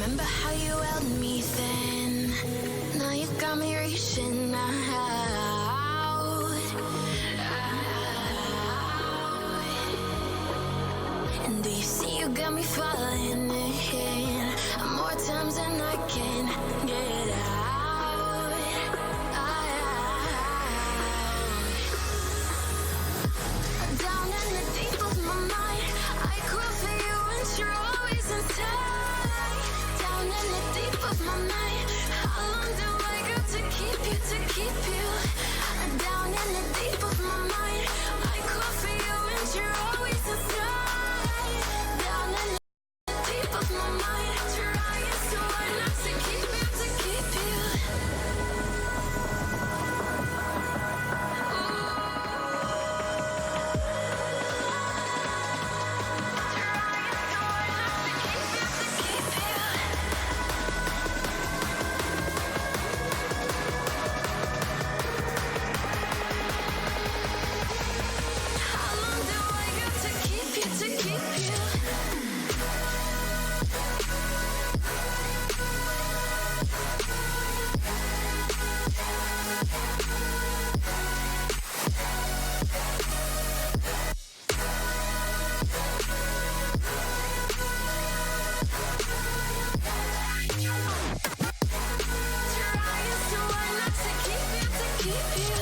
remember how you held me then? Now you got me reaching out. And do you see you got me falling in more times than I can get out. Down in the deep of my mind, I crawl for you and you're always inside. Down in the deep of my mind, how long do I got to keep you, to keep you? Down in the deep of my mind, I crawl for you and you're always inside. Down in the deep of my mind, trying so hard not to keep you, to keep you. How long do I got to keep you, to keep you? Trying so hard not to keep you, to keep you.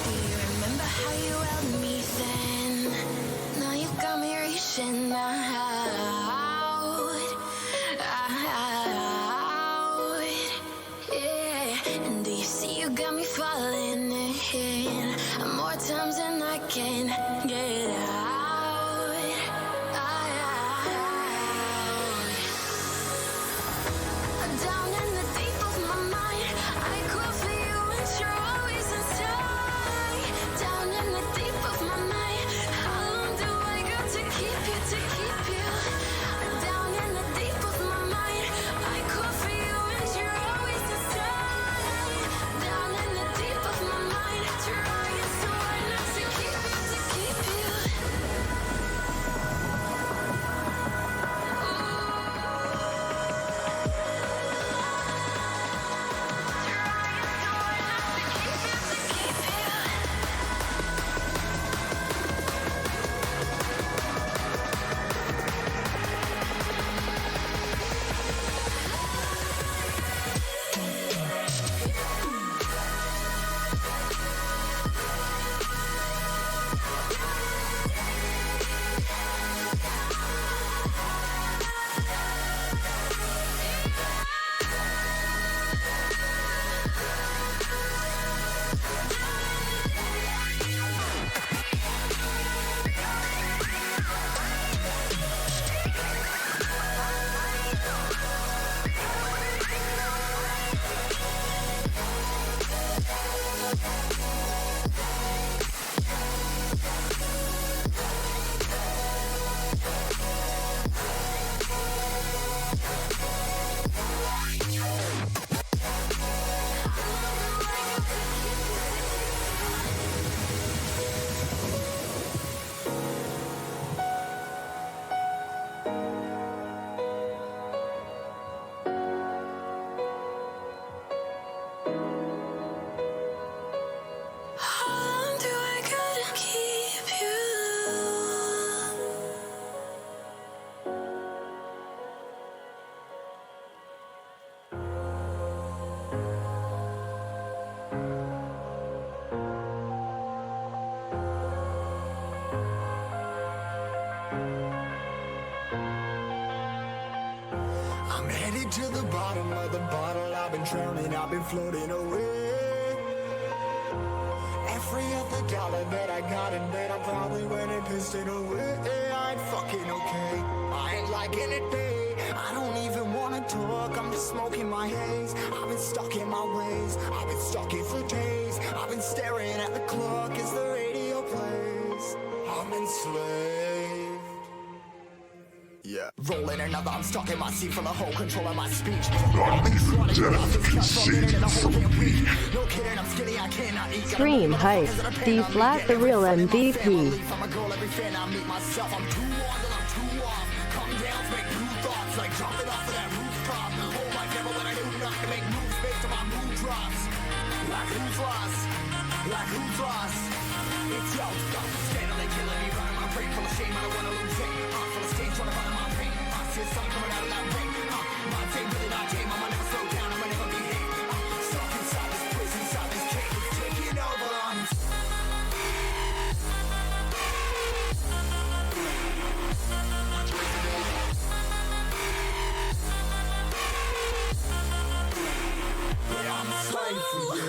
Do you remember how you held me then? Now you got me reaching out. Yeah. And do you see you got me falling in more times than I can get out. Down in the deep of my mind, I crawl for you and you're always inside. Down in the deep of my mind, how long do I got to keep you, to keep you? Down in the deep of my mind, I crawl for you and you're always inside. Down in the deep of my mind, trying so hard not to keep you, to keep you. How long do I gotta keep you? I'm headed to the bottom of the bottle. I've been drowning, I've been floating away. Every other dollar that I got, and then I probably went and pissed it away. I ain't fucking okay, I ain't liking it, babe. I don't even wanna talk, I'm just smoking my haze. I've been stuck in my ways, I've been stuck in for days. I've been staring at the clock as the radio plays. I'm enslaved. Yeah, rolling another, I'm stuck in my seat for the whole control of my speech. No kidding, I'm skinny, I cannot eat. Stream hype. D flat the real MVP. I'm a goal, every fan I meet myself. I'm too on till I'm too off. Come down, make new thoughts, like jumping off of that rooftop. Oh my devil, when I do not to make moves based on my mood drops. Like who's lost? Like who's lost? It's yo, stop standing, killing me, running my brain full of shame. I don't wanna lose it. I'm full of stage, trying to find my pain. I see the sun coming out of that rain. My day really not tame. I'ma never slow down. I'ma never behave. Stuck inside this prison, inside this cage, it's taking over. I'm a slave for you.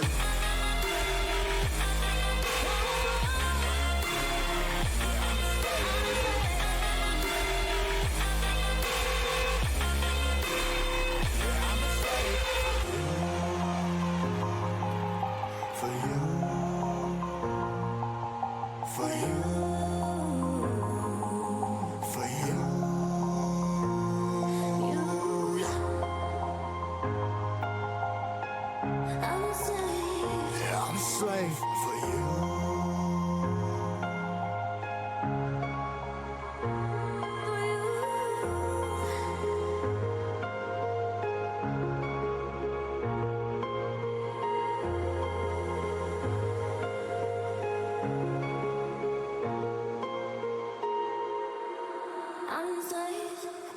Slave for you.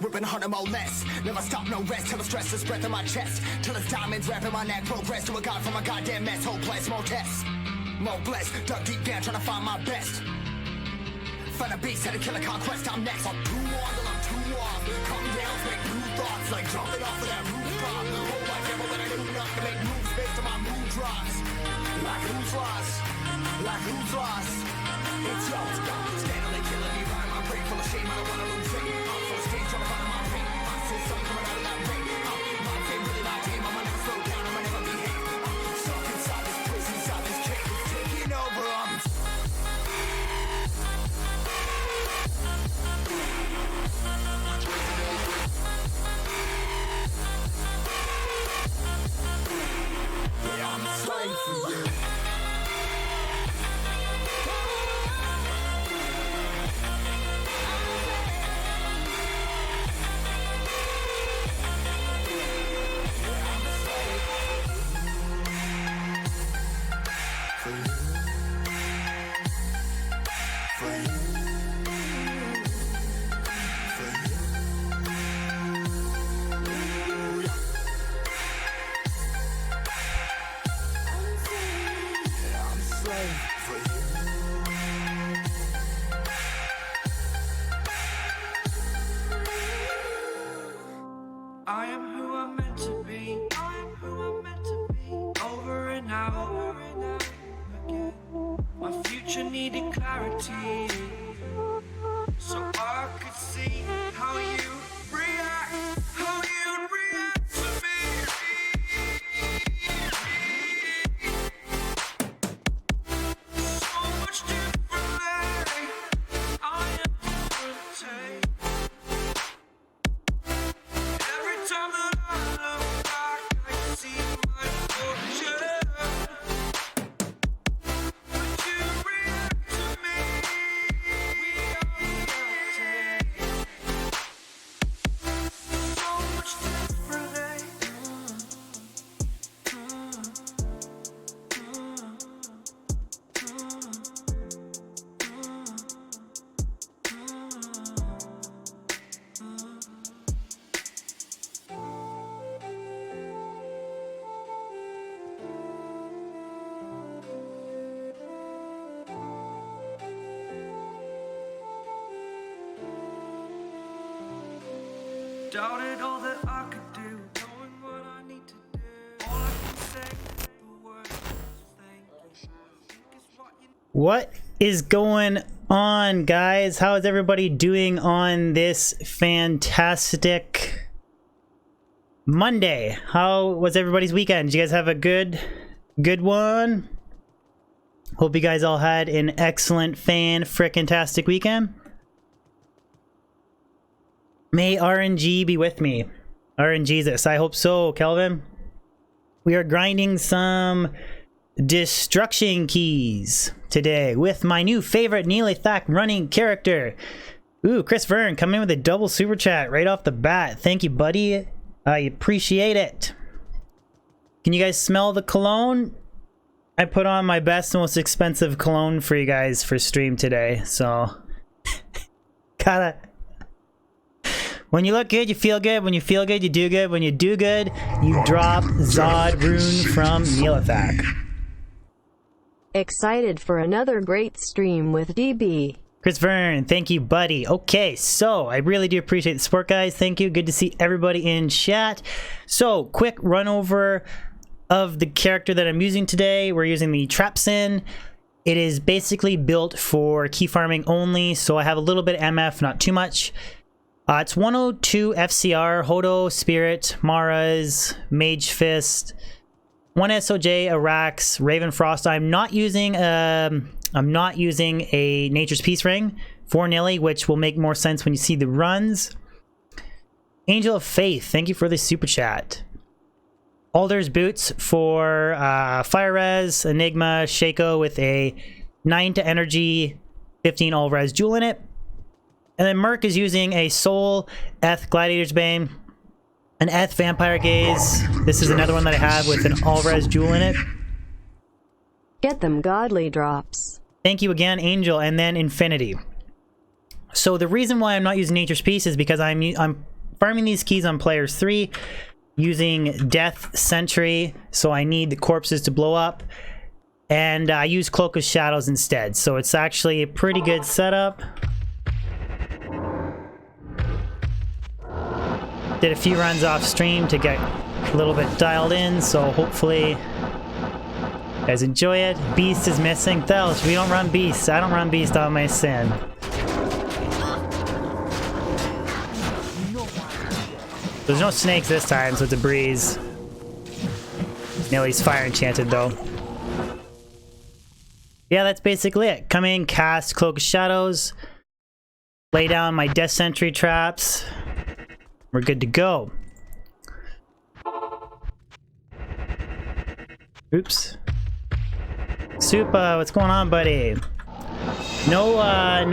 Whipping harder, more less. Never stop, no rest. Till the stress is breath in my chest. Till it's diamonds wrapping my neck. Progress to a god from a goddamn mess. Hopeless, more tests. More blessed. Dug deep down, trying to find my best. Find a beast, had to kill a conquest. I'm next. I'm too on till I'm too off. Come down, make new thoughts. Like jumping off of that rooftop. Oh my devil, when I do not to make moves based on my mood drops. Like who's lost? Like who's lost? It's yo, stop standing, killing me, running my brain full of shame. I don't wanna lose it. I'm full of stage, trying to find my pain. I see the sun coming out of that rain. My day really not tame. I'ma never slow down. I'ma never behave. Stuck inside this prison, inside this cage, it's taking over. I'm a slave for you. I am who I'm meant to be. I am who I'm meant to be. Over and out again. My future needed clarity, so I could see how you react, how you react to me. So much differently. I am different. Every time that I look back, I see my fortune. Would you react to me? We are reacting. So much differently. Doubted all that I could do, knowing what I need to do. All I can say, the words thank you. Think it's what you What is going on, guys? How is everybody doing on this fantastic Monday. How was everybody's weekend? Did you guys have a good one? Hope you guys all had an excellent frickin-tastic weekend. May RNG be with me. RNGesus. I hope so, Kelvin. We are grinding some destruction keys today with my new favorite Nihlathak running character. Ooh, Chris Vern coming in with a double super chat right off the bat. Thank you, buddy. I appreciate it. Can you guys smell the cologne? I put on my best, most expensive cologne for you guys for stream today, so gotta. When you look good, you feel good. When you feel good, you do good. When you do good, you drop Zod Rune from Nihlathak. Excited for another great stream with DB. Chris Vern, thank you, buddy. Okay, so I really do appreciate the support, guys. Thank you. Good to see everybody in chat. So, quick run over of the character that I'm using today. We're using the Trapsin. It is basically built for key farming only, so I have a little bit of MF, not too much. It's 102 FCR, Hodo, Spirit, Maras, Mage Fist, 1 SOJ, Arax, Raven Frost. I'm not using a Nature's Peace Ring for Nilly, which will make more sense when you see the runs. Angel of Faith, thank you for the super chat. Alder's Boots for Fire Res, Enigma, Shaco with a 9 to Energy, 15 All Res Jewel in it. And then Merc is using a Soul, Eth Gladiator's Bane, an Eth Vampire Gaze. This is another one that I have with an All Res Jewel in it. Get them godly drops. Thank you again, Angel, and then Infinity. So the reason why I'm not using Nature's Peace is because I'm farming these keys on players 3 using Death Sentry, so I need the corpses to blow up, and I use Cloak of Shadows instead. So it's actually a pretty good setup. Did a few runs off stream to get a little bit dialed in, so hopefully you guys enjoy it. Beast is missing. Thelch, we don't run Beast. I don't run Beast on my sin. There's no snakes this time, so it's a breeze. Nilly's fire enchanted though. Yeah, that's basically it. Come in, cast Cloak of Shadows, lay down my Death Sentry traps. We're good to go. Oops. Soup, what's going on, buddy? No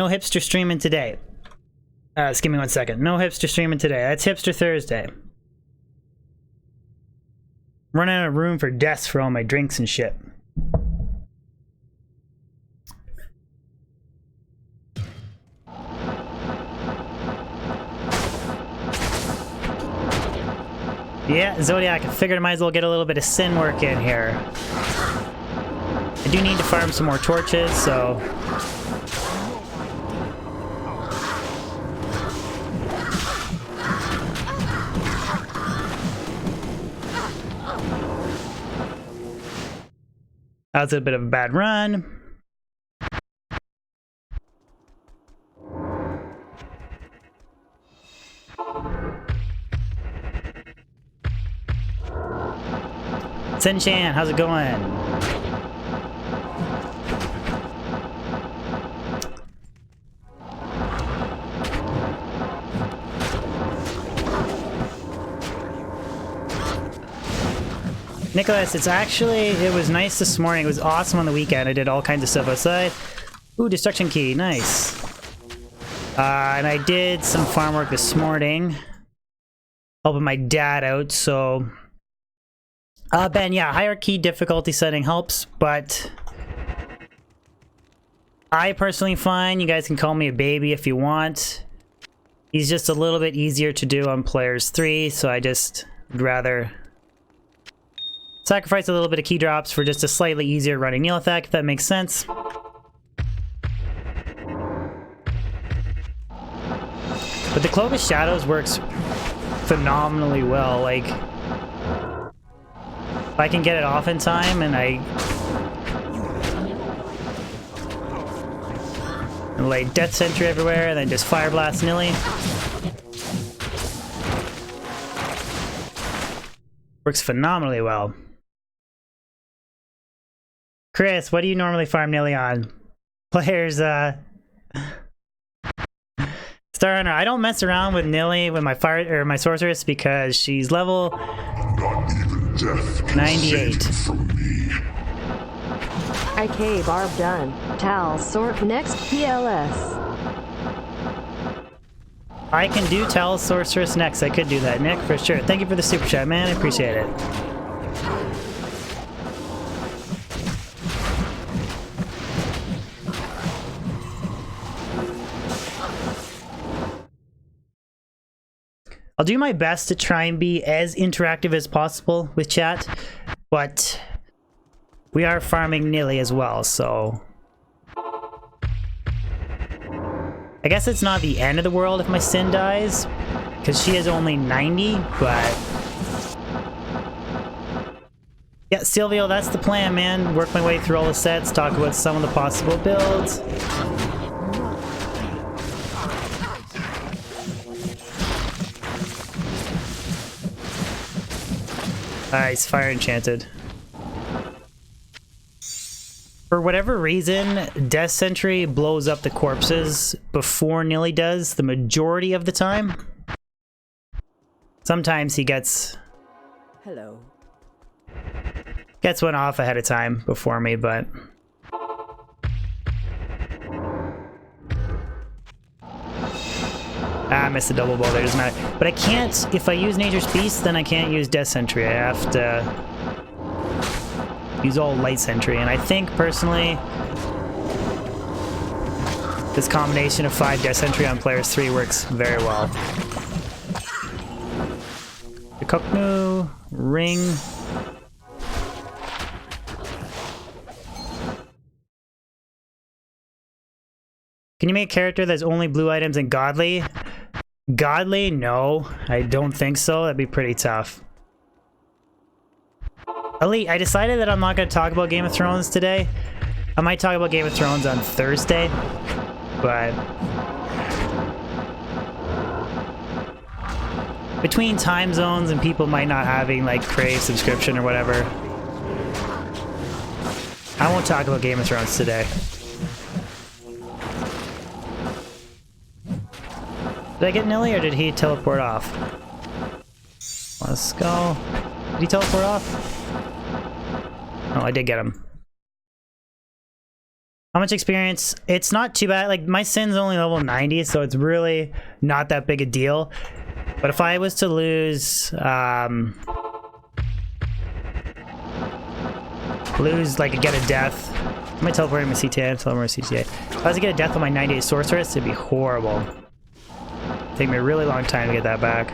hipster streaming today. Just give me 1 second. No hipster streaming today. That's Hipster Thursday. Running out of room for desks for all my drinks and shit. Yeah, Zodiac, I figured I might as well get a little bit of sin work in here. I do need to farm some more torches, so... that was a bit of a bad run. Sen-chan, how's it going? Nicholas, it was nice this morning. It was awesome on the weekend. I did all kinds of stuff outside. Ooh, destruction key, nice. And I did some farm work this morning, helping my dad out, so... Ben, yeah, hierarchy difficulty setting helps, but I personally find, you guys can call me a baby if you want. He's just a little bit easier to do on players 3, so I just would rather sacrifice a little bit of key drops for just a slightly easier running Nihlathak, if that makes sense. But the Cloak of Shadows works phenomenally well, like... if I can get it off in time and I lay Death Sentry everywhere and then just Fire Blast Nilly. Works phenomenally well. Chris, what do you normally farm Nilly on? Players, Star Hunter. I don't mess around with Nilly with my fire or my sorceress because she's level 98. IK Barb done. Tal sort next PLS. I can do Tal Sorceress next. I could do that, Nick, for sure. Thank you for the super chat, man. I appreciate it. I'll do my best to try and be as interactive as possible with chat, but we are farming Nilly as well, so I guess it's not the end of the world if my Sin dies, because she is only 90, but yeah, Silvio, that's the plan, man. Work my way through all the sets, talk about some of the possible builds. Nice, fire enchanted. For whatever reason, Death Sentry blows up the corpses before Nilly does the majority of the time. Sometimes he gets one off ahead of time before me, but I missed the double bow there, doesn't matter. But I can't, if I use Nature's Beast, then I can't use Death Sentry. I have to use all Light Sentry, and I think, personally, this combination of 5 Death Sentry on players 3 works very well. The Koknu, Ring. Can you make a character that's only blue items and godly? Godly? No, I don't think so. That'd be pretty tough. Elite, I decided that I'm not going to talk about Game of Thrones today. I might talk about Game of Thrones on Thursday, but between time zones and people might not having like Crave subscription or whatever, I won't talk about Game of Thrones today. Did I get Nilly or did he teleport off? Let's go. Did he teleport off? Oh, I did get him. How much experience? It's not too bad. Like, my Sin's only level 90, so it's really not that big a deal. But if I was to lose, like, get a death. I might teleport him to CTA, teleport him to CTA. If I was to get a death on my 98 Sorceress, it'd be horrible. It'd take me a really long time to get that back.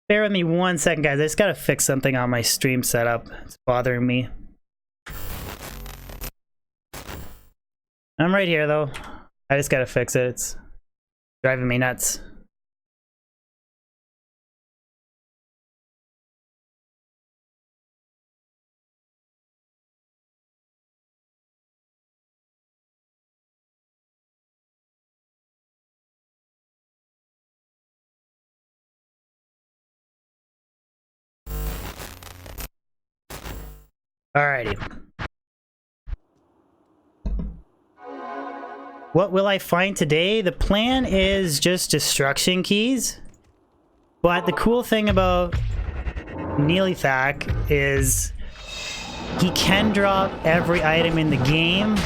Bear with me 1 second, guys. I just gotta fix something on my stream setup. It's bothering me. I'm right here, though. I just gotta fix it. It's driving me nuts. Alrighty. What will I find today? The plan is just destruction keys. But the cool thing about Nihlathak is he can drop every item in the game.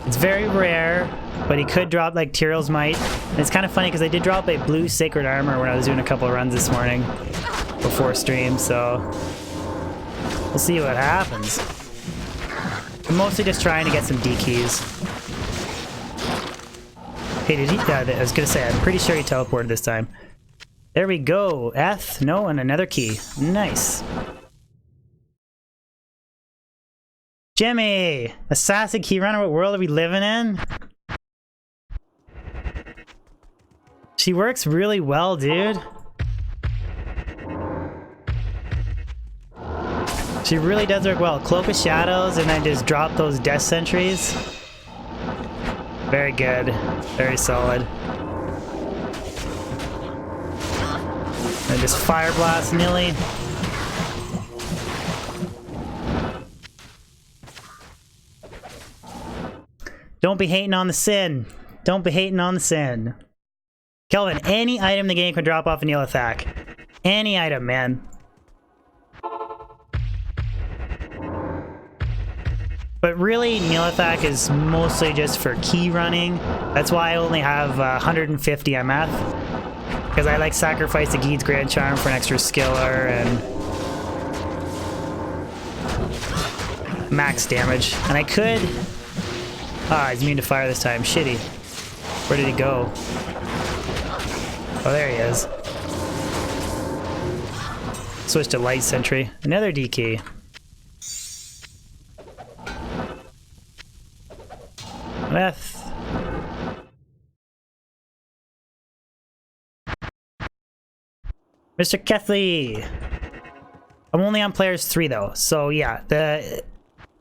It's very rare, but he could drop like Tyrell's Might. And it's kind of funny because I did drop a blue Sacred Armor when I was doing a couple of runs this morning before stream, so we'll see what happens. I'm mostly just trying to get some D keys. Hey, did he? I was gonna say, I'm pretty sure he teleported this time. There we go. F, no, and another key. Nice. Jimmy! Assassin key runner, what world are we living in? She works really well, dude. She really does work well. Cloak of Shadows and then just drop those death sentries. Very good. Very solid. And just Fire Blast Nilly. Don't be hating on the sin. Don't be hating on the sin. Kelvin, any item the game can drop off a Nihlathak. Any item, man. But really, Nihlathak is mostly just for key running. That's why I only have 150 MF. Because I like sacrifice the Geed's Grand Charm for an extra skiller and max damage. And I could... Ah, he's immune to fire this time. Shitty. Where did he go? Oh, there he is. Switch to Light Sentry. Another D key. Meth. Mr. Kethley! I'm only on players 3 though, so yeah,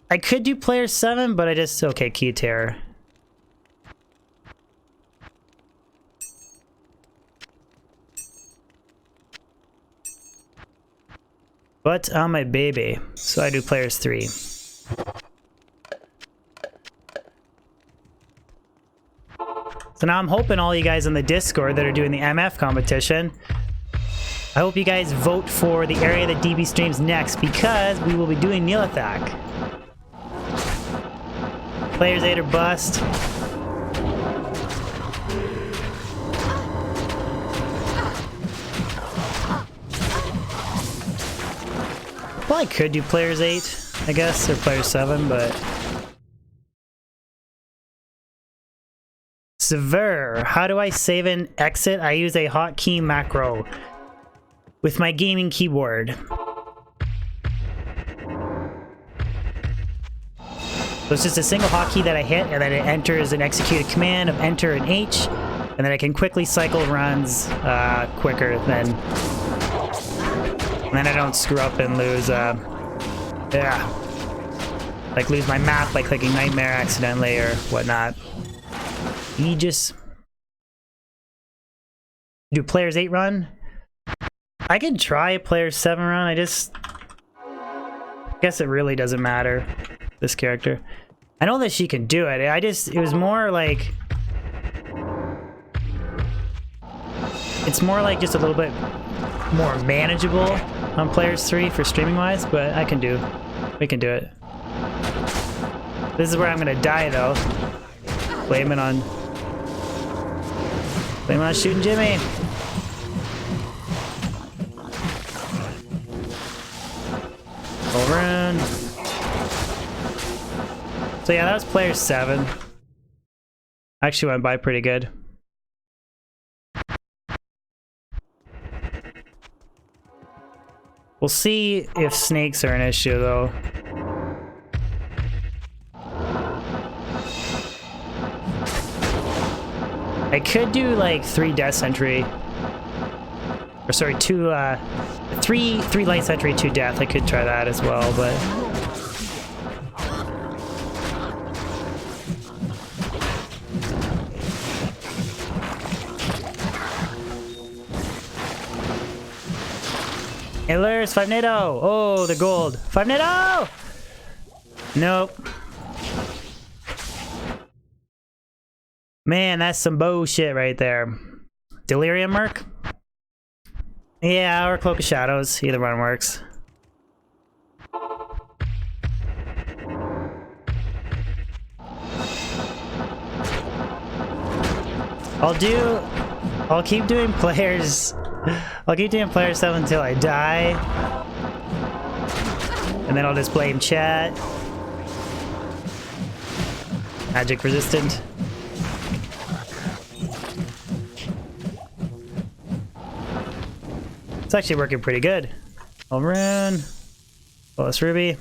I could do player 7, but I just... Okay, Key Terror. But I'm a baby, so I do players 3. So now I'm hoping all you guys on the Discord that are doing the MF competition, I hope you guys vote for the area that DB streams next, because we will be doing Nihlathak. Players 8 or bust. Well, I could do players 8, I guess, or players 7, but... Sever, how do I save and exit? I use a hotkey macro with my gaming keyboard. So it's just a single hotkey that I hit, and then it enters an executed command of enter and H, and then I can quickly cycle runs quicker than... And then I don't screw up and lose, like lose my map by clicking Nightmare accidentally or whatnot. You just... Do players 8 run? I could try a players 7 run, I guess it really doesn't matter, this character. I know that she can do it, it was more like... It's more like just a little bit more manageable on players 3 for streaming wise, but we can do it. This is where I'm gonna die though. Blame it on shooting Jimmy. Over in. So yeah, that was player 7. Actually went by pretty good. We'll see if snakes are an issue though. I could do like 3 death sentry. Or sorry, 2 3 light sentry, 2 death. I could try that as well, but Healers, 5 NATO! Oh, the gold. 5 NATO! Nope. Man, that's some bullshit right there. Delirium Merc? Yeah, or Cloak of Shadows. Either one works. I'll keep doing players... I'll keep doing player 7 until I die. And then I'll just blame chat. Magic resistant. It's actually working pretty good. Overrun. Plus Ruby.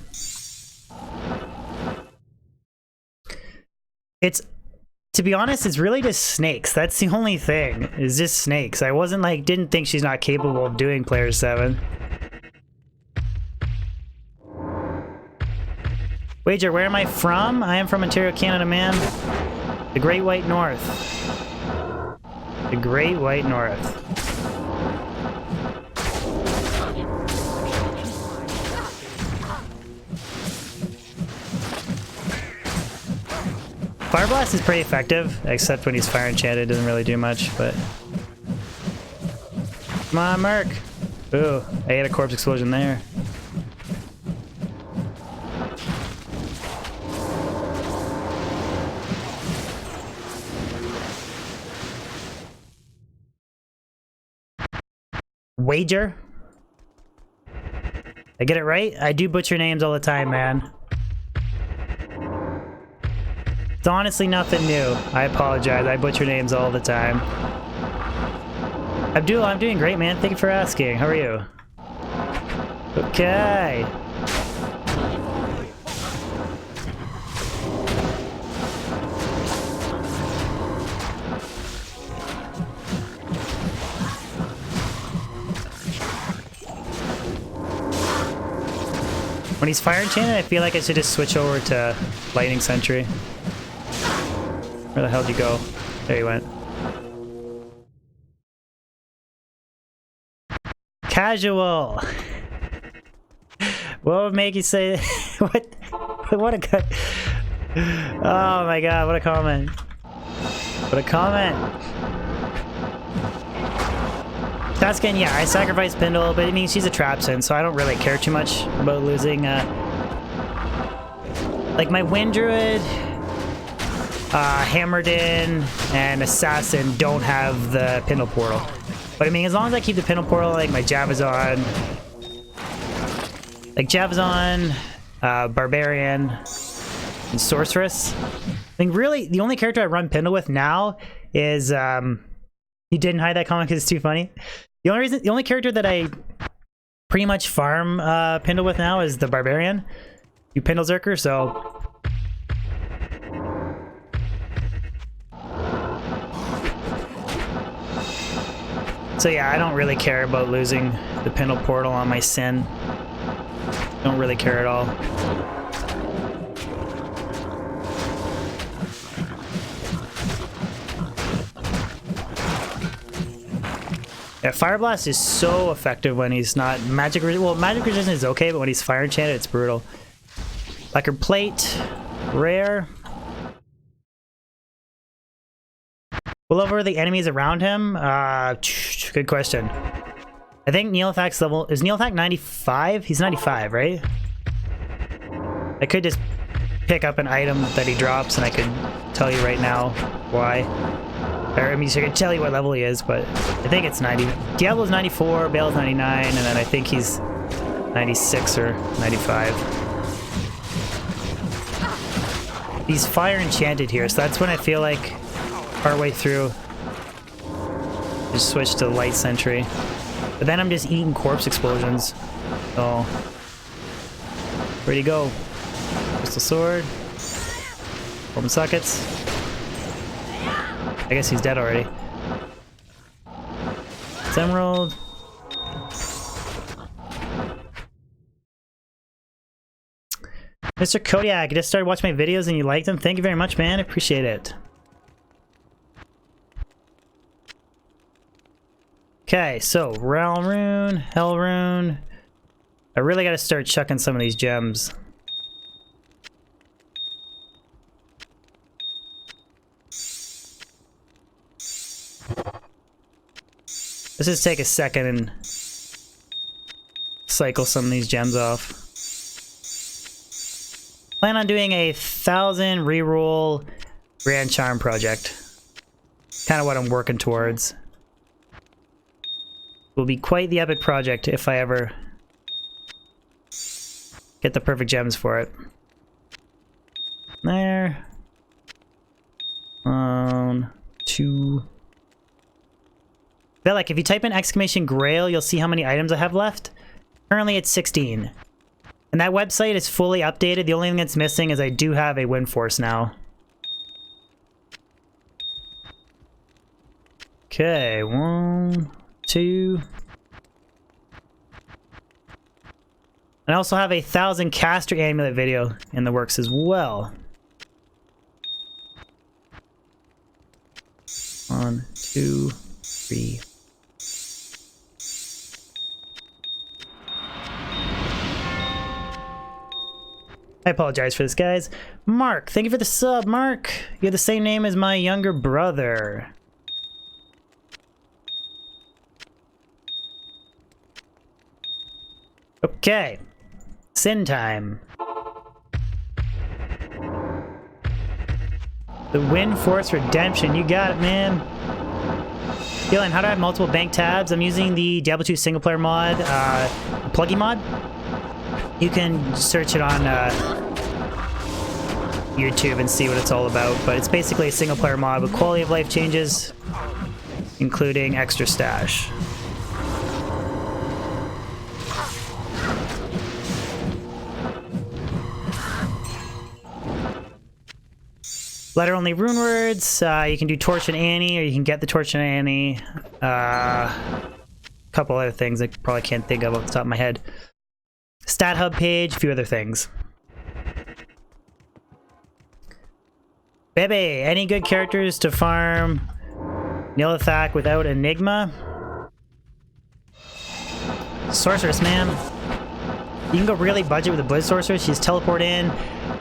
To be honest, it's really just snakes. That's the only thing. It's just snakes. I wasn't like, didn't think she's not capable of doing player 7. Wager, where am I from? I am from Ontario, Canada, man. The Great White North. The Great White North. Fire Blast is pretty effective, except when he's fire enchanted, it doesn't really do much, but... Come on, Merc! Ooh, I ate a corpse explosion there. Wager? I get it right? I do butcher names all the time, man. It's honestly nothing new. I apologize. I butcher names all the time. Abdul, I'm doing great, man. Thank you for asking. How are you? Okay. When he's fire enchanted, I feel like I should just switch over to Lightning Sentry. Where the hell did you go? There you went. Casual! What would make you say... what? What a cut. Oh my god, what a comment. What a comment. Taskin, yeah, I sacrificed Pindle, but I mean, she's a Trapsin, so I don't really care too much about losing, like, my Wind Druid, Hammerden, and Assassin don't have the Pindle Portal. But I mean, as long as I keep the Pindle Portal, like my Javazon, Barbarian, and Sorceress. I think really, the only character I run Pindle with now is, you didn't hide that comment because it's too funny. The only character that I pretty much farm Pindle with now is the Barbarian. You Pindle Zerker, so... So yeah, I don't really care about losing the Pindle Portal on my Sin. Don't really care at all. Yeah, Fire Blast is so effective when he's not magic. Well, magic resistance is okay, but when he's fire enchanted, it's brutal. Lacquer Plate, rare. Will over the enemies around him? Good question. I think Nihlathak's level... Is Nihlathak 95? He's 95, right? I could just pick up an item that he drops and I could tell you right now why. Or, I mean, I could tell you what level he is, but I think it's 90. Diablo's 94, Bale's 99, and then I think he's 96 or 95. He's fire enchanted here, so that's when I feel like partway through just switch to light sentry. But then I'm just eating corpse explosions. So where'd he go? Crystal sword. Open sockets. I guess he's dead already. It's emerald. Mr. Kodiak, you just started watching my videos and you liked them? Thank you very much, man. I appreciate it. Okay, so Realm Rune, Hell Rune. I really gotta start chucking some of these gems. Let's just take a second and cycle some of these gems off. Plan on doing a 1,000 reroll Grand Charm project. Kind of what I'm working towards. Will be quite the epic project if I ever get the perfect gems for it. There. 2. I feel like if you type in exclamation Grail, you'll see how many items I have left. Currently it's 16. And that website is fully updated. The only thing that's missing is I do have a Wind Force now. Okay, 1, 2. And I also have a 1,000 caster amulet video in the works as well. 1, 2, 3. I apologize for this, guys. Mark, thank you for the sub, Mark. You have the same name as my younger brother. Okay. Sin time. The Wind Force Redemption. You got it, man. Dylan, how do I have multiple bank tabs? I'm using the Diablo 2 single player mod, plugin mod. You can search it on YouTube and see what it's all about, but it's basically a single player mod with quality of life changes, including extra stash. Letter only rune words. You can do Torch and Annie, or you can get the Torch and Annie. A couple other things I probably can't think of off the top of my head. Stat hub page, a few other things. Bebe, any good characters to farm Nihlathak without Enigma? Sorceress, man. You can go really budget with a Blizz Sorceress. She's teleport in,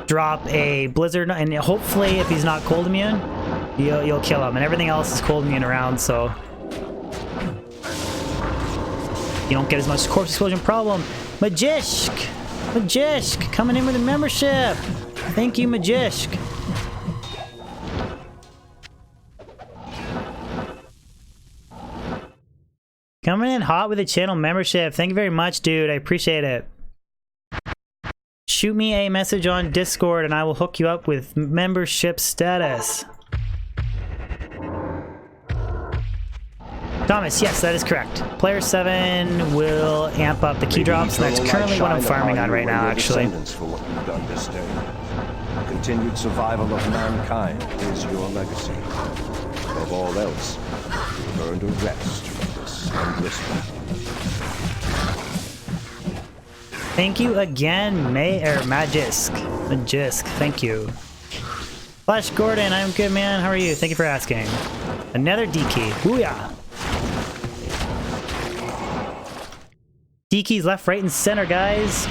drop a Blizzard, and hopefully if he's not cold immune, you'll kill him. And everything else is cold immune around, so you don't get as much corpse explosion problem. Magishk! Magishk! Coming in with a membership! Thank you, Magishk. Coming in hot with a channel membership. Thank you very much, dude. I appreciate it. Shoot me a message on Discord and I will hook you up with membership status. Thomas, yes, that is correct. Player 7 will amp up the key drops, and that's currently what I'm farming on right now, actually. For what you've done this day. The continued survival of mankind is your legacy. Above all else, you've earned a rest from this endless battle. Thank you again, Magisk. Magisk, thank you. Flash Gordon, I'm good, man. How are you? Thank you for asking. Another D key. Booyah! D keys left, right, and center, guys.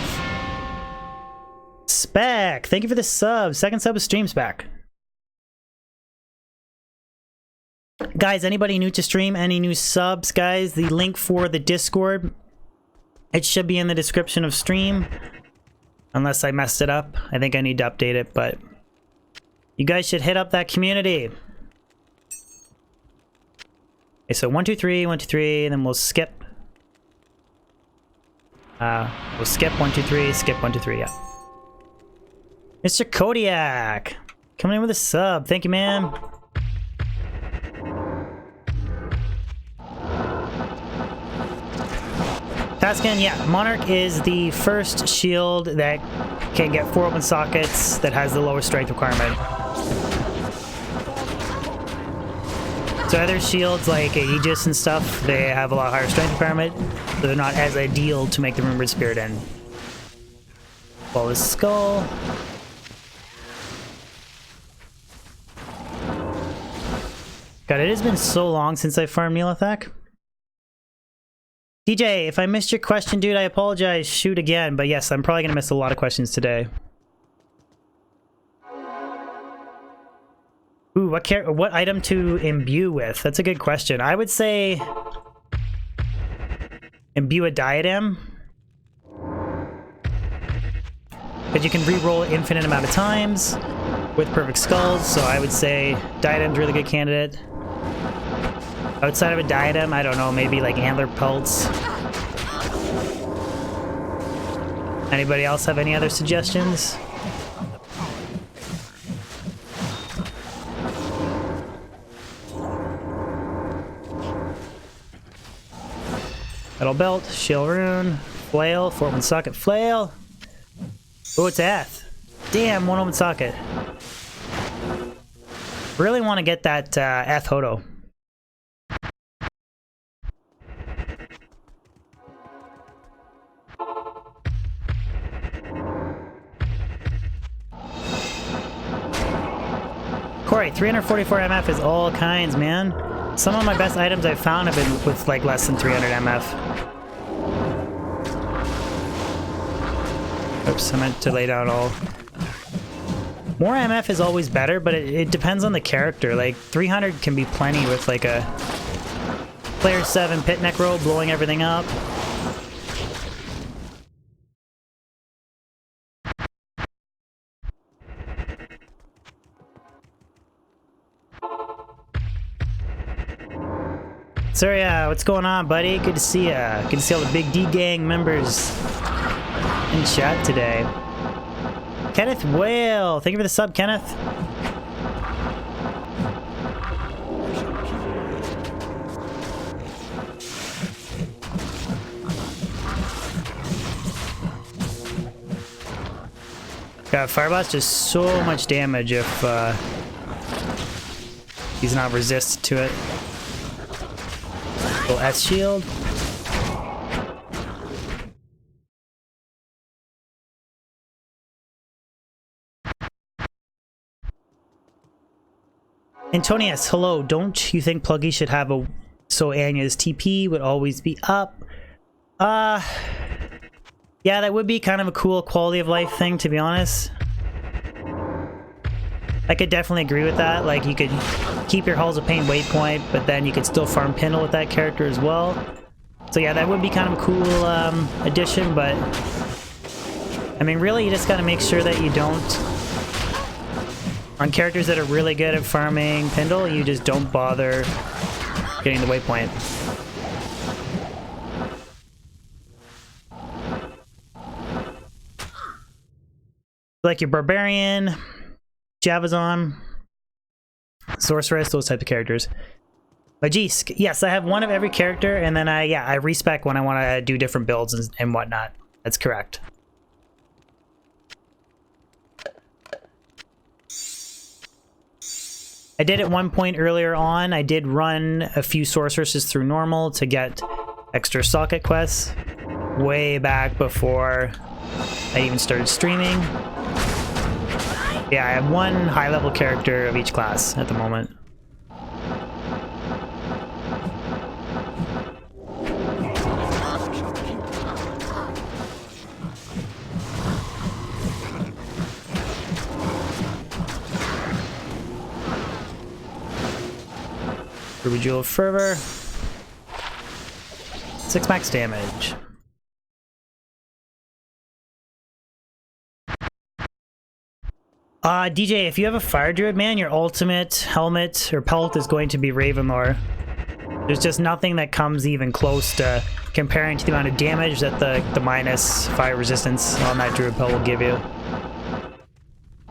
Spec, thank you for the sub. Second sub of stream, Spec. Guys, anybody new to stream, any new subs, guys, the link for the Discord, it should be in the description of stream. Unless I messed it up. I think I need to update it, but you guys should hit up that community. Okay, so 1, 2, 3, 1, 2, 3, and then we'll skip. We'll skip 1, 2, 3, skip 1, 2, 3, yeah. Mr. Kodiak, coming in with a sub. Thank you, man. Taskin, yeah, Monarch is the first shield that can get 4 open sockets that has the lowest strength requirement. So other shields like Aegis and stuff, they have a lot higher strength requirement, so they're not as ideal to make the Remembered Spirit in. Flawless Skull. God, it has been so long since I farmed Nihlathak. DJ, if I missed your question, dude, I apologize. Shoot again, but yes, I'm probably gonna miss a lot of questions today. Ooh, what item to imbue with? That's a good question. I would say imbue a diadem, because you can re-roll an infinite amount of times with perfect skulls. So I would say diadem's a really good candidate. Outside of a diadem, I don't know, maybe like antler pelts. Anybody else have any other suggestions? Metal belt, shield rune, flail, 4 open socket flail. Oh, it's Eth. Damn, 1 open socket. Really want to get that Eth Hodo. Corey, 344 MF is all kinds, man. Some of my best items I've found have been with like less than 300 MF. Oops, I meant to lay down all. More MF is always better, but it depends on the character. Like 300 can be plenty with like a player 7 pit necro blowing everything up. So yeah, what's going on, buddy? Good to see ya. Good to see all the Big D gang members in chat today. Kenneth Whale, thank you for the sub, Kenneth. God, Fire Blast does so much damage if he's not resistant to it. Little S shield. Antonius, hello. Don't you think Pluggy should have a so Anya's TP would always be up? Yeah, that would be kind of a cool quality of life thing, to be honest. I could definitely agree with that. Like, you could keep your Halls of Pain waypoint, but then you could still farm Pindle with that character as well. So yeah, that would be kind of a cool addition, but I mean, really, you just gotta make sure that you don't... On characters that are really good at farming Pindle, you just don't bother getting the waypoint. Like your Barbarian, Javazon, Sorceress, those type of characters. Magisk, yes, I have one of every character, and then I respec when I want to do different builds and whatnot. That's correct. I did at one point earlier on, I did run a few sorceresses through normal to get extra socket quests way back before I even started streaming. Yeah, I have one high-level character of each class at the moment. Ruby Jewel of Fervor. 6 max damage. DJ, if you have a Fire Druid, man, your ultimate helmet or pelt is going to be Ravenlore. There's just nothing that comes even close to comparing to the amount of damage that the minus fire resistance on that Druid pelt will give you.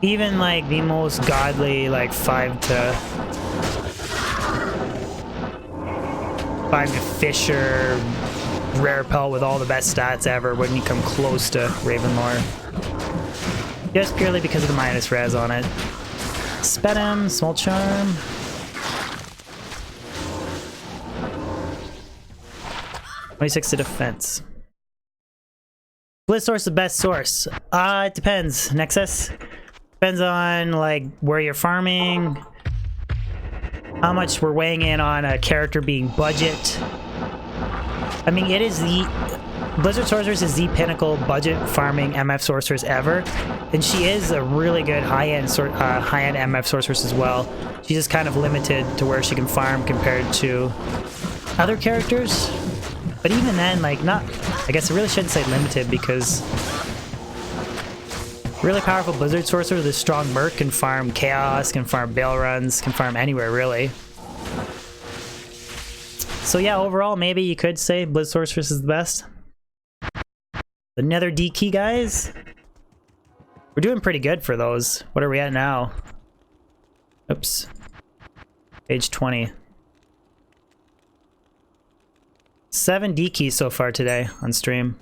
Even like the most godly, like 5 to Fisher rare pelt with all the best stats ever wouldn't you come close to Ravenlore. Just purely because of the minus res on it. Spedum, Small Charm. $26 to defense. Blitz source the best source. It depends. Nexus. Depends on like where you're farming, how much we're weighing in on a character being budget. I mean, it is the Blizzard Sorceress is the pinnacle budget farming MF sorceress ever, and she is a really good high-end MF sorceress as well. She's just kind of limited to where she can farm compared to other characters. But even then, like, not... I guess I really shouldn't say limited, because really powerful Blizzard Sorcerer with a strong Merc can farm Chaos, can farm Bail Runs, can farm anywhere, really. So yeah, overall, maybe you could say Blizzard Sorceress is the best. The Nether D key, guys. We're doing pretty good for those. What are we at now? Oops. Page 20. 7 D keys so far today on stream.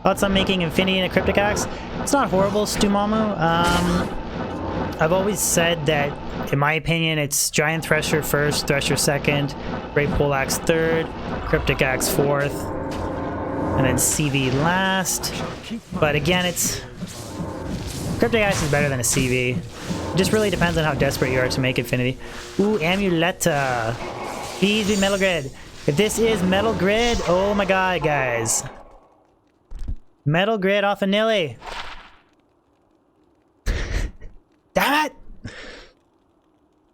Thoughts on making Infinity and a Cryptic Axe? It's not horrible, Stumamu. I've always said that, in my opinion, it's Giant Thresher first, Thresher second, Great Poleaxe third, Cryptic Axe fourth. and then CV last. But again, it's Cryptic Ice is better than a CV. It just really depends on how desperate you are to make Infinity. Ooh, Amuletta. Please be Metal Grid. If this is Metal Grid, oh my god, guys. Metal Grid off of Nilly. Damn it!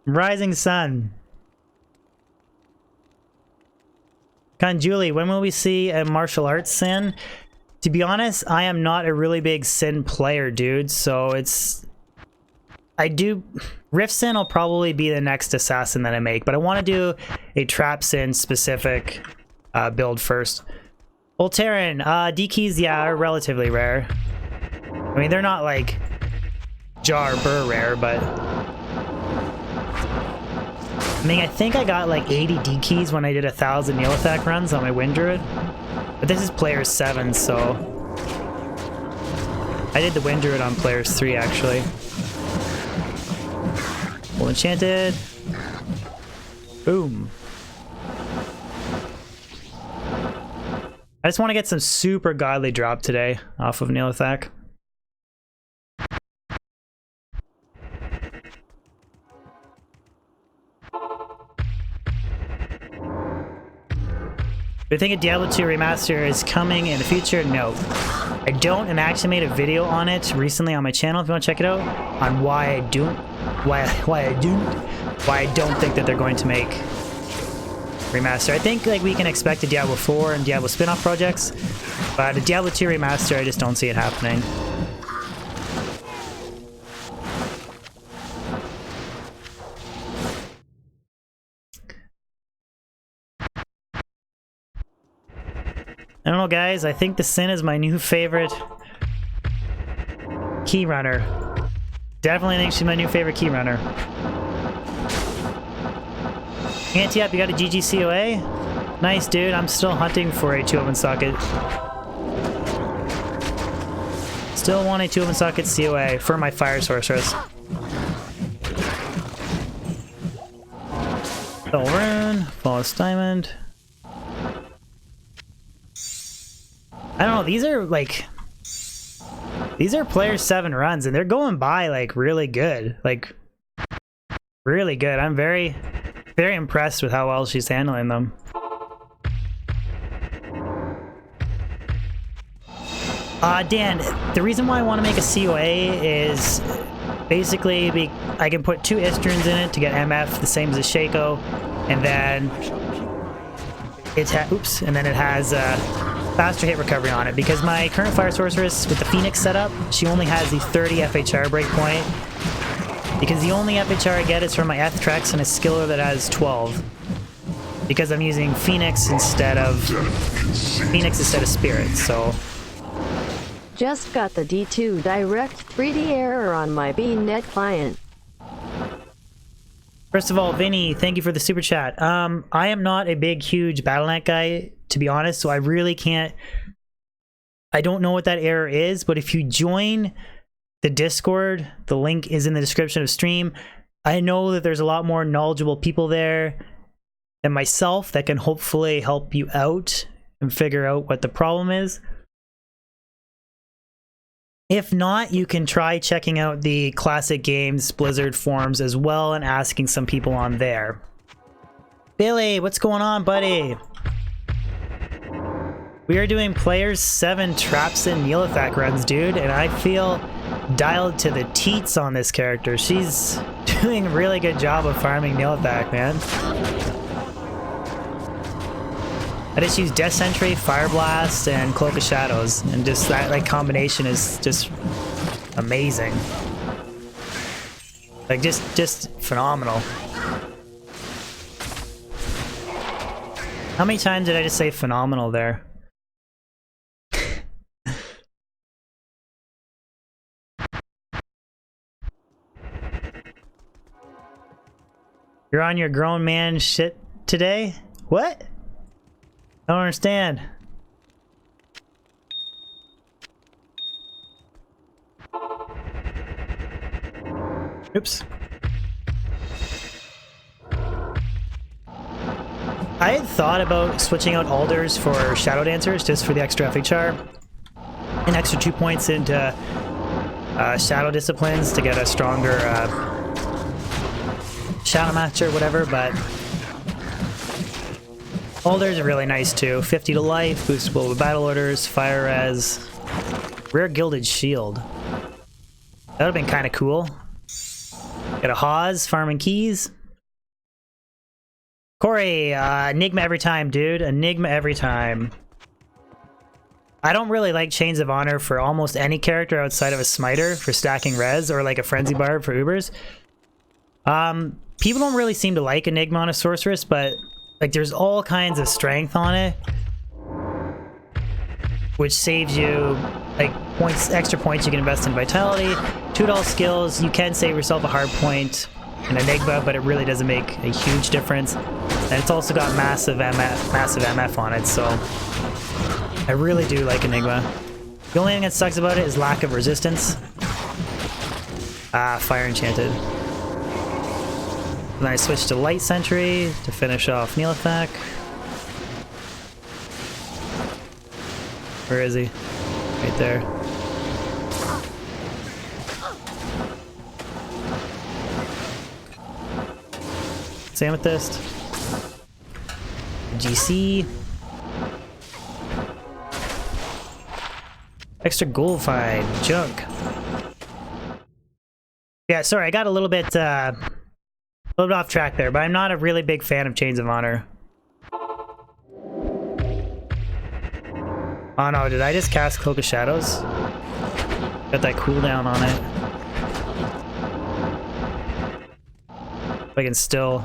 Rising Sun. Julie, when will we see a martial arts sin? To be honest, I am not a really big sin player, dude, so it's... Rift Sin will probably be the next assassin that I make, but I want to do a Trap Sin specific build first. Voltaren, D-keys, yeah, are relatively rare. I mean, they're not like Jar Burr rare, but... I mean, I think I got like 80 D-keys when I did 1,000 Nihlathak runs on my Wind Druid. But this is player 7, so... I did the Wind Druid on players 3, actually. Full Enchanted. Boom. I just want to get some super godly drop today off of Nihlathak. Do you think a Diablo 2 remaster is coming in the future? No. I don't, and I actually made a video on it recently on my channel if you want to check it out, on why I don't think that they're going to make remaster. I think like we can expect a Diablo 4 and Diablo spin-off projects, but a Diablo 2 remaster, I just don't see it happening. I don't know, guys. I think the Sin is my new favorite key runner. Definitely think she's my new favorite key runner. Anti-up, you got a GG COA? Nice, dude. I'm still hunting for a 2-open socket. Still want a 2-open socket COA for my Fire Sorceress. Soul Rune, Flawless Diamond. I don't know, these are like... These are player 7 runs, and they're going by like really good. Like, really good. I'm very, very impressed with how well she's handling them. Dan, the reason why I want to make a COA is basically I can put 2 Istruns in it to get MF, the same as a Shaco, and then it has faster hit recovery on it, because my current Fire Sorceress with the Phoenix setup, she only has the 30 FHR breakpoint, because the only FHR I get is from my Eth-Trex and a skiller that has 12, because I'm using Phoenix instead of Spirit, so... Just got the D2 direct 3D error on my BNet client. First of all, Vinny, thank you for the super chat. I am not a big, huge Battle.net guy, to be honest, so I really can't... I don't know what that error is, but if you join the Discord, the link is in the description of stream. I know that there's a lot more knowledgeable people there than myself that can hopefully help you out and figure out what the problem is. If not, you can try checking out the Classic Games Blizzard forums as well and asking some people on there. Billy, what's going on, buddy? We are doing players 7 Traps and Nihlathak runs, dude, and I feel dialed to the teats on this character. She's doing a really good job of farming Nihlathak, man. I just use Death Sentry, Fire Blast, and Cloak of Shadows, and just that like combination is just amazing. Like just phenomenal. How many times did I just say phenomenal there? You're on your grown man shit today? What? I don't understand. Oops. I had thought about switching out alders for shadow dancers just for the extra FHR. An extra 2 points into shadow disciplines to get a stronger shadow match or whatever, but alders are really nice too. 50 to life, boostable with battle orders, fire res, rare gilded shield. That would have been kind of cool. Got a Hawes, farming keys. Corey, Enigma every time, dude. Enigma every time. I don't really like Chains of Honor for almost any character outside of a Smiter for stacking res or like a Frenzy Barb for Ubers. People don't really seem to like Enigma on a Sorceress, but like there's all kinds of strength on it, which saves you like points, extra points you can invest in Vitality. $2 skills, you can save yourself a hard point in Enigma, but it really doesn't make a huge difference. And it's also got massive MF on it, so I really do like Enigma. The only thing that sucks about it is lack of resistance. Fire Enchanted. Then I switched to Light Sentry to finish off Nihlathak. Where is he? Right there. Amethyst. GC. Extra gold find. Junk. Yeah, sorry, I got a little bit off track there, but I'm not a really big fan of Chains of Honor. Oh no, did I just cast Cloak of Shadows? Got that cooldown on it. I can still...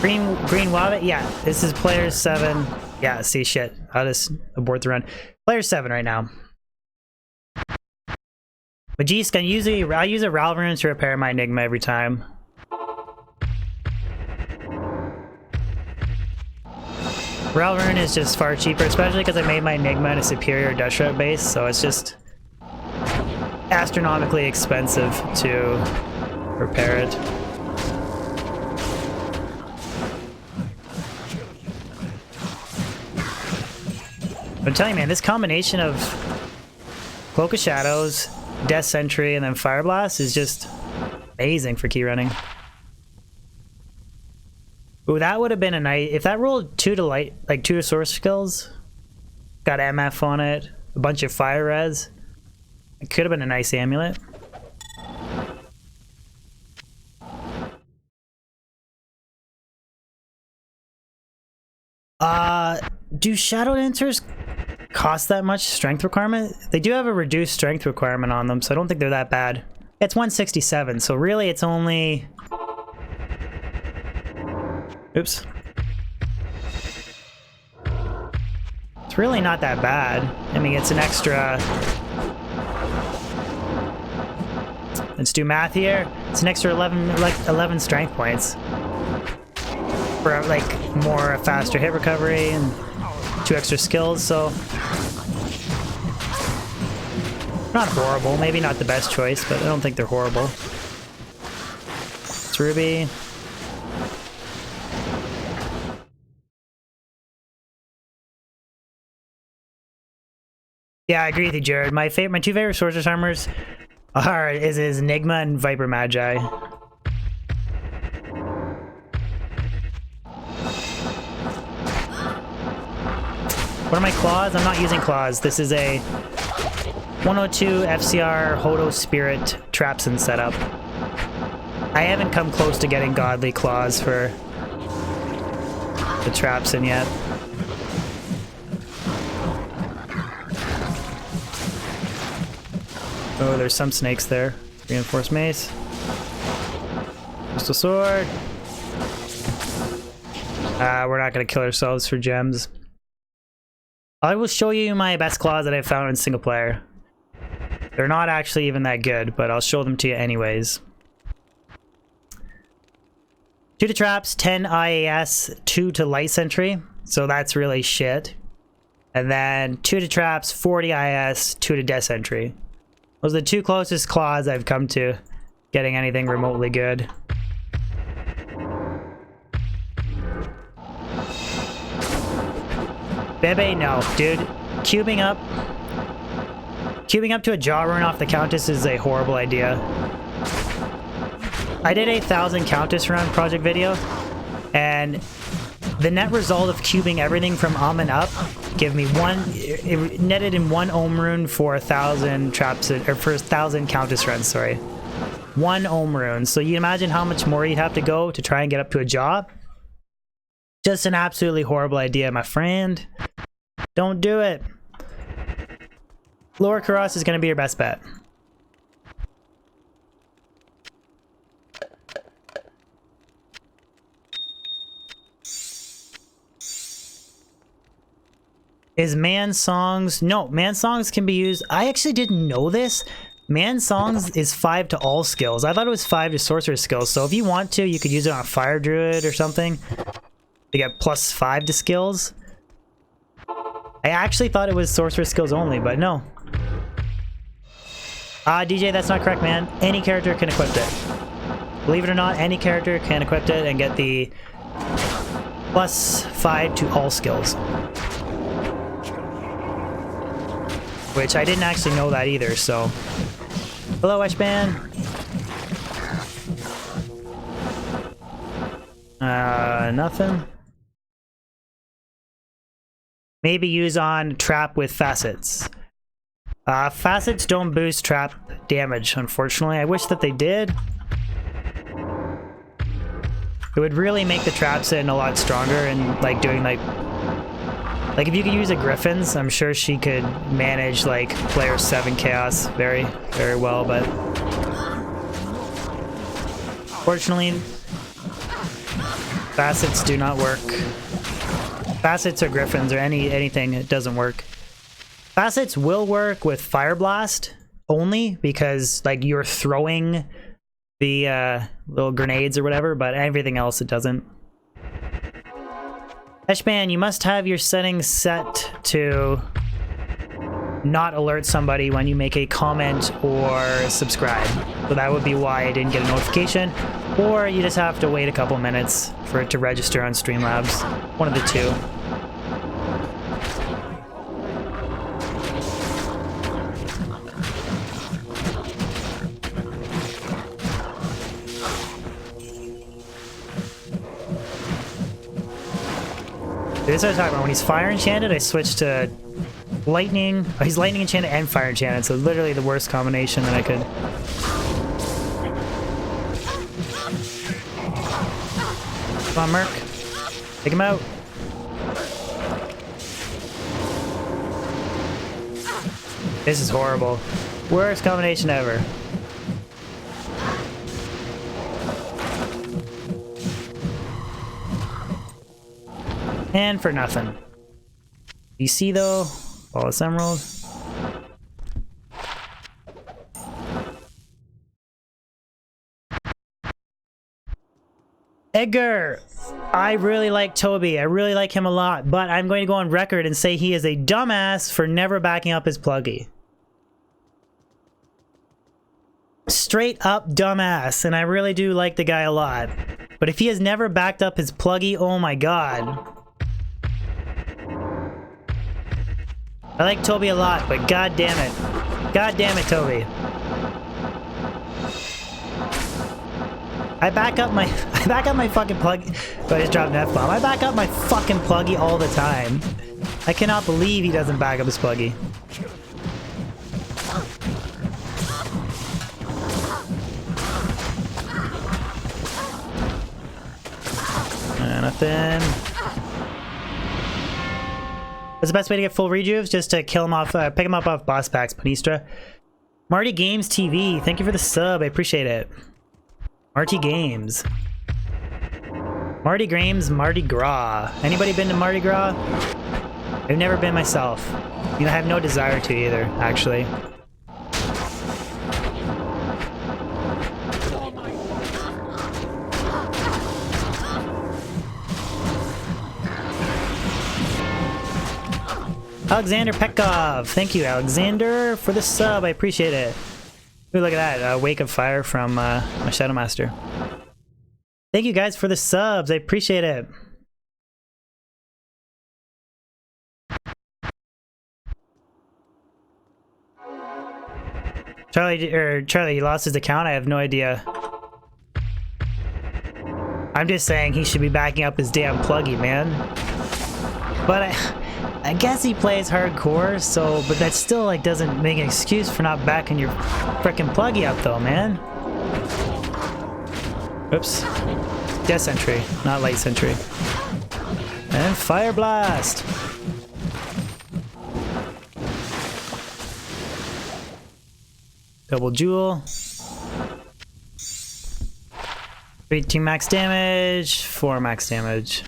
Green Wabbit? Yeah, this is player 7. Yeah, see, shit. I'll just abort the run. Player 7 right now. Magisk, I use a Ralvarun to repair my Enigma every time. Ralvarun is just far cheaper, especially because I made my Enigma in a superior Deshra base, so it's just astronomically expensive to repair it. I'm telling you, man, this combination of Cloak of Shadows, Death Sentry, and then Fire Blast is just amazing for key running. Ooh, that would have been a nice... If that rolled 2 to light, like 2 to source skills, got MF on it, a bunch of fire res, it could have been a nice amulet. Do Shadow Dancers cost that much strength requirement? They do have a reduced strength requirement on them, so I don't think they're that bad. It's 167, so really it's only... Oops. It's really not that bad. I mean, it's an extra... Let's do math here. It's an extra 11 strength points. For like more faster hit recovery and 2 extra skills, so... Not horrible. Maybe not the best choice, but I don't think they're horrible. It's Ruby. Yeah, I agree with you, Jared. My 2 favorite Sorceress armors is Enigma and Viper Magi. What are my claws? I'm not using claws. This is a 102 FCR Hodo Spirit traps and setup. I haven't come close to getting godly claws for the traps in yet. Oh, there's some snakes there. Reinforced mace. Crystal sword. We're not gonna kill ourselves for gems. I will show you my best claws that I've found in single player. They're not actually even that good, but I'll show them to you anyways. 2 to traps, 10 IAS, 2 to light sentry. So that's really shit. And then 2 to traps, 40 IAS, 2 to death sentry. Those are the 2 closest claws I've come to getting anything remotely good. Bebe, no, dude. Cubing up to a jaw run off the Countess is a horrible idea. I did a 1,000 Countess run project video, and the net result of cubing everything from and up gave me it netted in 1 ohm rune for 1,000 traps, or for 1,000 Countess runs, sorry. 1 ohm rune. So you imagine how much more you'd have to go to try and get up to a jaw? Just an absolutely horrible idea, my friend. Don't do it. Lower Karas is going to be your best bet. Is man songs? No, man songs can be used. I actually didn't know this. Man songs is 5 to all skills. I thought it was 5 to sorcerer skills. So if you want to, you could use it on a fire druid or something to get +5 to skills. I actually thought it was sorcerer skills only, but no. DJ, that's not correct, man. Any character can equip it. Believe it or not, any character can equip it and get the +5 to all skills. Which I didn't actually know that either, so. Hello, Weshban. Nothing. Maybe use on trap with facets. Facets don't boost trap damage, unfortunately. I wish that they did. It would really make the traps in a lot stronger and like doing like if you could use a Griffin's, I'm sure she could manage like player 7 chaos very, very well, but fortunately facets do not work. Facets or Griffins or anything, it doesn't work. Facets will work with Fire Blast only because like you're throwing the little grenades or whatever, but everything else it doesn't. Eshban, you must have your settings set to not alert somebody when you make a comment or subscribe. So that would be why I didn't get a notification. Or you just have to wait a couple minutes for it to register on Streamlabs. One of the two. This is what I'm talking about. When he's fire enchanted, I switch to lightning. Oh, he's lightning enchanted and fire enchanted, so literally the worst combination that I could. Come on, Merc. Take him out. This is horrible. Worst combination ever. And for nothing. You see though, Wallace Emerald. Edgar! I really like Toby. I really like him a lot, but I'm going to go on record and say he is a dumbass for never backing up his pluggy. Straight up dumbass, and I really do like the guy a lot. But if he has never backed up his pluggy, oh my god. I like Toby a lot, but god damn it. God damn it, Toby. I back up my fucking plug. Oh, I just dropped an F-bomb. I back up my fucking pluggy all the time. I cannot believe he doesn't back up his pluggy. Nothing. What's the best way to get full rejuves? Just to kill him off, pick him up off boss packs, Panistra. Marty Games TV, thank you for the sub, I appreciate it. Marty Games. Marty Games, Mardi Gras. Anybody been to Mardi Gras? I've never been myself. You know, I have no desire to either, actually. Alexander Pekov. Thank you, Alexander, for the sub. I appreciate it. Ooh, look at that. Wake of Fire from my Shadow Master. Thank you guys for the subs. I appreciate it. Charlie, he lost his account? I have no idea. I'm just saying he should be backing up his damn pluggy, man. But I guess he plays hardcore, so, but that still, like, doesn't make an excuse for not backing your frickin' pluggy up, though, man. Oops. Death Sentry, not Light Sentry. And Fire Blast! Double Jewel. 18 max damage, 4 max damage.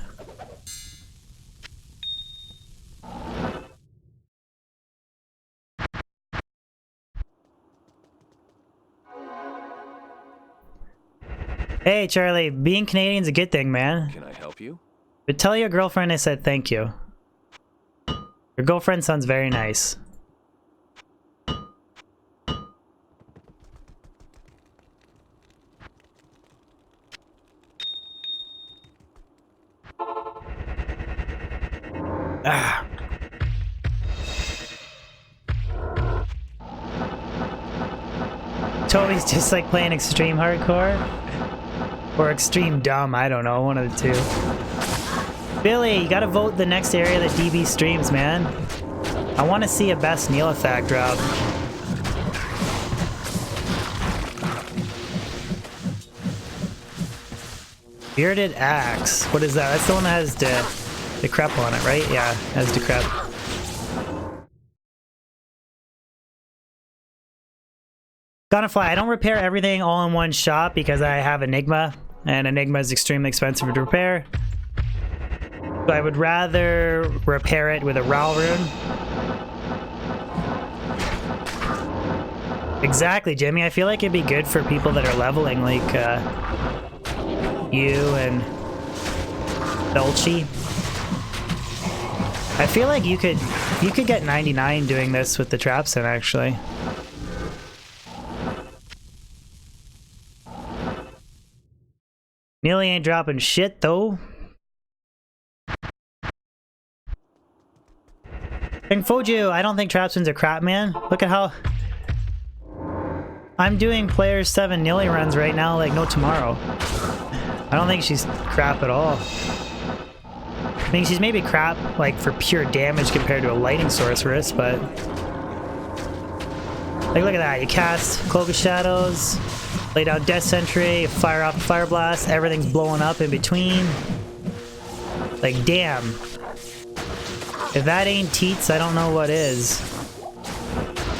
Hey Charlie, being Canadian's a good thing, man. Can I help you? But tell your girlfriend I said thank you. Your girlfriend sounds very nice. Ah. Toby's just like playing extreme hardcore. Or extreme dumb, I don't know, one of the two. Billy, you gotta vote the next area that DB streams, man. I want to see a best Nihlathak drop. Bearded Axe. What is that? That's the one that has decrep on it, right? Yeah, it has decrep. Gonna fly. I don't repair everything all in one shot because I have Enigma, and Enigma is extremely expensive to repair. So I would rather repair it with a Ral rune. Exactly, Jimmy. I feel like it'd be good for people that are leveling, like you and Dolce. I feel like you could get 99 doing this with the traps in, actually. Nearly ain't dropping shit, though. And Foju, I don't think trapspins are crap, man. Look at how... I'm doing player 7 Nilly runs right now like no tomorrow. I don't think she's crap at all. I mean, she's maybe crap like for pure damage compared to a lightning sorceress, but... Like, look at that. You cast Cloak of Shadows, lay down Death Sentry, fire off Fire Blast, everything's blowing up in between. Like, damn. If that ain't teats, I don't know what is.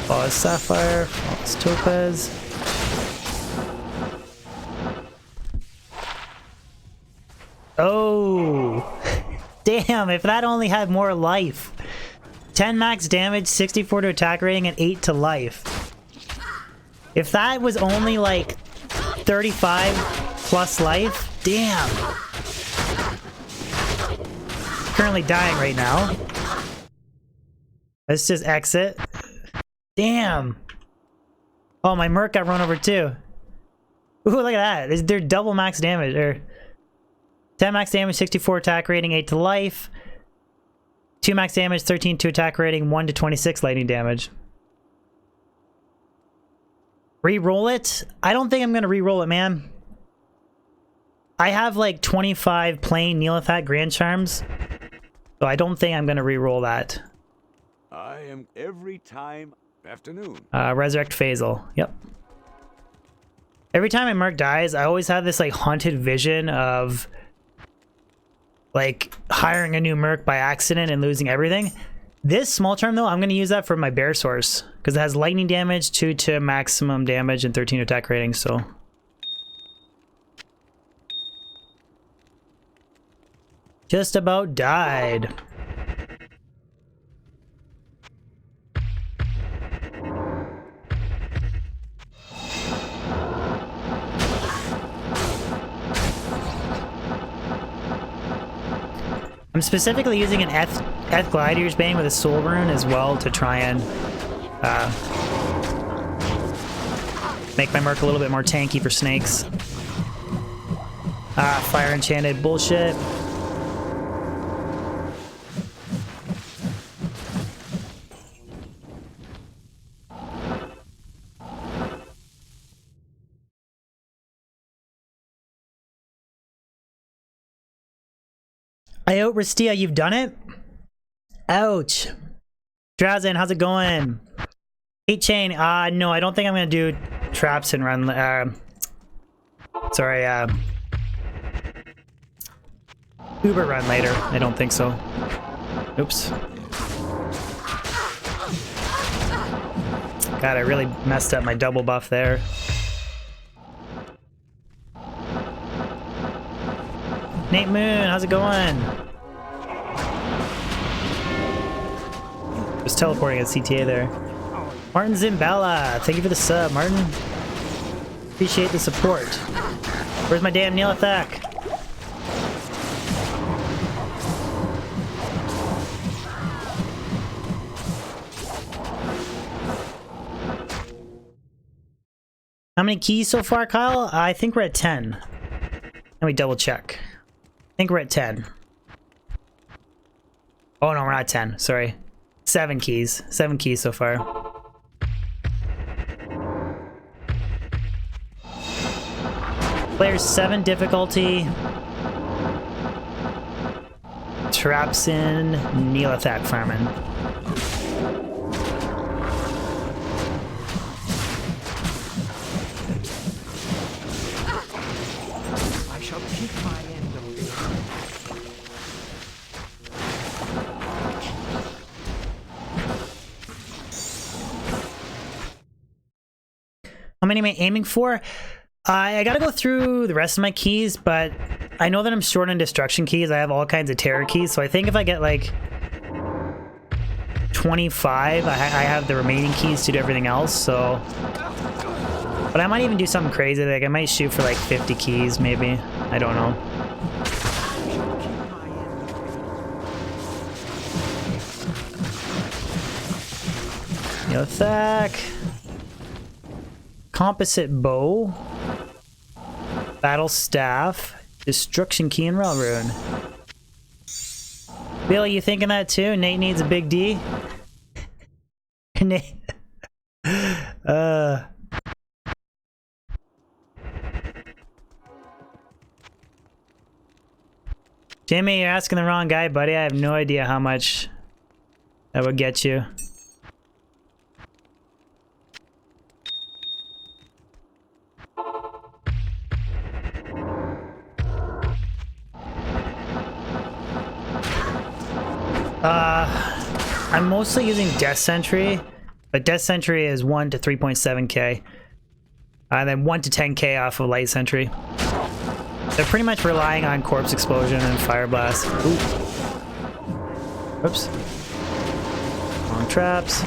Flawless Sapphire, Flawless Topaz. Oh! Damn, if that only had more life. 10 max damage, 64 to attack rating, and 8 to life. If that was only like 35 plus life, damn. Currently dying right now. Let's just exit. Damn. Oh, my Merc got run over too. Ooh, look at that. They're double max damage. Or 10 max damage, 64 attack rating, 8 to life. 2 max damage, 13 to attack rating, 1 to 26 lightning damage. Re-roll it? I don't think I'm going to re-roll it, man. I have like 25 plain Nihlathak Grand Charms. So I don't think I'm going to re-roll that. I am every time afternoon. Resurrect Phasal. Yep. Every time a Merc dies, I always have this like haunted vision of like hiring a new Merc by accident and losing everything. This small charm though, I'm going to use that for my bear source because it has lightning damage, 2 to maximum damage, and 13 attack rating. So just about died. I'm specifically using an Eth Glidier's Bane with a Soul Rune as well to try and make my Merc a little bit more tanky for snakes. Fire Enchanted bullshit. Ayo, Ristia, you've done it? Ouch. Drazen, how's it going? 8 chain, no, I don't think I'm gonna do traps and run, Uber run later. I don't think so. Oops. God, I really messed up my double buff there. Nate Moon, how's it going? Just teleporting at CTA there. Martin Zimbala, thank you for the sub, Martin. Appreciate the support. Where's my damn Nihlathak? How many keys so far, Kyle? I think we're at 10. Let me double check. I think we're at 10. Oh no, we're not 10. Sorry. 7 keys. 7 keys so far. Player 7 difficulty. Traps in Nihlathak farming. I shall keep my end of this. How many am I aiming for? I gotta go through the rest of my keys, but I know that I'm short on destruction keys. I have all kinds of terror keys, so I think if I get like 25, I have the remaining keys to do everything else, so... But I might even do something crazy, like I might shoot for like 50 keys, maybe. I don't know. Nihlathak. Composite bow. Battle staff. Destruction key and railroad. Bill, you thinking that too? Nate needs a big D? Nate. Jimmy, you're asking the wrong guy, buddy. I have no idea how much that would get you. I'm mostly using Death Sentry, but Death Sentry is 1 to 3.7k. And then 1 to 10k off of Light Sentry. They're pretty much relying on Corpse Explosion and Fire Blast. Ooh. Oops. Wrong traps.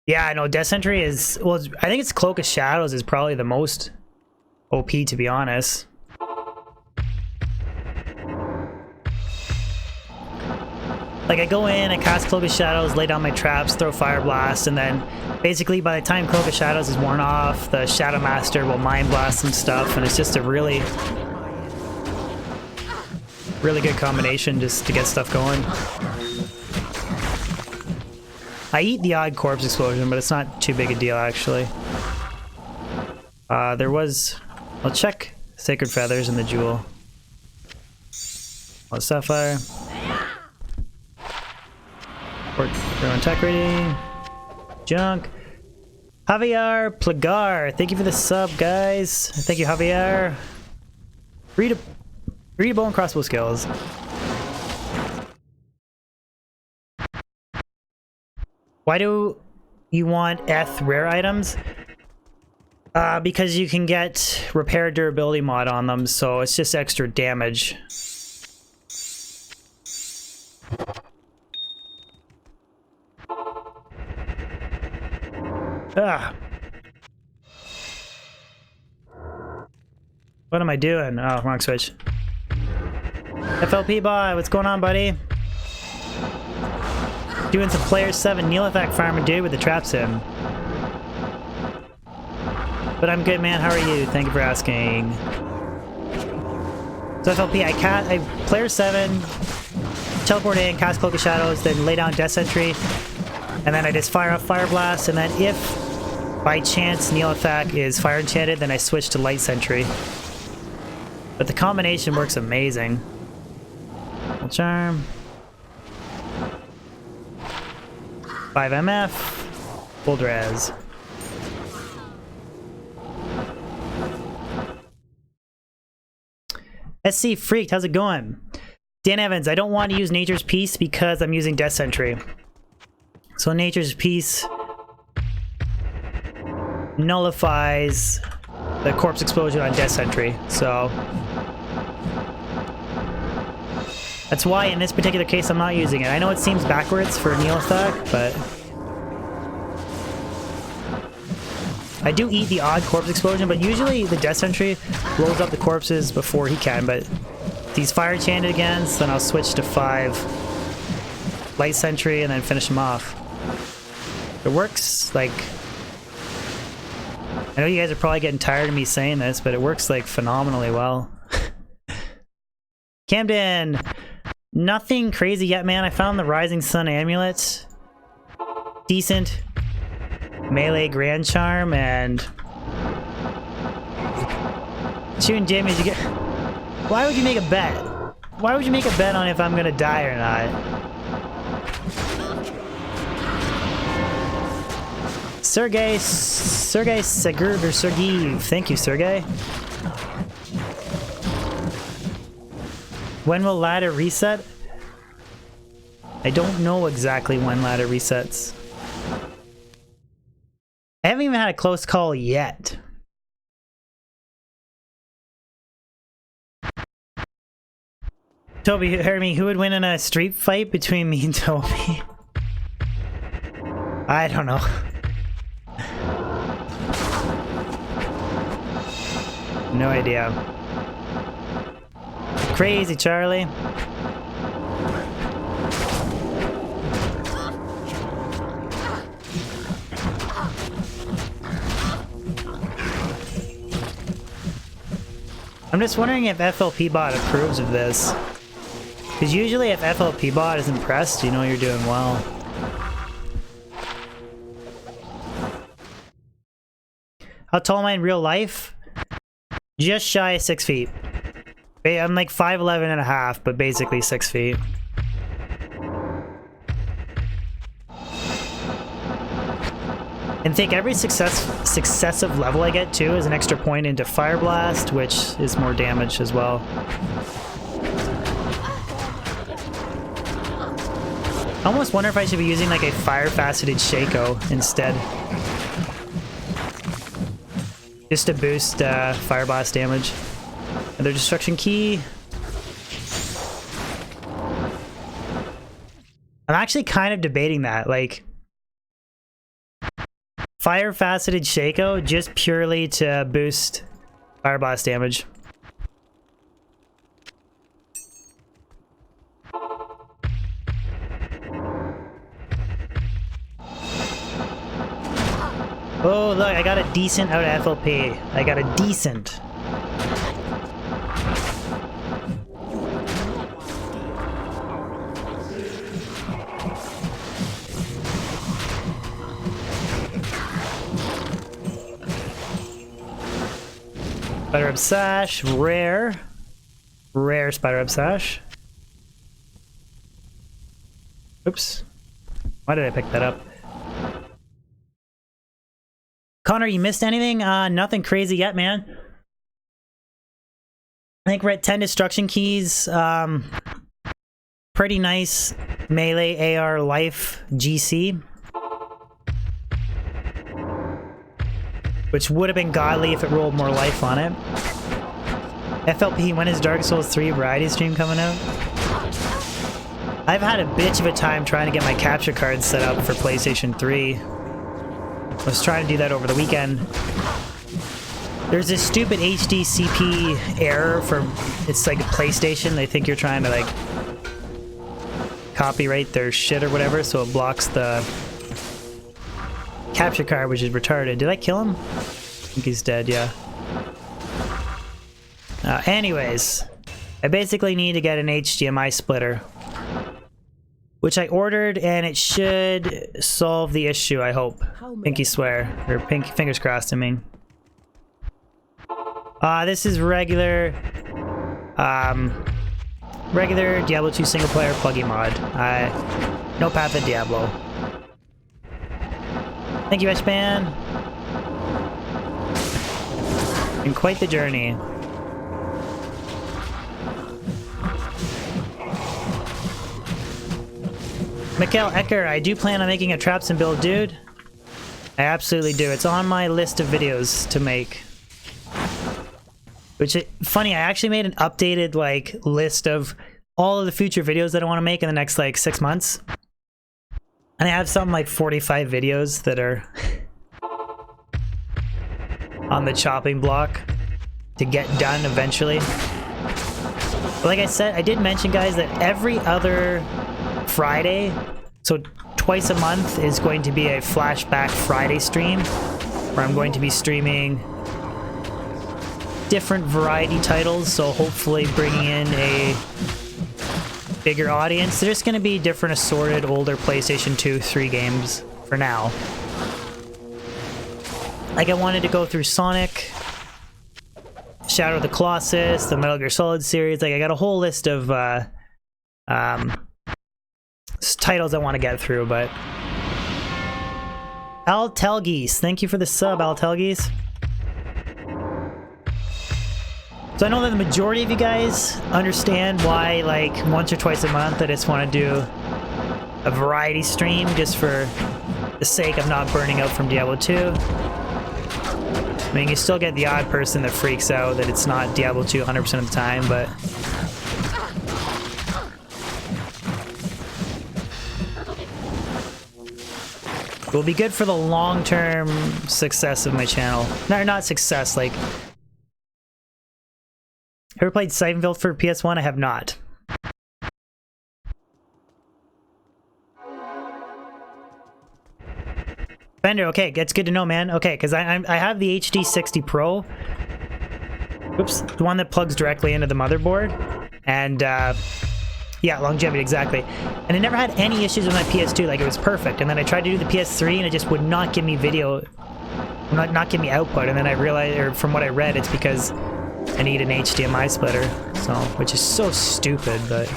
Yeah, I know Death Sentry is, well, I think it's Cloak of Shadows is probably the most OP, to be honest. Like, I go in, I cast Cloak of Shadows, lay down my traps, throw Fire Blast, and then basically by the time Cloak of Shadows is worn off, the Shadow Master will Mind Blast some stuff, and it's just a really good combination just to get stuff going. I eat the odd Corpse Explosion, but it's not too big a deal, actually. There was... I'll check Sacred Feathers and the Jewel. Oh, Sapphire. Their own tech rating. Junk. Javier Plagar. Thank you for the sub, guys. Thank you, Javier. Read a bow and crossbow skills. Why do you want Eth rare items? Because you can get repair durability mod on them, so it's just extra damage. Ah. What am I doing? Oh, wrong switch. FLP bot, what's going on, buddy? Doing some player 7 Nihlathak farming, dude, with the traps in. But I'm good, man. How are you? Thank you for asking. So FLP, player 7. teleport in, cast Cloak of Shadows, then lay down Death Sentry, and then I just fire off Fire Blast, and then if by chance Nihlathak is fire enchanted, then I switch to Light Sentry. But the combination works amazing. Full Charm. 5 MF. Full Draz. SC Freaked, how's it going? Dan Evans, I don't want to use Nature's Peace because I'm using Death Sentry. So Nature's Peace nullifies the Corpse Explosion on Death Sentry, so that's why in this particular case I'm not using it. I know it seems backwards for Nihlathak, but I do eat the odd Corpse Explosion, but usually the Death Sentry rolls up the corpses before he can, but if he's fire enchanted against, then I'll switch to 5 Light Sentry and then finish him off. It works, like, I know you guys are probably getting tired of me saying this, but it works like phenomenally well. Camden, nothing crazy yet, man. I found the Rising Sun Amulet. Decent. Melee Grand Charm and shooting damage. You get. Why would you make a bet? Why would you make a bet on if I'm gonna die or not? Sergey Segurd or Sergey. Thank you, Sergey. When will ladder reset? I don't know exactly when ladder resets. I haven't even had a close call yet. Toby, heard me. Who would win in a street fight between me and Toby? I don't know. No idea. Crazy, Charlie. I'm just wondering if FLP bot approves of this. Because usually if FLP bot is impressed, you know you're doing well. How tall am I in real life? Just shy of 6 feet. I'm like 5'11 and a half, but basically 6 feet. And think every successive level I get to is an extra point into Fire Blast, which is more damage as well. I almost wonder if I should be using like a Fire Faceted Shaco instead. Just to boost Fire Blast damage. Another Destruction Key. I'm actually kind of debating that, like Fire Faceted Shaco just purely to boost Fire Blast damage. Oh, look, I got a decent out of FLP. I got a decent. Spider Web Sash, rare. Rare Spider Web Sash. Oops. Why did I pick that up? Connor, you missed anything? Nothing crazy yet, man. I think we're at 10 destruction keys. Pretty nice melee AR life GC. Which would have been godly if it rolled more life on it. FLP, when is Dark Souls 3 variety stream coming out? I've had a bitch of a time trying to get my capture cards set up for PlayStation 3. I was trying to do that over the weekend. There's this stupid HDCP error for, it's like a PlayStation. They think you're trying to like copyright their shit or whatever, so it blocks the capture card, which is retarded. Did I kill him? I think he's dead, yeah. Anyways, I basically need to get an HDMI splitter. which I ordered, and it should solve the issue, I hope. Pinky swear. Or fingers crossed, I mean. This is regular... regular Diablo 2 single player pluggy mod. No Path of Diablo. Thank you, Eshban. And quite the journey. Mikhail Ecker, I do plan on making a Traps and Build, dude. I absolutely do. It's on my list of videos to make. Which, funny, I actually made an updated, like, list of all of the future videos that I want to make in the next, like, 6 months. And I have something like 45 videos that are on the chopping block to get done eventually. But like I said, I did mention, guys, that every other Friday, so twice a month, is going to be a Flashback Friday stream where I'm going to be streaming different variety titles, so hopefully bringing in a bigger audience. There's going to be different assorted older PlayStation 2, 3 games for now. Like, I wanted to go through Sonic, Shadow of the Colossus, the Metal Gear Solid series. Like, I got a whole list of titles I want to get through, but... Al Telgeese, thank you for the sub, Al Telgeese. So I know that the majority of you guys understand why, like, once or twice a month I just want to do a variety stream just for the sake of not burning out from Diablo 2. I mean, you still get the odd person that freaks out that it's not Diablo 2 100% of the time, but... it will be good for the long-term success of my channel. No, not success, like... Ever played Siphonville for PS1? I have not. Bender, okay, that's good to know, man. Okay, because I have the HD 60 Pro. Oops, the one that plugs directly into the motherboard. And, yeah, longevity, exactly. And it never had any issues with my PS2, like, it was perfect. And then I tried to do the PS3, and it just would not give me video, not give me output. And then I realized, or from what I read, it's because I need an HDMI splitter, so, which is so stupid, but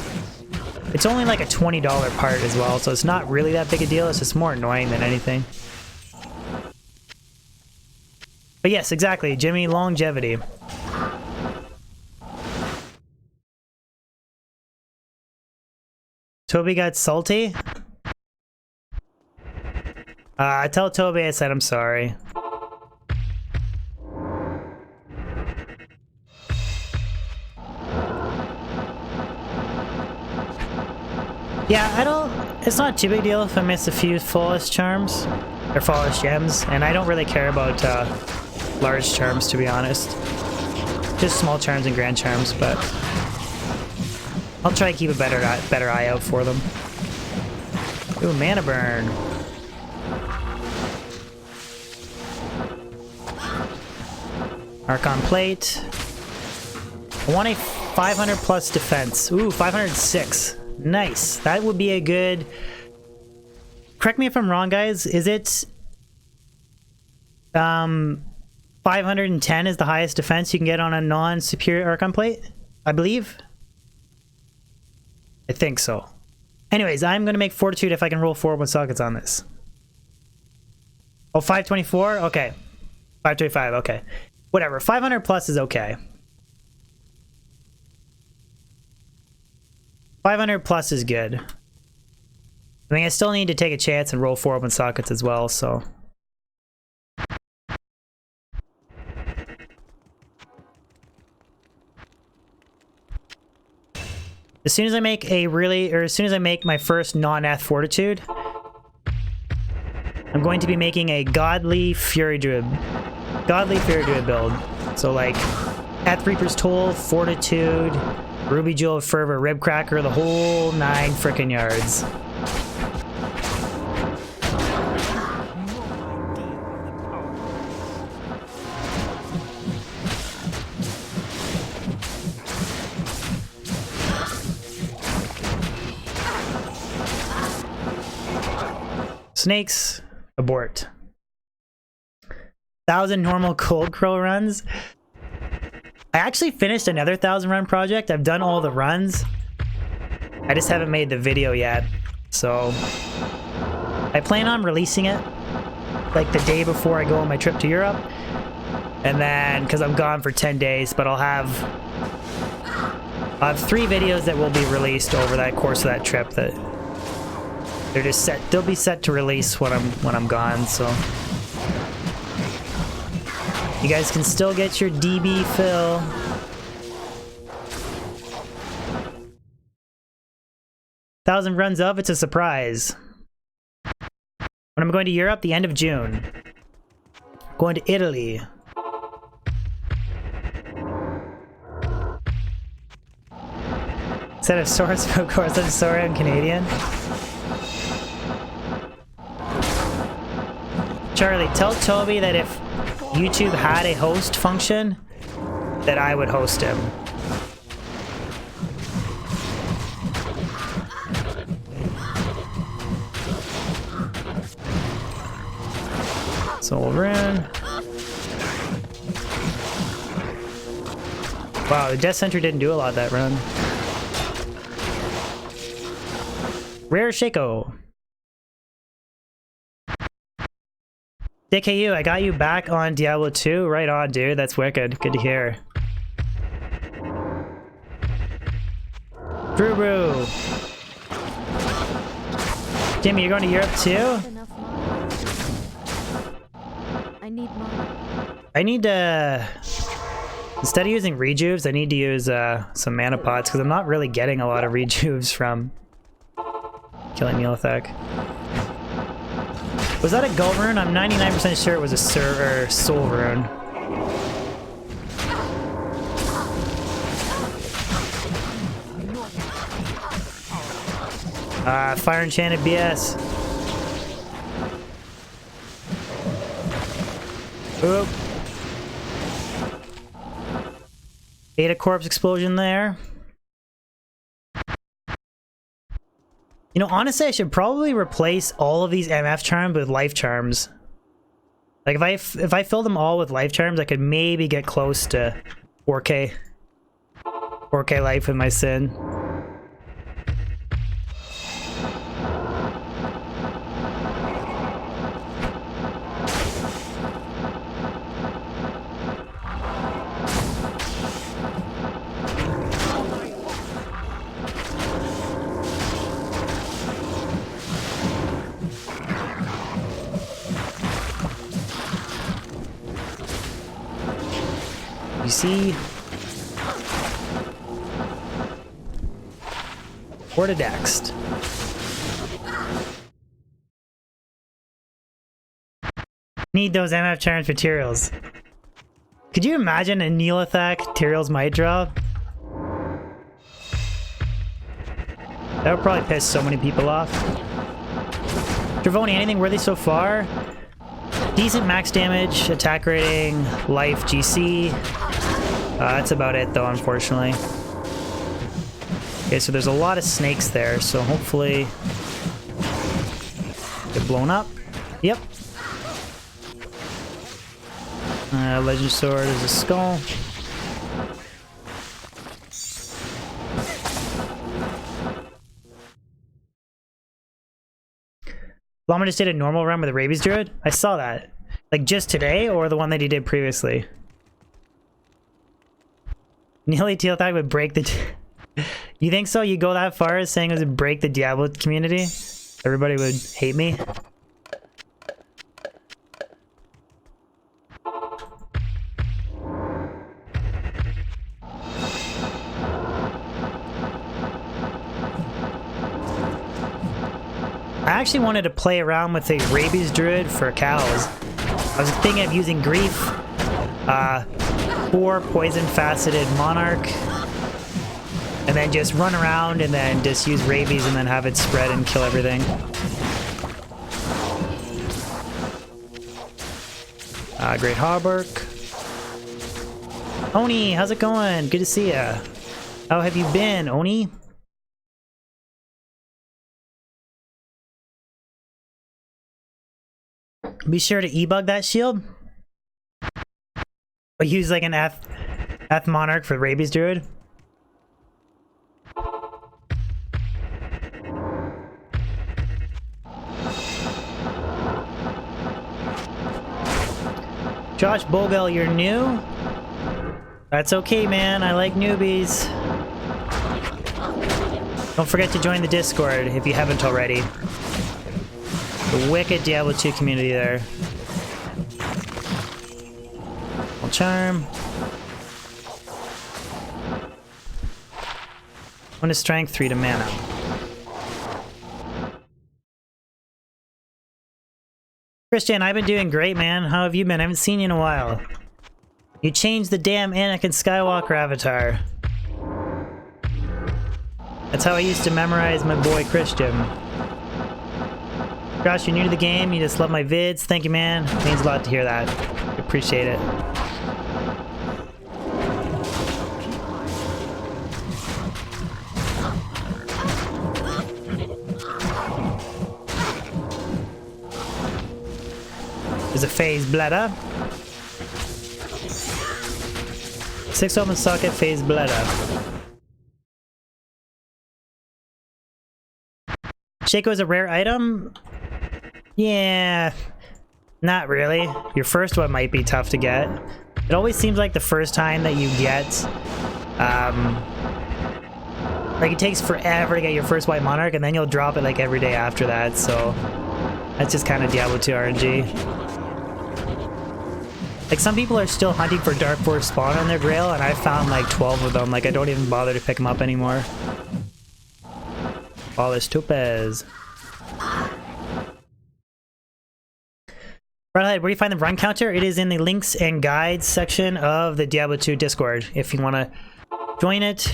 it's only like a $20 part as well, so it's not really that big a deal. It's just more annoying than anything. But yes, exactly, Jimmy, longevity. Toby got salty? Tell Toby I said I'm sorry. Yeah, it's not too big a deal if I miss a few flawless charms, or flawless gems, and I don't really care about large charms, to be honest. Just small charms and grand charms, but I'll try to keep a better eye out for them. Ooh, mana burn. Archon plate. I want a 500 plus defense. Ooh, 506. Nice. That would be a good... Correct me if I'm wrong, guys. Is it... 510 is the highest defense you can get on a non-superior Archon plate? I believe? I think so. Anyways, I'm going to make Fortitude if I can roll 4 with sockets on this. Oh, 524? Okay. 525, okay. Whatever. 500 plus is okay. 500 plus is good. I mean, I still need to take a chance and roll 4 open sockets as well, so... As soon as I make as soon as I make my first non-Eth Fortitude, I'm going to be making a Godly Fury Druid build. So like, Eth Reaper's Toll, Fortitude, Ruby Jewel of Fervor, Ribcracker, the whole 9 frickin' yards. Snakes, abort. 1,000 normal cold crow runs. I actually finished another 1,000 run project. I've done all the runs. I just haven't made the video yet. So I plan on releasing it like the day before I go on my trip to Europe. And then, because I'm gone for 10 days, but I'll have 3 videos that will be released over that course of that trip that they're just set. They'll be set to release when I'm gone, so you guys can still get your DB fill. Thousand runs of it's a surprise. When I'm going to Europe, the end of June. Going to Italy. Instead of source, of course, I'm sorry, I'm Canadian. Charlie, tell Toby that if YouTube had a host function, that I would host him. So we'll run. Wow, the Death Center didn't do a lot that run. Rare Shaco. DKU, I got you back on Diablo 2. Right on, dude. That's wicked. Good to hear. Brew. Jimmy, you're going to Europe too? I need money. I need to... Instead of using rejuves, I need to use some mana pots because I'm not really getting a lot of rejuves from killing Nihlathak. Was that a gold rune? I'm 99% sure it was a soul rune. Fire enchanted BS. Oop. Beta corpse explosion there. You know, honestly, I should probably replace all of these MF charms with life charms. Like, if I fill them all with life charms, I could maybe get close to 4K. 4K life with my sin. You see? Portadext. Need those MF charms materials. Could you imagine a Nihlathak materials might drop? That would probably piss so many people off. Dravoni, anything worthy so far? Decent max damage, attack rating, life, GC. That's about it though, unfortunately. Okay, so there's a lot of snakes there, so hopefully get blown up. Yep. Legend sword is a skull. Llama just did a normal run with a rabies druid? I saw that. Like just today, or the one that he did previously? Nearly Nihlathak would break the... You think so? You go that far as saying it would break the Diablo community? Everybody would hate me? I actually wanted to play around with a rabies druid for cows. I was thinking of using grief, 4 poison faceted monarch, and then just run around and then just use rabies and then have it spread and kill everything. Great Hauberk. Oni, how's it going? Good to see ya. How have you been, Oni? Be sure to e-bug that shield. Or use like an F Monarch for Rabies Druid. Josh Bogle, you're new? That's okay, man. I like newbies. Don't forget to join the Discord if you haven't already. The wicked Diablo 2 community there. Charm. 1 to strength, 3 to mana. Christian, I've been doing great, man. How have you been? I haven't seen you in a while. You changed the damn Anakin Skywalker avatar. That's how I used to memorize my boy Christian. Josh, you're new to the game. You just love my vids. Thank you, man. It means a lot to hear that. Appreciate it. There's a phase bladder. 6 open socket phase bladder. Shaco is a rare item? Yeah, not really. Your first one might be tough to get. It always seems like the first time that you get, like it takes forever to get your first White Monarch, and then you'll drop it like every day after that, so that's just kind of Diablo 2 RNG. Like, some people are still hunting for Dark Force spawn on their Grail, and I found like 12 of them. Like, I don't even bother to pick them up anymore. All this Topaz. Redhead, where do you find the run counter? It is in the links and guides section of the Diablo 2 Discord. If you want to join it,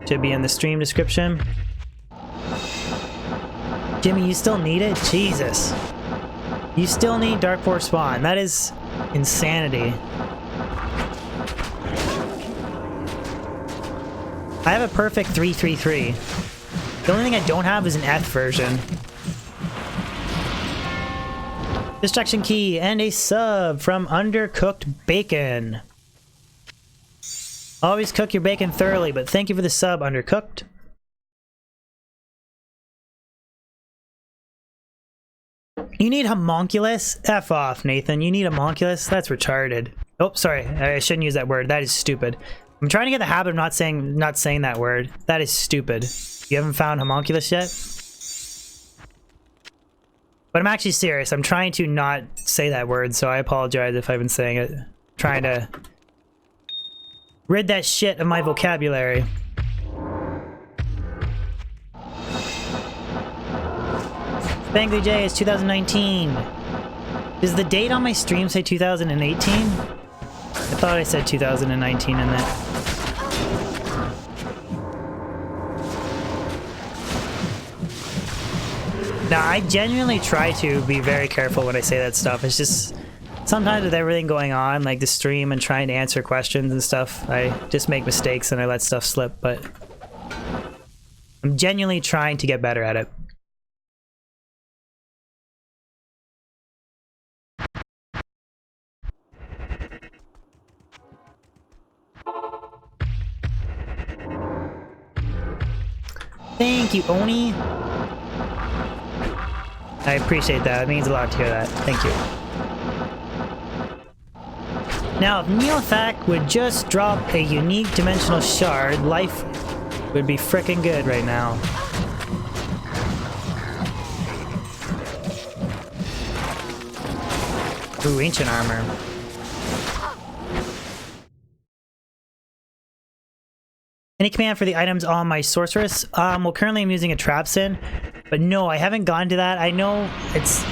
it should be in the stream description. Jimmy, you still need it? Jesus. You still need Dark Force spawn. That is insanity. I have a perfect 333. The only thing I don't have is an Eth version. Destruction key and a sub from Undercooked Bacon. Always cook your bacon thoroughly, but thank you for the sub, Undercooked. You need homunculus? F off, Nathan. You need homunculus? That's retarded. Oh, sorry. I shouldn't use that word. That is stupid. I'm trying to get the habit of not saying that word. That is stupid. You haven't found homunculus yet? But I'm actually serious. I'm trying to not say that word, so I apologize if I've been saying it. I'm trying to rid that shit of my vocabulary. Bangly J is 2019. Does the date on my stream say 2018? I thought I said 2019 in that. Now, I genuinely try to be very careful when I say that stuff. It's just, sometimes with everything going on, like the stream and trying to answer questions and stuff, I just make mistakes and I let stuff slip, but I'm genuinely trying to get better at it. Thank you, Oni. I appreciate that. It means a lot to hear that. Thank you. Now, if Nihlathak would just drop a unique dimensional shard, life would be frickin' good right now. Ooh, ancient armor. Any command for the items on my sorceress? Well, currently I'm using a trap sin, but no, I haven't gone to that. I know it's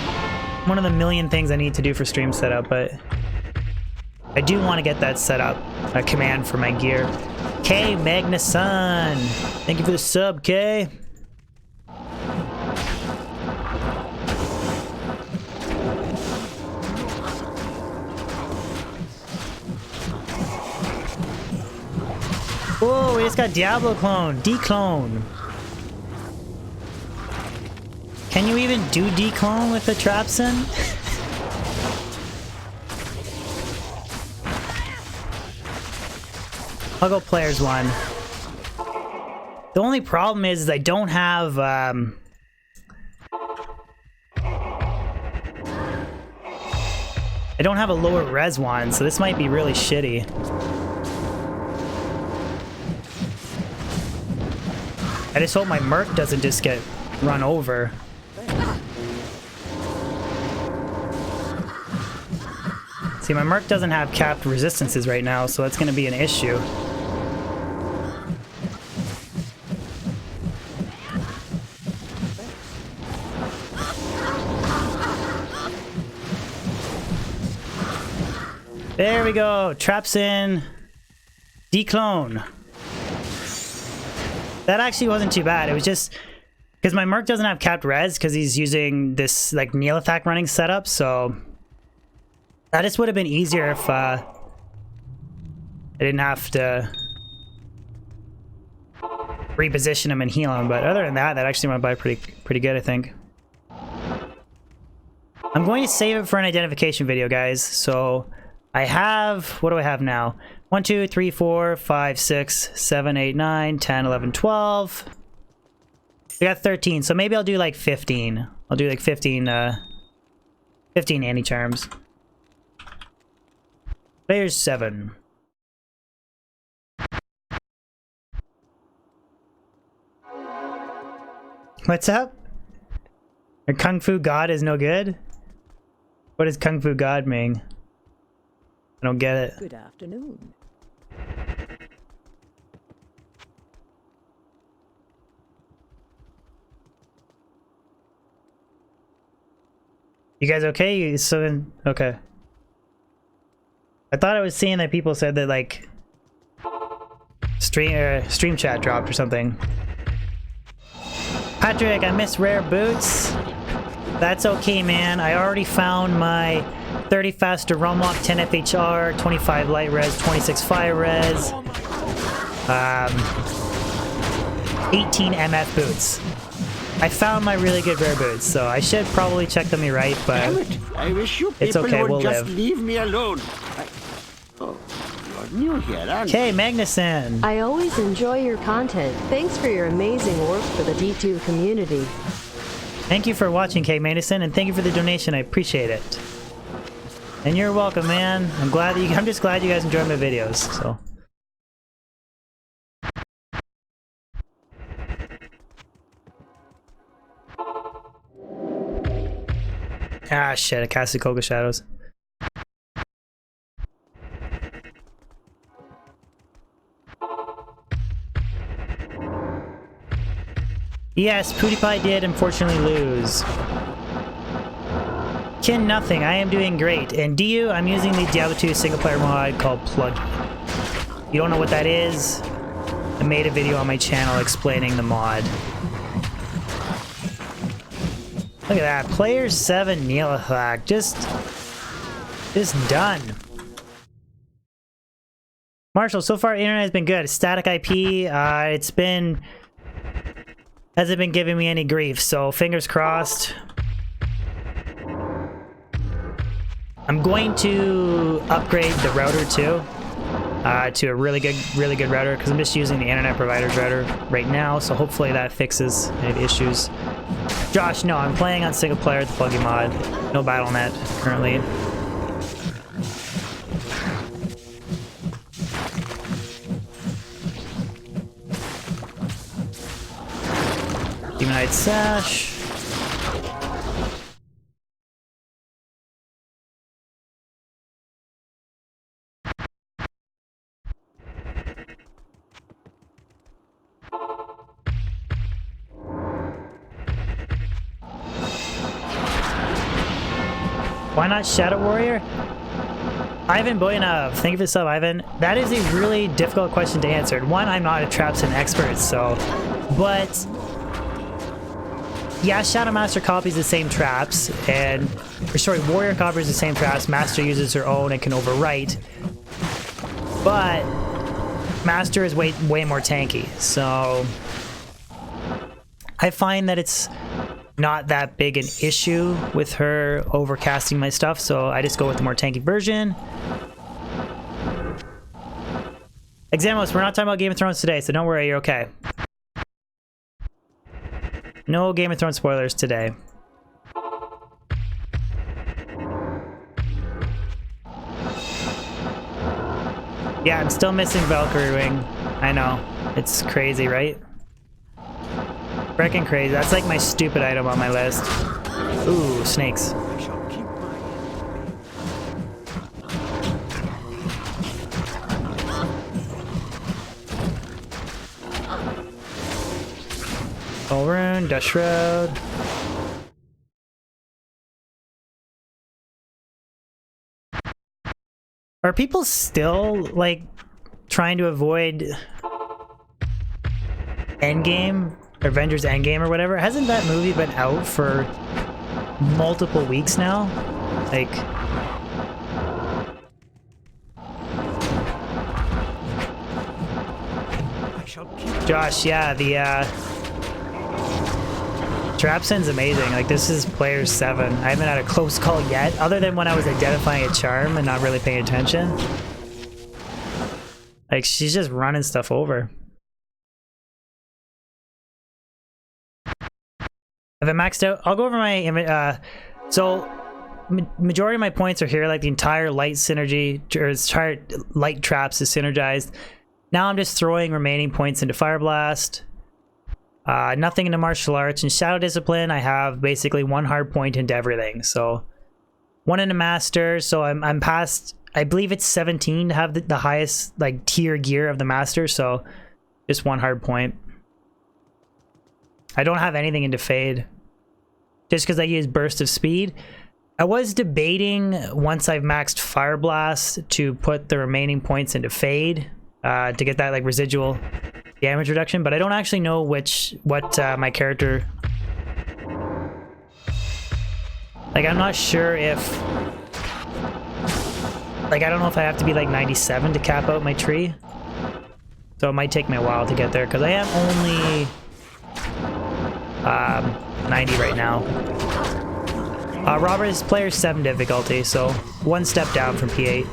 one of the million things I need to do for stream setup, but I do want to get that set up, a command for my gear. K Magnuson, thank you for the sub, K. Whoa, we just got Diablo Clone. Declone. Can you even do declone with the trap sim? I'll go players 1. The only problem is I don't have a lower res one, so this might be really shitty. I just hope my Merc doesn't just get run over. See, my Merc doesn't have capped resistances right now, so that's going to be an issue. There we go. Traps in. Declone. That actually wasn't too bad. It was just because my Merc doesn't have capped res because he's using this like Nihlathak running setup, so that just would have been easier if I didn't have to reposition him and heal him. But other than that, that actually went by pretty good, I think. I'm going to save it for an identification video, guys. So I have, what do I have now? 1, 2, 3, 4, 5, 6, 7, 8, 9, 10, 11, 12. We got 13, so maybe I'll do like 15. I'll do like 15 anti-charms. Players 7. What's up? Your Kung Fu God is no good? What does Kung Fu God mean? I don't get it. Good afternoon. You guys okay? Okay. I thought I was seeing that people said that like stream chat dropped or something. Patrick, I miss rare boots. That's okay, man. I already found my 30 faster run walk, 10 FHR, 25 light res, 26 fire res, 18 MF boots. I found my really good rare boots, so I should probably check them right, but Damn it! I wish you it's people okay, would we'll just live. leave me alone. Oh, you're new here, aren't you? Okay, Magnuson. I always enjoy your content. Thanks for your amazing work for the D2 community. Thank you for watching, K Magnuson, and thank you for the donation. I appreciate it. And you're welcome, man. I'm just glad you guys enjoy my videos, so. Ah, shit, I casted Koga Shadows. Yes, PewDiePie did unfortunately lose. Kin nothing, I am doing great. And DU, I'm using the Diablo 2 single player mod called Plug. You don't know what that is? I made a video on my channel explaining the mod. Look at that, player 7 Nihlathak, just done. Marshall, so far internet has been good. Static IP, hasn't been giving me any grief, so fingers crossed. I'm going to upgrade the router too, to a really good router, because I'm just using the internet provider's router right now, so hopefully that fixes any issues. Josh, no, I'm playing on single player with the plugin mod. No Battle.net currently. Demonite Sash. Why not Shadow Warrior? Ivan Boyanov, thank you for the sub, Ivan. That is a really difficult question to answer. One, I'm not a traps and expert, so... But... Yeah, Shadow Master copies the same traps, and... Or sorry, Warrior copies the same traps, Master uses her own and can overwrite. But... Master is way more tanky, so... I find that it's not that big an issue with her overcasting my stuff, so I just go with the more tanky version. Examos, we're not talking about Game of Thrones today, so don't worry, you're okay. No Game of Thrones spoilers today. Yeah, I'm still missing Valkyrie Wing. I know. It's crazy, right? Freaking crazy. That's like my stupid item on my list. Ooh, snakes. Soul Rune, Dust Shroud. Are people still, like, trying to avoid Endgame? Or Avengers Endgame or whatever? Hasn't that movie been out for multiple weeks now? Like... Josh, yeah, the, Trapsin's amazing. Like, this is player 7. I haven't had a close call yet, other than when I was identifying a charm and not really paying attention. Like, she's just running stuff over. Have I maxed out? I'll go over my majority of my points are here, like the entire light synergy, or entire light traps is synergized. Now I'm just throwing remaining points into Fire Blast. Nothing into martial arts. And Shadow Discipline, I have basically 1 hard point into everything. So 1 into Master, so I'm past, I believe it's 17 to have the highest like tier gear of the Master, so just 1 hard point. I don't have anything into Fade, just because I use Burst of Speed. I was debating once I've maxed Fire Blast to put the remaining points into Fade to get that like residual damage reduction, but I don't actually know what my character... Like, I'm not sure if... Like, I don't know if I have to be like 97 to cap out my tree. So it might take me a while to get there, because I am only... 90 right now. Robert is player 7 difficulty, so 1 step down from P8.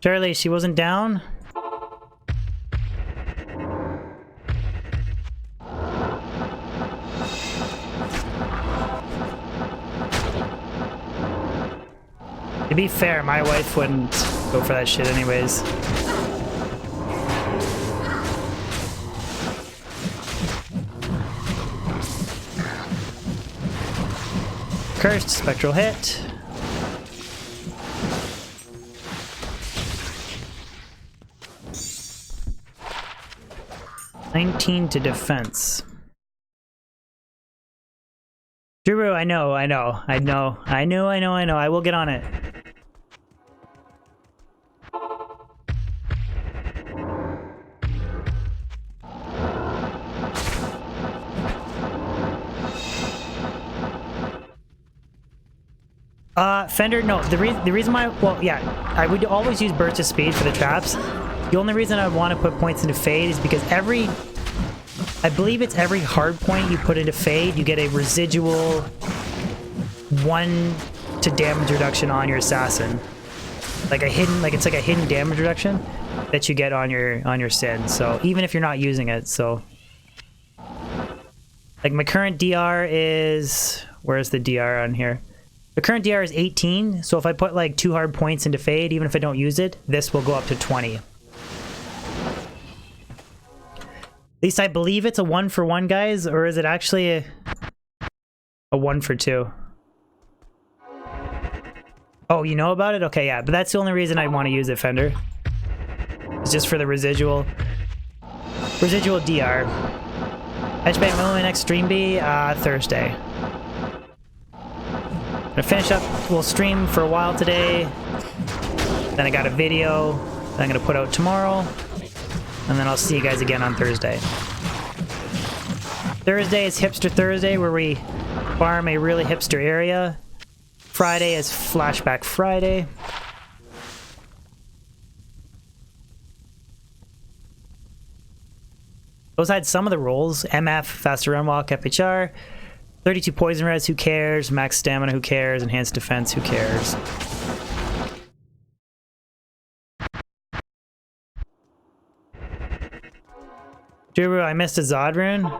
Charlie, she wasn't down? To be fair, my wife wouldn't go for that shit anyways. Cursed, spectral hit. $19 to defense. Drew, I know. I will get on it. Fender, no. The reason why, well, yeah, I would always use Burst of Speed for the traps. The only reason I want to put points into Fade is because I believe it's every hard point you put into Fade, you get a residual 1 to damage reduction on your assassin. Like a hidden, it's like a hidden damage reduction that you get on your Sin. So even if you're not using it, so. Like my current DR is, where's the DR on here? The current DR is 18, so if I put like 2 hard points into Fade, even if I don't use it, this will go up to 20. At least I believe it's a 1-for-1, guys, or is it actually a 1-for-2? Oh, you know about it? Okay, yeah, but that's the only reason I want to use it, Fender. It's just for the residual DR. Hatchback, when will my next stream be? Thursday. Gonna finish up, we'll stream for a while today, then I got a video that I'm gonna put out tomorrow, and then I'll see you guys again on Thursday. Thursday is Hipster Thursday, where we farm a really hipster area. Friday is Flashback Friday. Those had some of the rolls. MF, faster run walk, FHR. 32 poison res, who cares? Max stamina, who cares? Enhanced defense, who cares? Juru, I missed a Zod rune.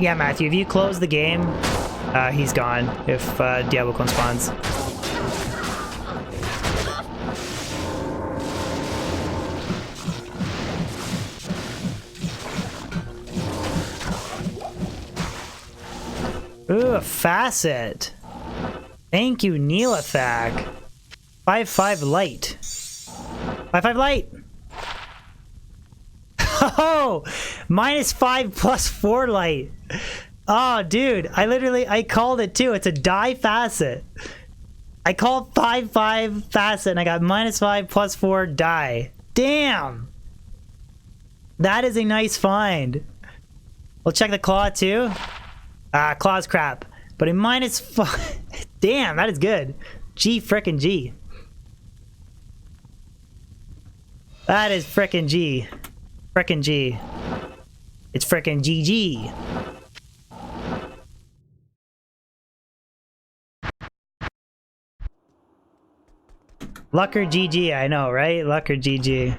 Yeah, Matthew, if you close the game, he's gone if Diablo Clone spawns. Ooh, a facet. Thank you, Nihlathak. 5/5 light. 5/5 light. Oh, -5 +4 light. Oh, dude, I called it too. It's a die facet. I called 5/5 facet and I got -5 +4 die. Damn. That is a nice find. We'll check the claw too. Claw's crap. But a -5. Damn, that is good. G frickin' G. That is frickin' G. Frickin' G. It's frickin' GG. Lucker GG, I know, right? Lucker GG.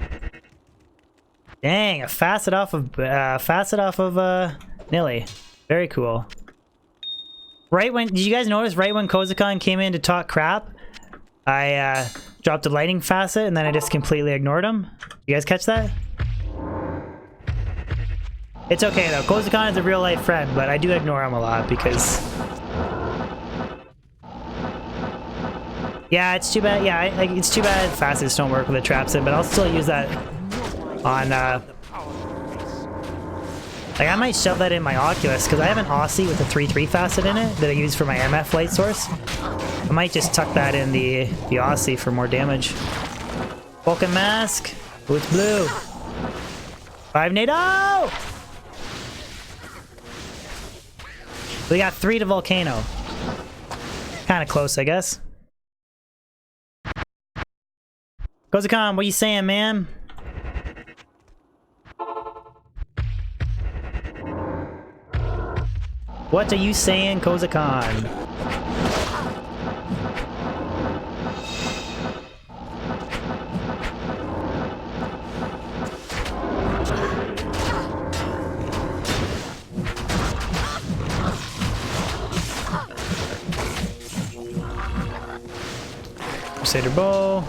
Dang, a facet off of Nilly. Very cool. Right when, did you guys notice right when Kozakon came in to talk crap, I dropped a lighting facet and then I just completely ignored him? You guys catch that? It's okay though, Kozakon is a real life friend, but I do ignore him a lot because... Yeah, it's too bad, it's too bad facets don't work with the traps in, but I'll still use that on, like, I might shove that in my Oculus, because I have an Aussie with a 3/3 facet in it that I use for my MF light source. I might just tuck that in the Aussie for more damage. Vulcan Mask. Oh, it's blue. 5 NATO! We got 3 to Volcano. Kind of close, I guess. Kozakon, what you saying, man? What are you saying, Kozakon? Crusader Bow.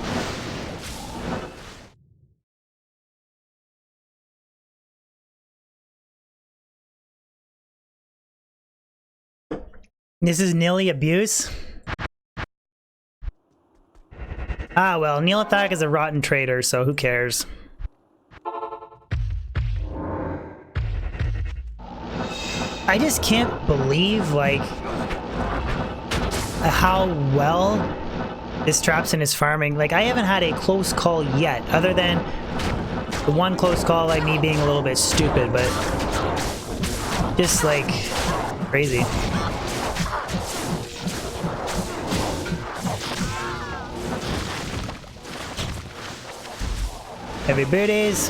This is Nilly abuse? Ah, well, Nihlathak is a rotten traitor, so who cares? I just can't believe, like, how well this Trapson is farming. Like, I haven't had a close call yet, other than the one close call, like me being a little bit stupid, but just, like, crazy. Heavy booties.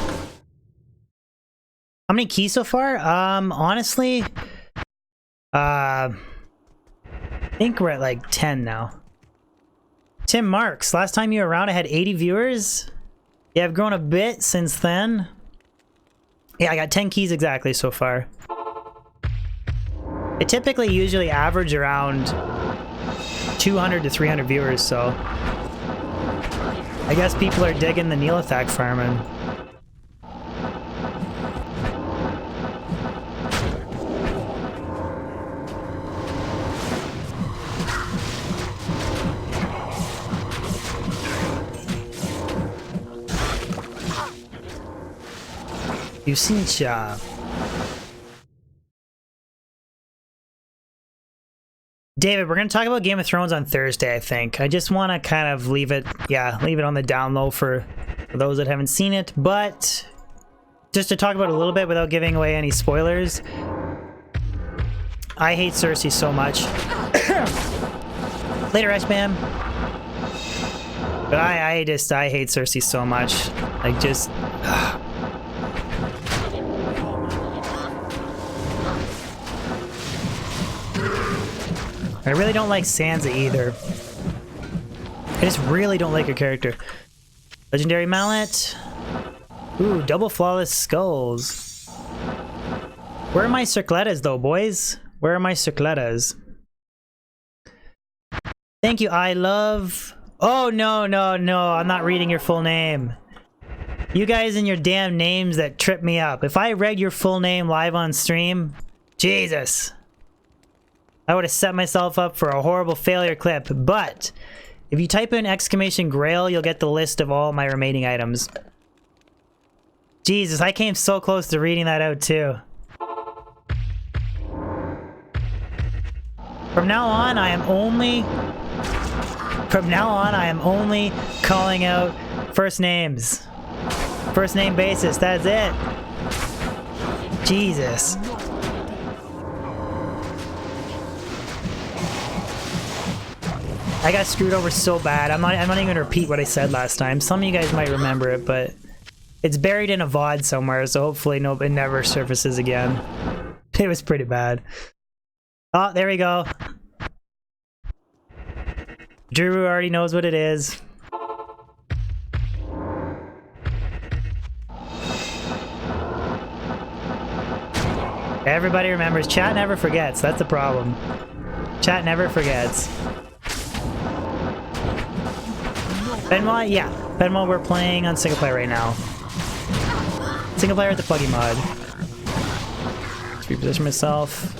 How many keys so far? Honestly, I think we're at like 10 now. Tim Marks, last time you were around I had 80 viewers. Yeah, I've grown a bit since then. Yeah, I got 10 keys exactly so far. I typically usually average around 200 to 300 viewers, so I guess people are digging the Nihlathak farming. Yusincha. David, we're going to talk about Game of Thrones on Thursday, I think. I just want to kind of leave it on the down low for those that haven't seen it. But just to talk about it a little bit without giving away any spoilers, I hate Cersei so much. Later, Ashbam. But I hate Cersei so much. Like, just... I really don't like Sansa either. I just really don't like her character. Legendary Mallet. Ooh, double flawless skulls. Where are my circletas though, boys? Where are my circletas? Thank you, I love... Oh, no, no, no, I'm not reading your full name. You guys and your damn names that trip me up. If I read your full name live on stream, Jesus. I would have set myself up for a horrible failure clip, but if you type in exclamation Grail, you'll get the list of all my remaining items. Jesus, I came so close to reading that out too. From now on, I am only calling out first names. First name basis, that's it. Jesus. I got screwed over so bad. I'm not even gonna repeat what I said last time. Some of you guys might remember it, but it's buried in a VOD somewhere, so hopefully it never surfaces again. It was pretty bad. Oh, there we go. Drew already knows what it is. Everybody remembers. Chat never forgets. That's the problem. Chat never forgets. Benoit? Yeah. Benoit, we're playing on single player right now. Single player at the pluggy mod. Let's reposition myself.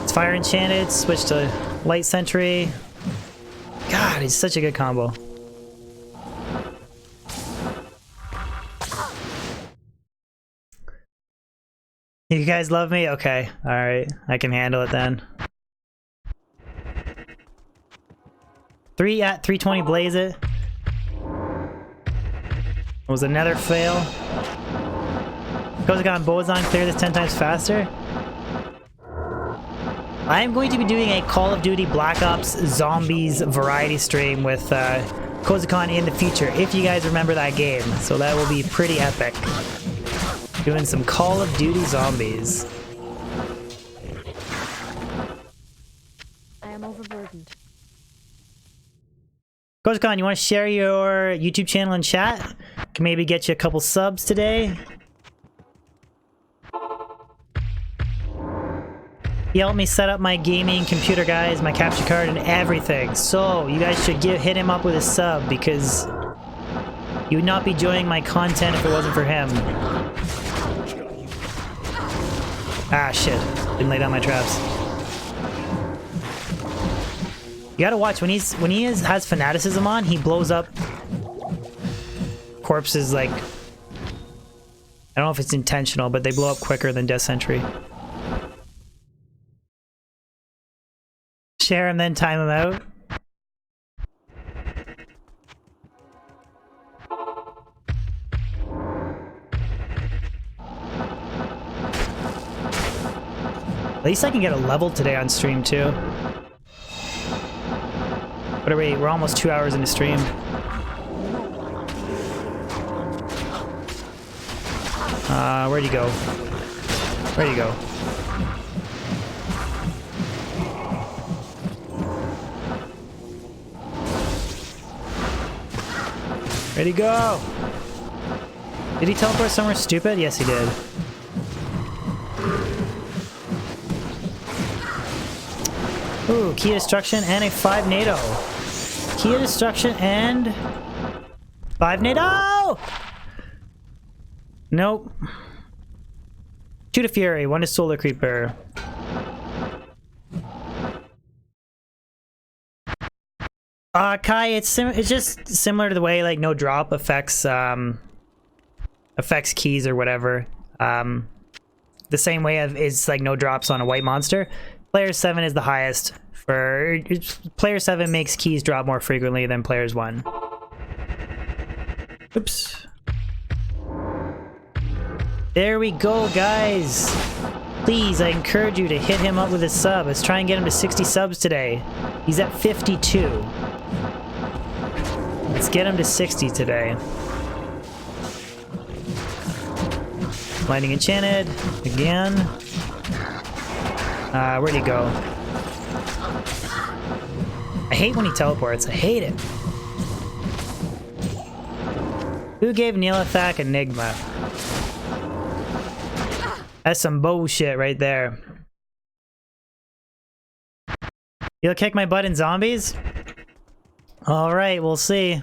It's fire enchanted. Switch to light sentry. God, it's such a good combo. You guys love me? Okay. Alright. I can handle it then. 3 at 320 blaze it. Was another fail. Kozagon Bozon clear this 10 times faster. I am going to be doing a Call of Duty Black Ops Zombies variety stream with Kozagon in the future, if you guys remember that game. So that will be pretty epic. Doing some Call of Duty Zombies. I am overburdened. Kozagon, you want to share your YouTube channel in chat? Can maybe get you a couple subs today. He helped me set up my gaming computer, guys, my capture card and everything. So you guys should hit him up with a sub, because you would not be enjoying my content if it wasn't for him. Ah, shit. Didn't lay down my traps. You gotta watch, when he has fanaticism on, he blows up corpses like... I don't know if it's intentional, but they blow up quicker than Death Sentry. Share him, then time him out. At least I can get a level today on stream too. What are we? We're almost 2 hours into stream. Where'd you go? Where'd you go? Where'd he go? Did he teleport somewhere stupid? Yes, he did. Ooh, key destruction and a 5 NATO. Key destruction and 5 NATO! Nope. 2 to Fury, 1 to Solar Creeper. Kai, it's just similar to the way like no drop affects keys or whatever. The same way is like no drops on a white monster. Player 7 is the highest for player 7 makes keys drop more frequently than players 1. Oops. There we go, guys. Please, I encourage you to hit him up with a sub. Let's try and get him to 60 subs today. He's at 52. Let's get him to 60 today. Lightning enchanted. Again. Where'd he go? I hate when he teleports. I hate it. Who gave Nihlathak Enigma? That's some bullshit right there. You'll kick my butt in zombies? Alright, we'll see.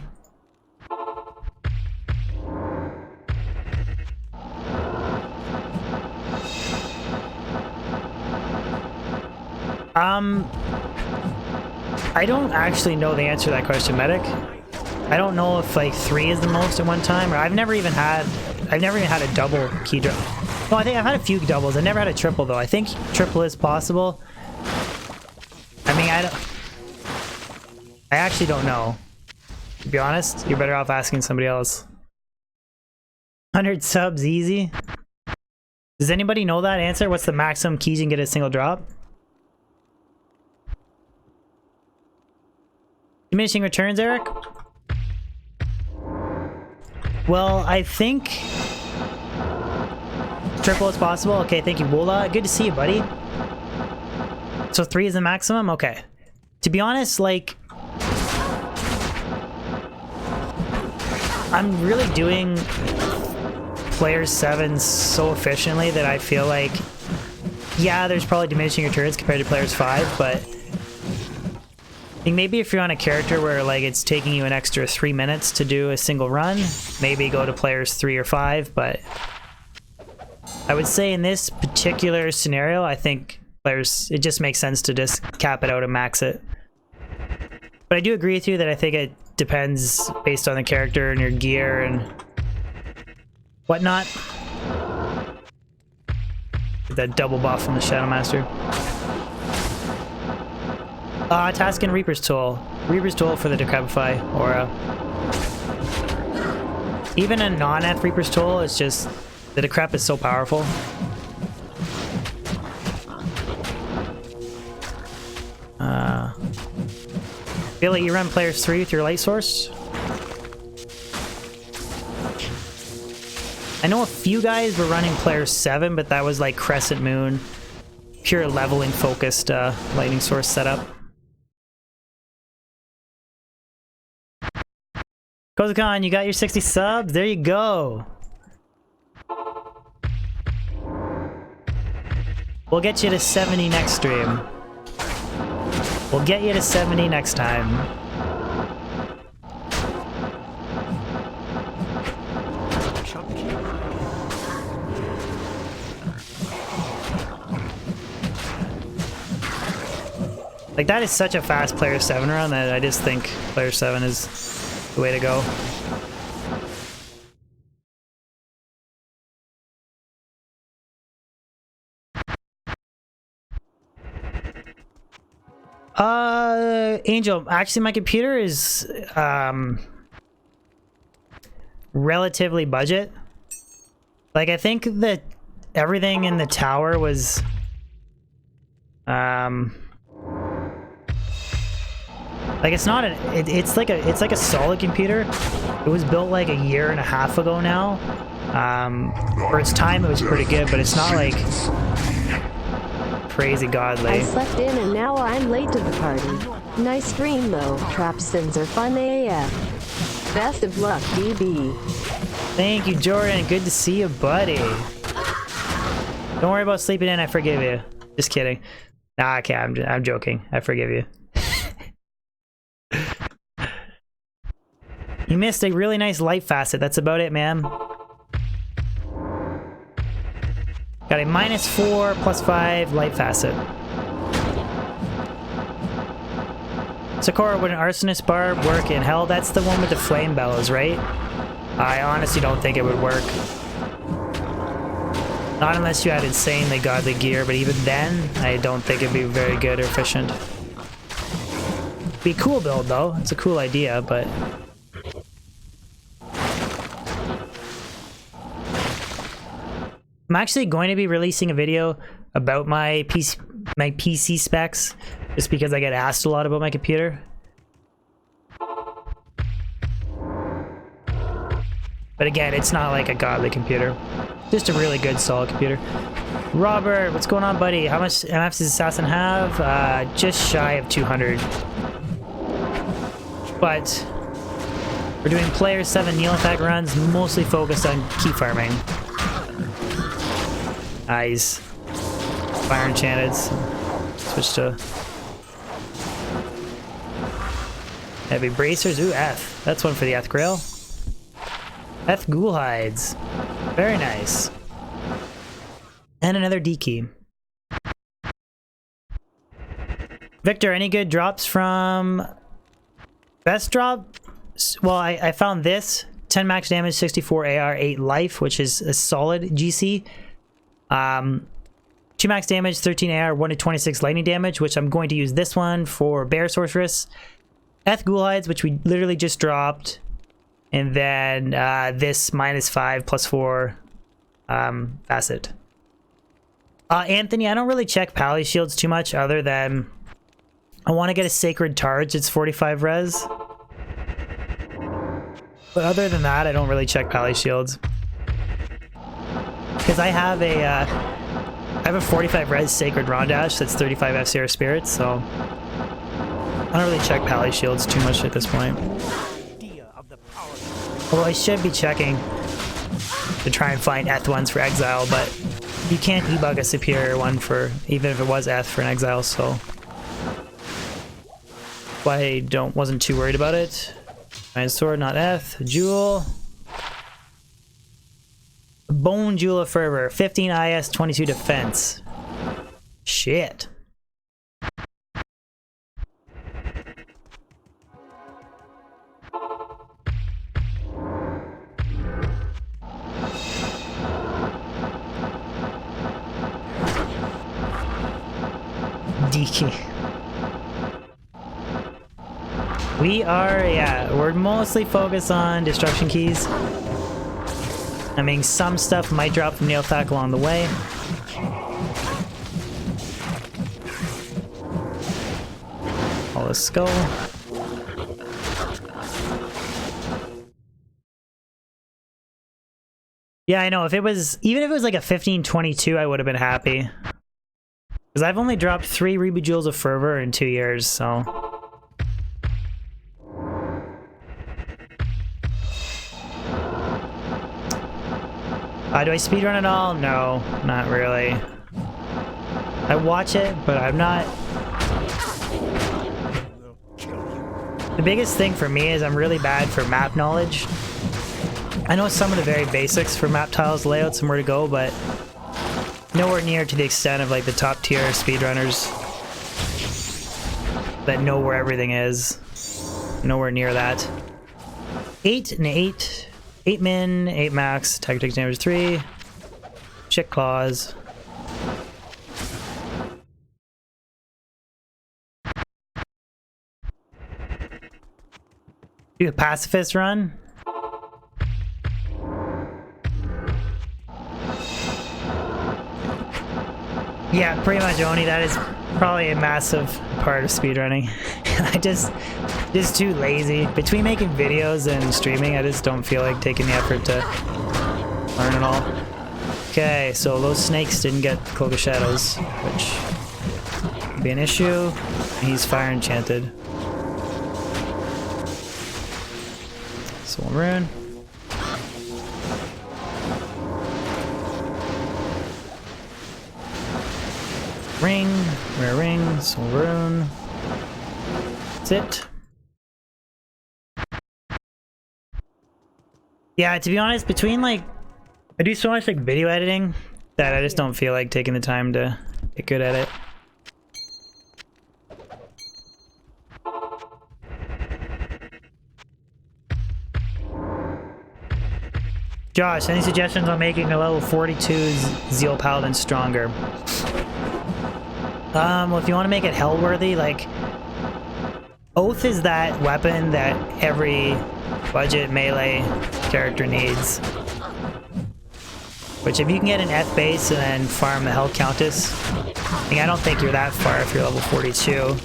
I don't actually know the answer to that question, Medic. I don't know if like 3 is the most at one time, or I've never even had a double key drop. No, I think I've had a few doubles. I've never had a triple though. I think triple is possible. I mean, I actually don't know. To be honest, you're better off asking somebody else. 100 subs easy. Does anybody know that answer? What's the maximum keys you can get a single drop? Diminishing returns, Eric? Well, I think triple is possible. Okay, thank you, Wola. Good to see you, buddy. So 3 is the maximum? Okay. To be honest, like, I'm really doing Players 7 so efficiently that I feel like, yeah, there's probably diminishing returns compared to Players 5, but I think maybe if you're on a character where like it's taking you an extra 3 minutes to do a single run, maybe go to Players 3 or 5, but I would say in this particular scenario, I think Players, it just makes sense to just cap it out and max it. But I do agree with you that I think it depends based on the character and your gear and whatnot. Get that double buff from the Shadow Master. Task and Reaper's Tool. Reaper's Tool for the Decrepify aura. Even a non-Eth Reaper's Tool, it's just the Decrep is so powerful. Feel like you run Players 3 with your light source? I know a few guys were running Players 7, but that was like Crescent Moon, pure leveling focused lightning source setup. Kozakon, you got your 60 subs? There you go. We'll get you to 70 next stream. We'll get you to 70 next time. Like, that is such a fast Player 7 run that I just think Player 7 is the way to go. Angel, actually my computer is relatively budget. Like, I think that everything in the tower was like, it's not it's like a solid computer. It was built like a year and a half ago now. For its time it was pretty good, but it's not like crazy godly. I slept in and now I'm late to the party. Nice stream though. Trap sims are fun AF. Best of luck, DB. Thank you, Jordan. Good to see you, buddy. Don't worry about sleeping in. I forgive you. Just kidding. Nah, okay, I'm joking. I forgive you. You missed a really nice light facet. That's about it, man. Got a -4, +5 light facet. Sakura, would an arsonist barb work in hell? That's the one with the flame bellows, right? I honestly don't think it would work. Not unless you had insanely godly gear, but even then, I don't think it'd be very good or efficient. Be a cool build though. It's a cool idea, but I'm actually going to be releasing a video about my PC specs, just because I get asked a lot about my computer. But again, it's not like a godly computer. Just a really good, solid computer. Robert, what's going on, buddy? How much MFs does Assassin have? Just shy of 200. But we're doing player 7 Nihlathak runs, mostly focused on key farming. Nice. Fire enchanted. Switch to heavy bracers. Ooh, Eth. That's one for the Eth Grail. Eth Ghoul Hides. Very nice. And another D key. Victor, any good drops from best drop? Well, I found this 10 max damage, 64 AR, 8 life, which is a solid GC. 2 max damage, 13 AR, 1 to 26 lightning damage, which I'm going to use this one for Bear Sorceress. Eth Ghoul Hides, which we literally just dropped. And then this -5 +4 facet. Anthony, I don't really check pally shields too much other than I want to get a Sacred Targe. It's 45 res. But other than that, I don't really check pally shields. Because I have a 45 res Sacred Rondash that's 35 FCR Spirits, so I don't really check pally shields too much at this point. Well, I should be checking to try and find Eth ones for Exile, but you can't debug a superior one for, even if it was Eth for an Exile, so why I wasn't too worried about it. Iron Sword, not Eth. Jewel. Bone Jewel of Fervor. 15 IS, 22 defense. Shit. DK. We are, yeah, we're mostly focused on destruction keys. I mean, some stuff might drop from Nihlathak along the way. All the skull. Yeah, I know. If it was, even if it was like a 1522, I would have been happy. Because I've only dropped 3 Reboot Jewels of Fervor in 2 years, so. Do I speedrun at all? No, not really. I watch it, but I'm not. The biggest thing for me is I'm really bad for map knowledge. I know some of the very basics for map tiles, layouts, and where to go, but nowhere near to the extent of like the top tier speedrunners that know where everything is. Nowhere near that. 8 and 8. 8 min, 8 max, attack takes damage 3. Chick claws. Do a pacifist run. Yeah, pretty much Oni. That is probably a massive part of speedrunning. I just too lazy. Between making videos and streaming, I just don't feel like taking the effort to learn it all. Okay, so those snakes didn't get Cloak of Shadows, which would be an issue. He's fire enchanted. Soul Rune. Ring, rare ring, Soul Rune. That's it. Yeah, to be honest, between like, I do so much like video editing that I just don't feel like taking the time to get good at it. Josh, any suggestions on making a level 42 Zeal Paladin stronger? Well, if you want to make it hell-worthy, like, Oath is that weapon that every budget melee character needs. Which if you can get an F base and then farm the Hell Countess, I don't think you're that far if you're level 42.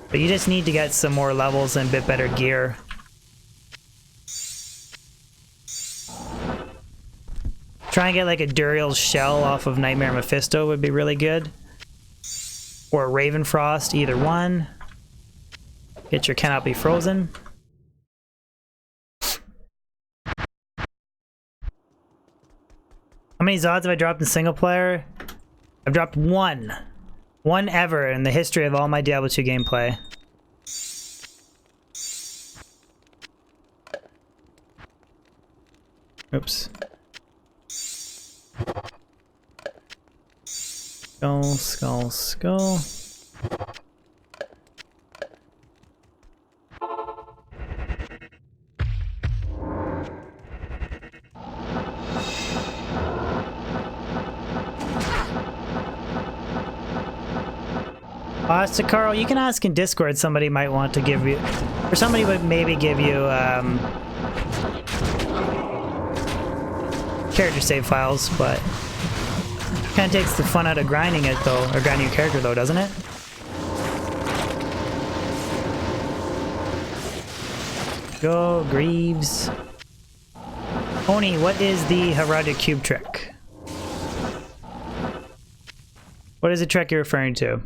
But you just need to get some more levels and a bit better gear. Try and get like a Duriel's Shell off of Nightmare Mephisto would be really good. Or Ravenfrost, either one. Get your Cannot Be Frozen. How many Zods have I dropped in single player? I've dropped one. One ever in the history of all my Diablo 2 gameplay. Oops. Skull, skull, skull. So Carl, you can ask in Discord. Somebody might want to give you, or somebody would maybe give you character save files, but kind of takes the fun out of grinding it though, or grinding your character though, doesn't it? Go Greaves. Oni, what is the Herodic Cube trick? What is the trick you're referring to?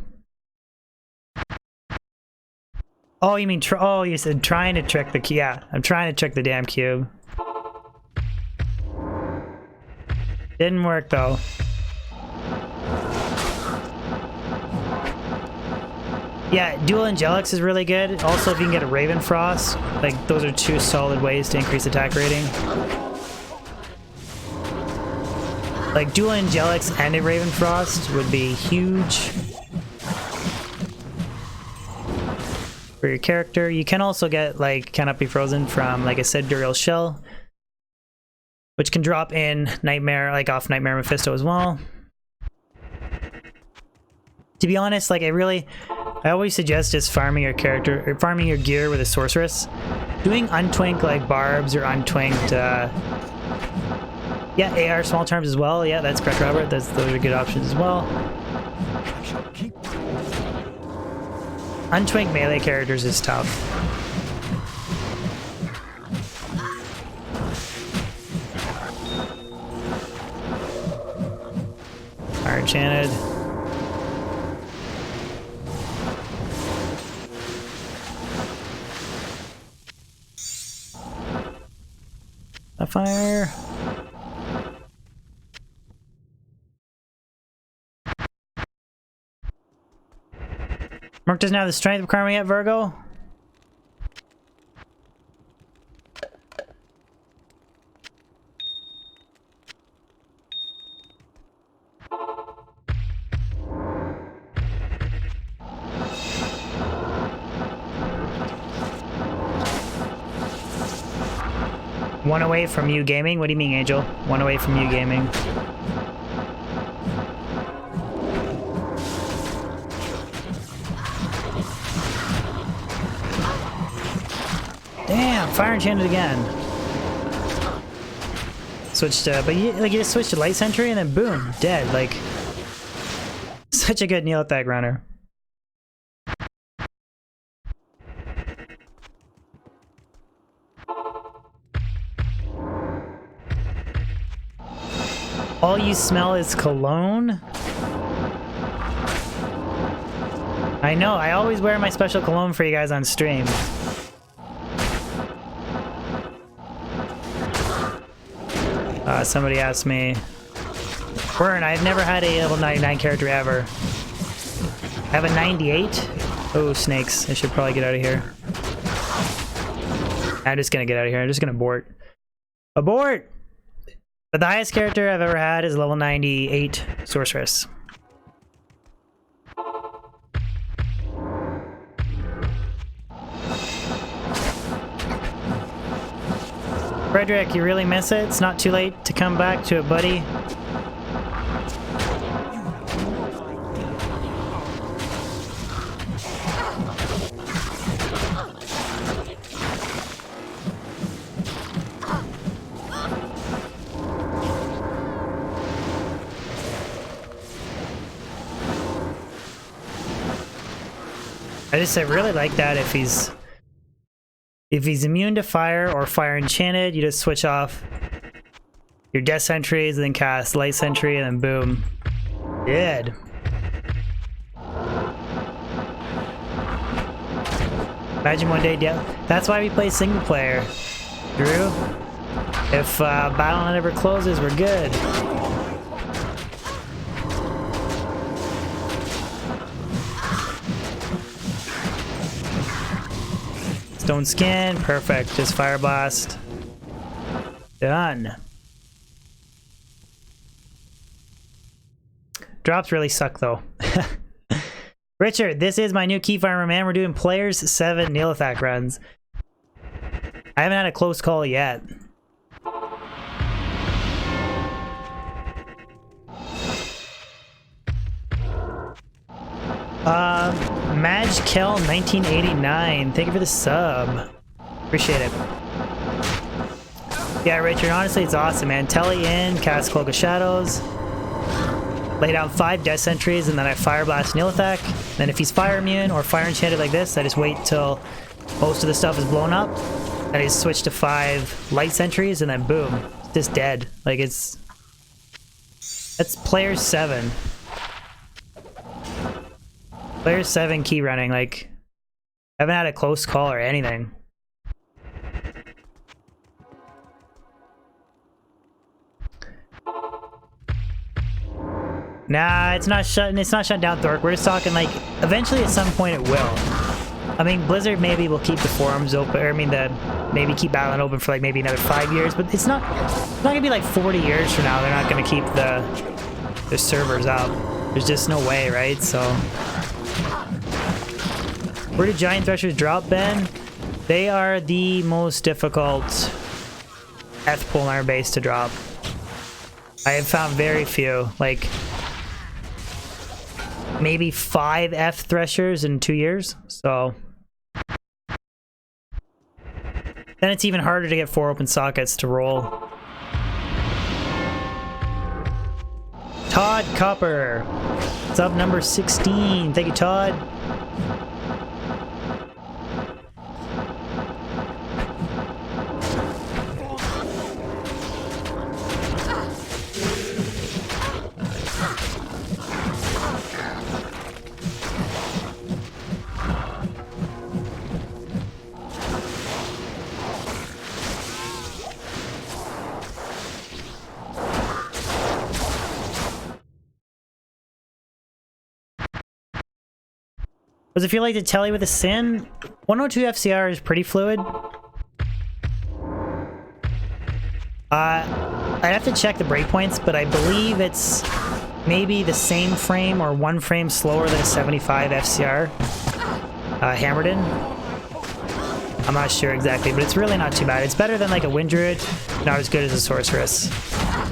Oh, you mean oh, you said trying to trick the cube. Yeah, I'm trying to trick the damn cube. Didn't work though. Yeah, Dual Angelics is really good. Also, if you can get a Ravenfrost, like those are two solid ways to increase attack rating. Like Dual Angelics and a Ravenfrost would be huge for your character. You can also get like Cannot Be Frozen from, like I said, Duriel's Shell, which can drop in Nightmare, like off Nightmare Mephisto as well. To be honest, like I always suggest just farming your character, or farming your gear with a sorceress. Doing untwink like barbs or untwinked, yeah, AR small terms as well. Yeah, that's correct, Robert. Those are good options as well. Untwink melee characters is tough. Fire Enchanted. A fire. Mark doesn't have the strength requirement yet, Virgo? One away from you gaming? What do you mean, Angel? One away from you gaming. Damn, Fire Enchanted again. Switched to, but you just switched to Light Sentry and then boom, dead. Like, such a good Nihlathak runner. All you smell is cologne? I know, I always wear my special cologne for you guys on stream. Somebody asked me, Burn, I've never had a level 99 character ever. I have a 98? Oh, snakes. I should probably get out of here. I'm just gonna get out of here. I'm just gonna abort. Abort! But the highest character I've ever had is level 98 Sorceress. Frederick, you really miss it? It's not too late to come back to it, buddy. I really like that if he's immune to fire or fire enchanted, you just switch off your death sentries and then cast light sentry and then boom. Good. Imagine one day, yeah. That's why we play single player. Drew, if Battle.net ever closes, we're good. Stone skin, perfect. Just fire blast. Done. Drops really suck though. Richard, this is my new key farmer, man. We're doing players 7 Nihlathak runs. I haven't had a close call yet. Magkel 1989. Thank you for the sub. Appreciate it. Yeah, Richard, honestly, it's awesome, man. Telly in, cast Cloak of Shadows. Lay down 5 death sentries, and then I fire blast Nihlathak. Then if he's fire immune or fire enchanted like this, I just wait till most of the stuff is blown up. And I just switch to 5 light sentries, and then boom, it's just dead. Like that's player 7. Player 7 key running. Like, I haven't had a close call or anything. Nah, it's not shutting down Thork. We're just talking like eventually at some point it will. I mean, Blizzard maybe will keep the forums open, or I mean maybe keep Battle.net open for like maybe another 5 years, but it's not gonna be like 40 years from now. They're not gonna keep the servers up. There's just no way, right? So where do giant threshers drop, Ben? They are the most difficult F polearm base to drop. I have found very few, like maybe 5 F threshers in 2 years, so then it's even harder to get 4 open sockets to roll. Todd Copper, sub number 16. Thank you, Todd. Does it feel like the telly with a sin? 102 FCR is pretty fluid. I'd have to check the breakpoints, but I believe it's maybe the same frame or 1 frame slower than a 75 FCR hammered in. I'm not sure exactly, but it's really not too bad. It's better than like a Wind Druid, not as good as a Sorceress.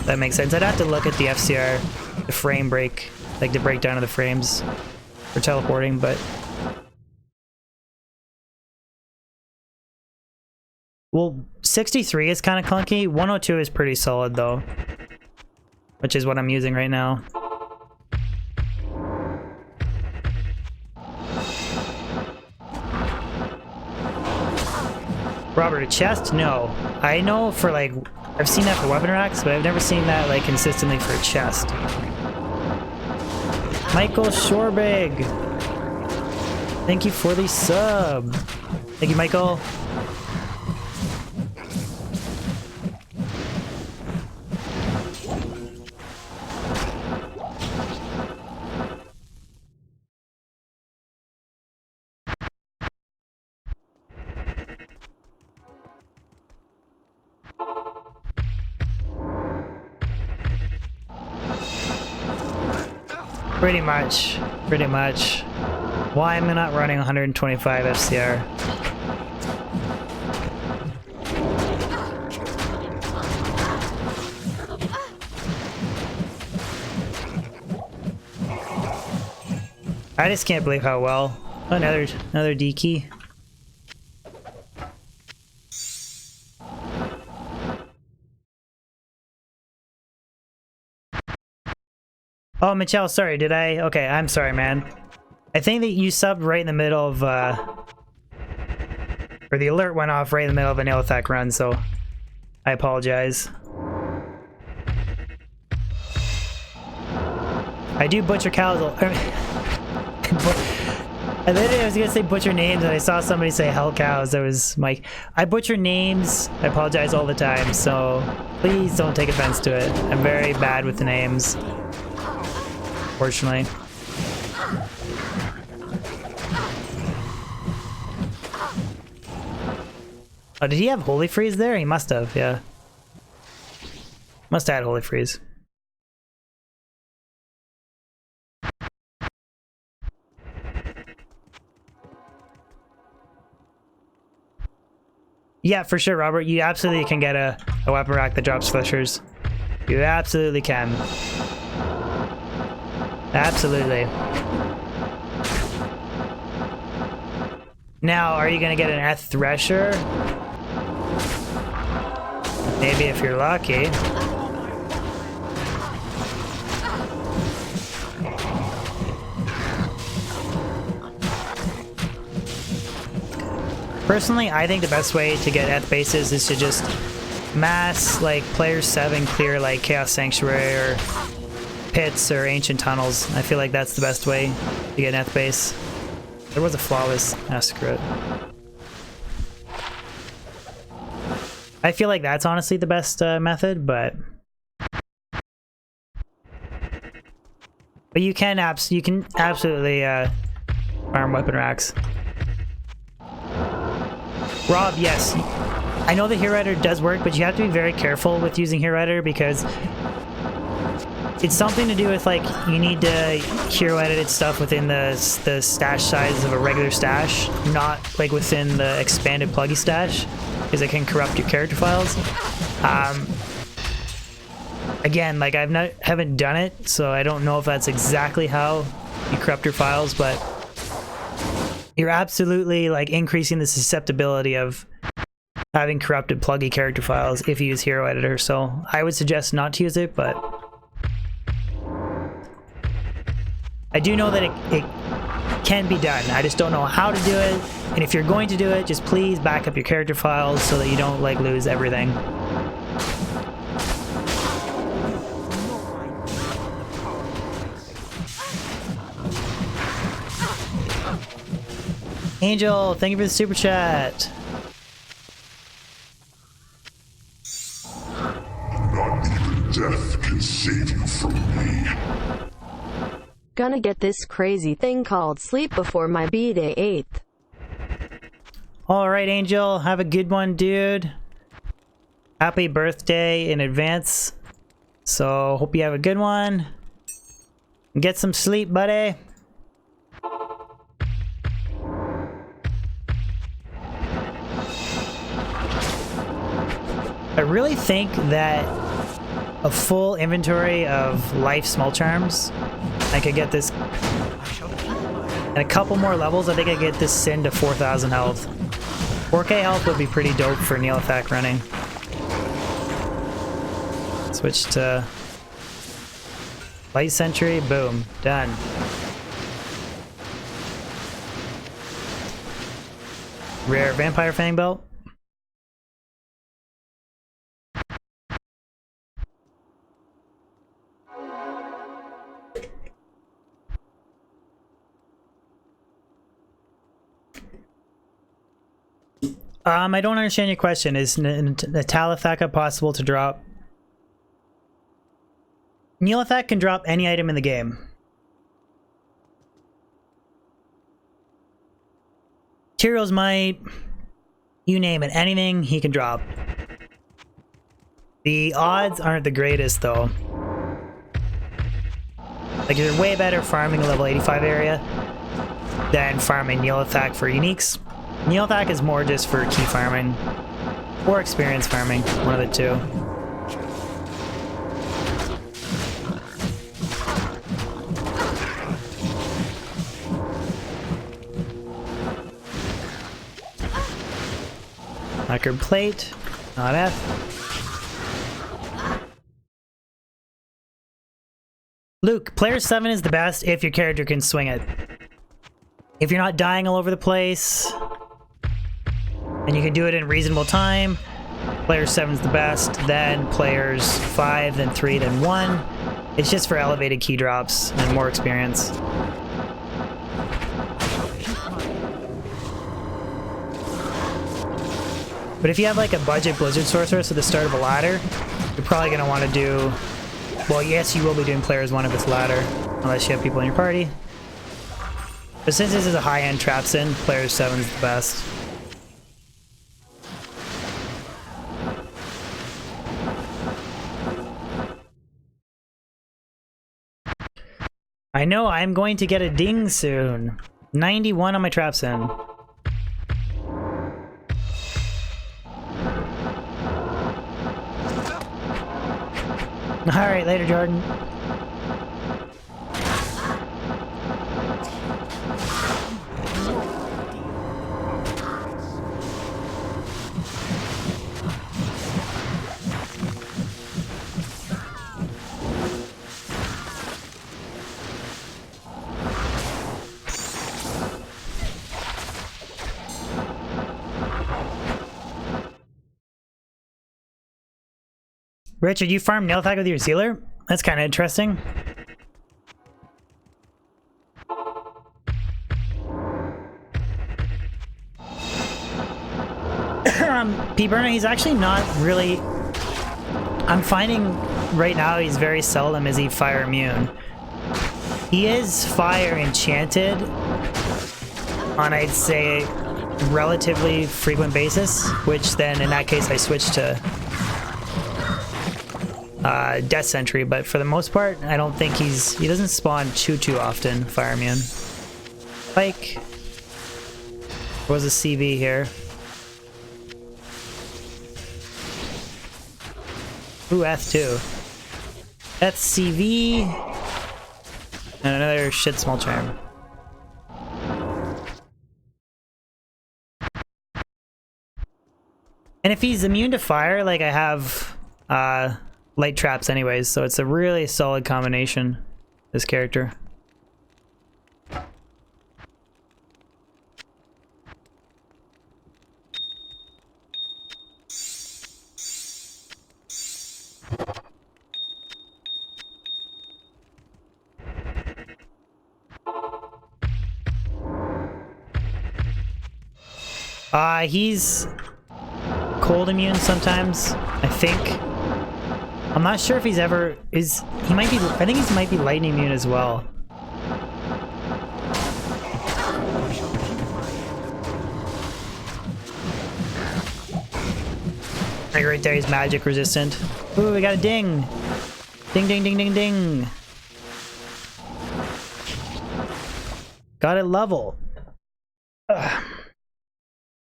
That makes sense. I'd have to look at the FCR, the frame break, like the breakdown of the frames for teleporting, but well, 63 is kind of clunky. 102 is pretty solid though, which is what I'm using right now. Robert, a chest? No. I know for like, I've seen that for weapon racks, but I've never seen that like consistently for a chest. Michael Shorbig, thank you for the sub. Thank you, Michael. Pretty much. Why am I not running 125 FCR? I just can't believe how well. Oh, another D key. Oh, Michelle, sorry, did I? Okay, I'm sorry, man. I think that you subbed right in the middle of, or the alert went off right in the middle of a Nihlathak run, so I apologize. I do butcher cows. And then I was gonna say butcher names, and I saw somebody say hell cows. That was Mike. I butcher names. I apologize all the time, so please don't take offense to it. I'm very bad with the names, fortunately. Oh, did he have Holy Freeze there? He must have, yeah. Must have had Holy Freeze. Yeah, for sure, Robert. You absolutely can get a weapon rack that drops fleshers. You absolutely can. Absolutely. Now, are you gonna get an Eth Thresher? Maybe if you're lucky. Personally, I think the best way to get Eth bases is to just mass, like, player 7 clear, like, Chaos Sanctuary or pits or Ancient Tunnels. I feel like that's the best way to get an Eth base. There was a flawless screw it. I feel like that's honestly the best method, but you can absolutely farm weapon racks. Rob, yes. I know the Hero Editor does work, but you have to be very careful with using Hero Editor because it's something to do with, like, you need to hero edited stuff within the stash size of a regular stash, not like within the expanded pluggy stash, because it can corrupt your character files. Again, like, haven't done it, so I don't know if that's exactly how you corrupt your files, but you're absolutely, like, increasing the susceptibility of having corrupted pluggy character files if you use Hero Editor, so I would suggest not to use it, but I do know that it can be done. I just don't know how to do it, and if you're going to do it, just please back up your character files so that you don't, like, lose everything. Angel, thank you for the super chat. Not even death can save you from me. Gonna get this crazy thing called sleep before my B-Day 8th. Alright, Angel, have a good one, dude. Happy birthday in advance. So, hope you have a good one. Get some sleep, buddy. I really think that a full inventory of life small charms, I could get this, and a couple more levels, I think I get this Sin to 4,000 health. 4k health would be pretty dope for Nihlathak running. Switch to Light Sentry, boom, done. Rare Vampire Fang Belt. I don't understand your question. Is Nihlathak possible to drop? Nihlathak can drop any item in the game. Materials might, you name it, anything he can drop. The odds aren't the greatest though. Like, you're way better farming a level 85 area than farming Nihlathak for uniques. Nihlathak is more just for key farming or experience farming, one of the two. Lacquered plate, not F. Luke, player 7 is the best if your character can swing it. If you're not dying all over the place, and you can do it in reasonable time, player 7's the best, then players 5, then 3, then 1. It's just for elevated key drops and more experience. But if you have like a budget Blizzard Sorceress at the start of a ladder, you're probably going to want to do... Well, yes, you will be doing players 1 if it's ladder, unless you have people in your party. But since this is a high-end trap sin, player 7's the best. I know, I'm going to get a ding soon. 91 on my trap sin. Alright, later, Jordan. Richard, you farm Nihlathak with your sealer? That's kind of interesting. P. Burner, he's actually not really... I'm finding right now he's very seldom is he fire immune. He is fire enchanted on, I'd say, relatively frequent basis, which then in that case I switch to Death Sentry, but for the most part, I don't think he doesn't spawn too often, fire immune. Like, what was a CV here? Ooh, F2. That's CV. And another shit small charm. And if he's immune to fire, like I have, light traps anyways, so it's a really solid combination, this character. He's cold immune sometimes, I think. I'm not sure if he's ever he might be, I think he might be lightning immune as well. Like right there, he's magic resistant. Ooh, we got a ding! Ding, ding, ding, ding, ding! Got it level. Ugh.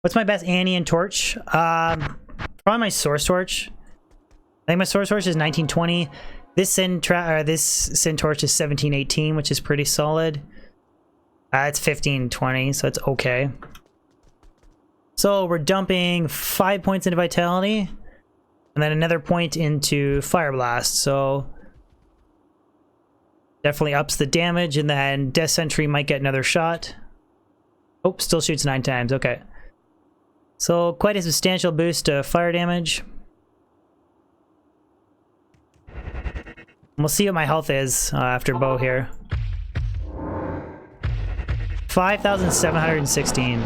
What's my best Annie and Torch? Probably my Source Torch. I think my Source Torch is 1920. This Sin Torch is 1718, which is pretty solid. It's 1520, so it's okay. So we're dumping 5 points into Vitality, and then another point into Fire Blast. So definitely ups the damage, and then Death Sentry might get another shot. Oh, still shoots 9 times. Okay. So quite a substantial boost to fire damage. We'll see what my health is after bow here. 5,716.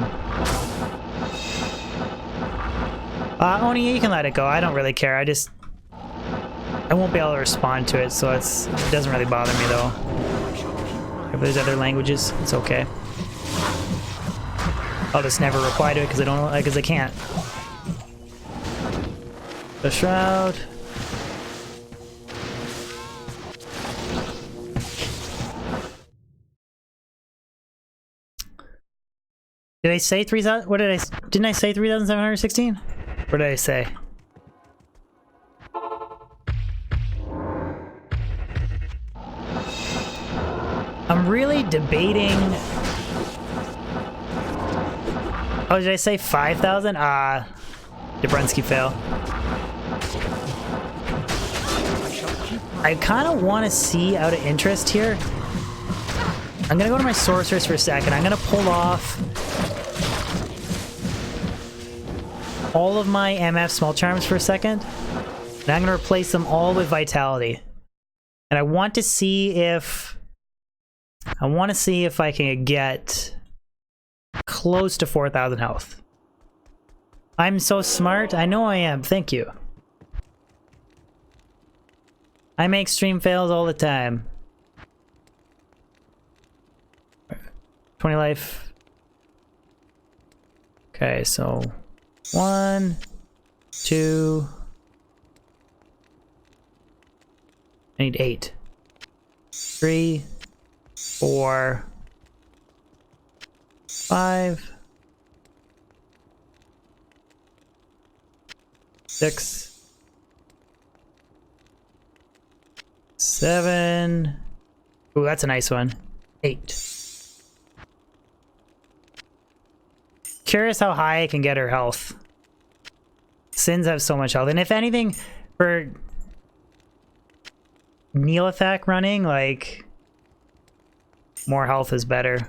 Oni, you can let it go. I don't really care. I won't be able to respond to it, so it doesn't really bother me though. If there's other languages, it's okay. I'll just never reply to it because I can't. The Shroud. Did I say 3,000? What did I? Didn't I say 3,716? What did I say? I'm really debating. Oh, did I say 5,000? Dabrowski fail. I kind of want to see out of interest here I'm gonna go to my sorceress for a second. I'm gonna pull off all of my MF small charms for a second. And I'm gonna replace them all with vitality. And I want to see if I can get close to 4,000 health. I'm so smart. I know I am. Thank you. I make stream fails all the time. 20 life. Okay, so 1, 2. I need 8. 3, 4, 5, 6, 7. Ooh, that's a nice one. 8. Curious how high I can get her health. Sins have so much health, and if anything, for Nihlathak running, like, more health is better.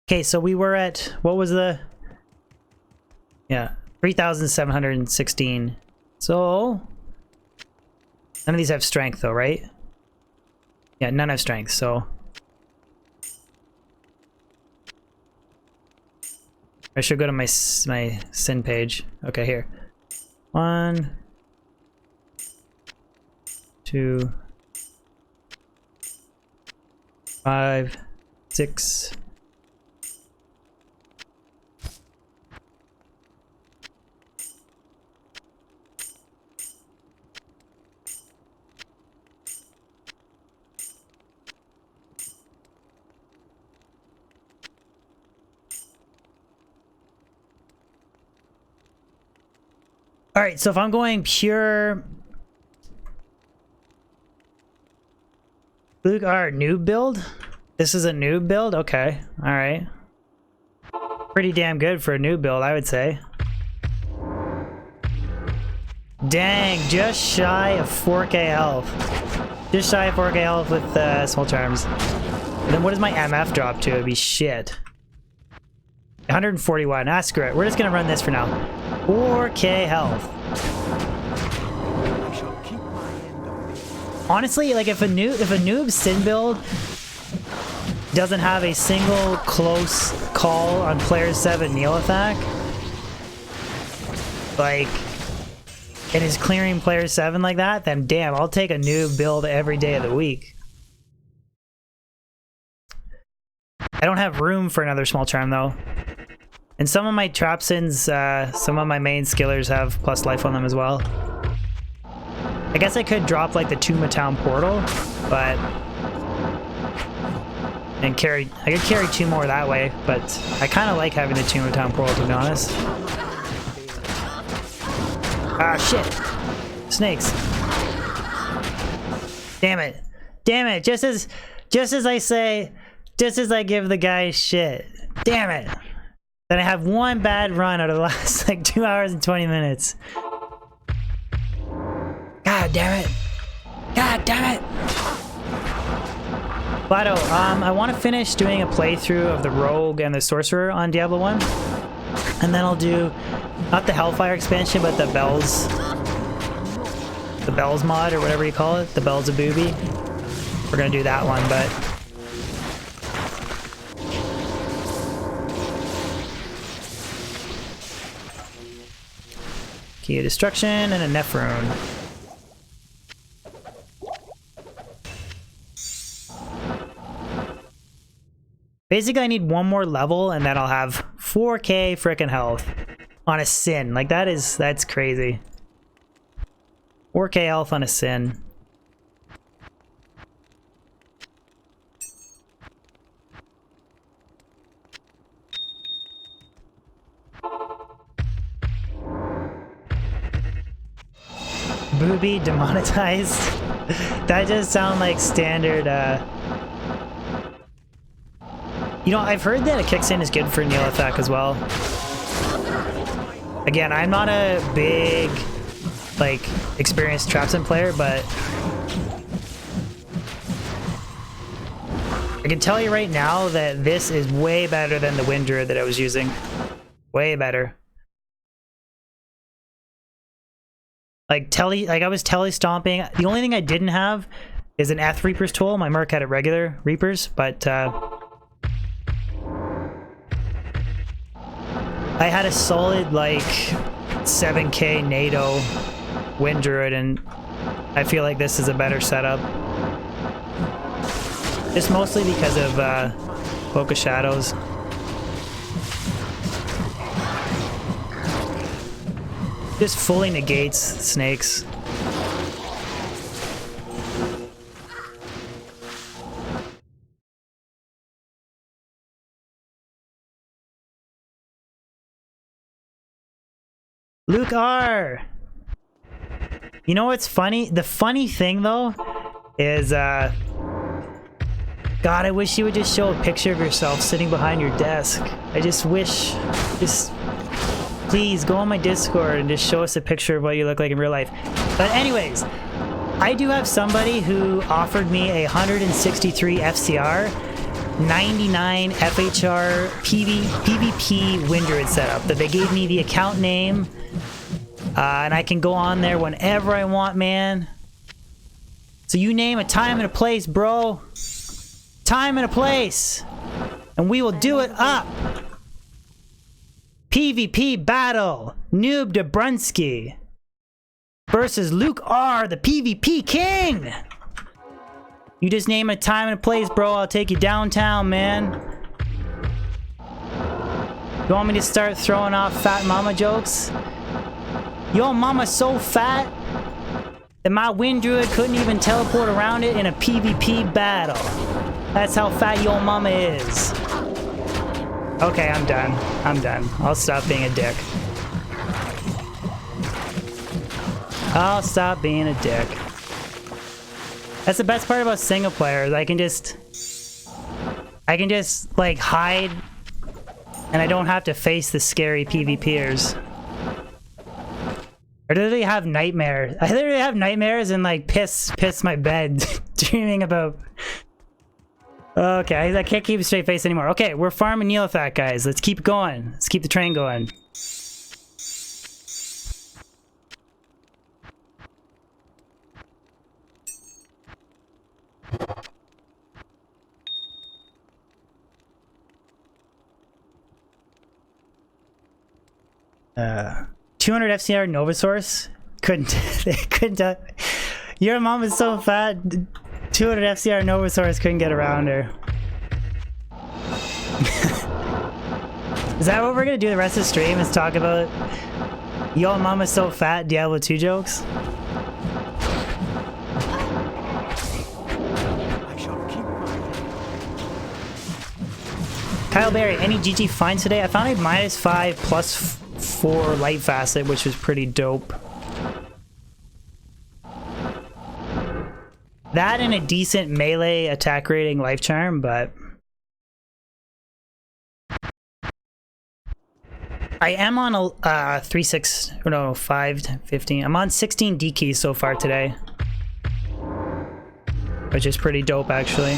Okay, so we were at, what was the... Yeah, 3,716. So... None of these have strength though, right? Yeah, none have strength, so... I should go to my sin page. Okay, here. 1, 2, 5, 6. All right, so if I'm going pure Luke, our noob build. This is a noob build. Okay, all right. Pretty damn good for a noob build, I would say. Dang, just shy of 4K health. Just shy of 4K health with small charms. And then what does my MF drop to? It'd be shit. 141. Ah, screw it. We're just gonna run this for now. 4K health. Honestly, like if a noob sin build doesn't have a single close call on player 7 Nihlathak, like, and is clearing player 7 like that, then damn, I'll take a noob build every day of the week. I don't have room for another small charm though. And some of my trap sins, some of my main skillers have plus life on them as well. I guess I could drop like the Tomb of Town portal, but I could carry 2 more that way, but I kind of like having the Tomb of Town portal, to be honest. Ah, shit. Snakes. Damn it. Damn it. Just as I give the guy shit. Damn it. Then I have one bad run out of the last like 2 hours and 20 minutes. God damn it. God damn it. Lado, I want to finish doing a playthrough of the Rogue and the Sorcerer on Diablo 1. And then I'll do, not the Hellfire expansion, but the Bells mod, or whatever you call it. The Bells of Booby. We're gonna do that one, but... Key of Destruction and a Nephrone. Basically, I need one more level and then I'll have 4K frickin' health on a sin. Like that's crazy. 4K health on a sin. Booby demonetized. That just sounds like standard, You know, I've heard that a kickstand is good for Nihlathak as well. Again, I'm not a big, like, experienced Trapsin player, but I can tell you right now that this is way better than the Wind Druid that I was using. Way better. Like I was tele stomping. The only thing I didn't have is an Eth Reaper's tool. My Merc had a regular Reapers, but I had a solid like 7k NATO Wind Druid, and I feel like this is a better setup. Just mostly because of Cloak of Shadows. Just fully negates snakes. Luke R! You know what's funny? The funny thing though is God, I wish you would just show a picture of yourself sitting behind your desk. I just wish, please go on my Discord and just show us a picture of what you look like in real life. But anyways, I do have somebody who offered me a 163 FCR, 99 FHR PvP Wind Druid setup that they gave me the account name, and I can go on there whenever I want, man. So you name a time and a place, bro. Time and a place, and we will do it up. PvP battle, Noob Dobrunsky versus Luke R, the PvP king. You just name a time and a place, bro. I'll take you downtown, man. You want me to start throwing off fat mama jokes? Your mama's so fat that my Wind Druid couldn't even teleport around it in a PvP battle. That's how fat your mama is. Okay, I'm done. I'm done. I'll stop being a dick. I'll stop being a dick. That's the best part about single players. I can just like hide, and I don't have to face the scary PvPers. I literally have nightmares. I literally have nightmares and like piss my bed dreaming about. Okay, I can't keep a straight face anymore. Okay, we're farming Nihlathak, guys. Let's keep going. Let's keep the train going. Uh, 200 FCR Novasaurus? They couldn't. Your mom is so fat. 200 FCR Novasaurus couldn't get around her. Is that what we're gonna do the rest of the stream? Is talk about Yo Mama's so fat Diablo 2 jokes? Kyle Berry, any GG finds today? I found a -5 +4 light facet, which was pretty dope. That and a decent melee attack rating life charm, but I am on a 3-6 or no 5-15. I'm on 16 D keys so far today, which is pretty dope actually.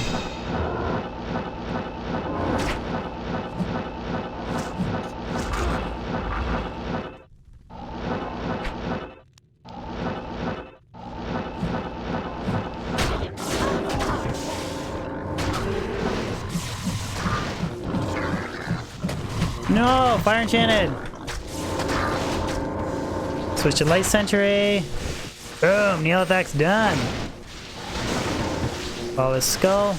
No, fire enchanted. Switch to light sentry. Boom, Nihlathak's done. Follow his skull.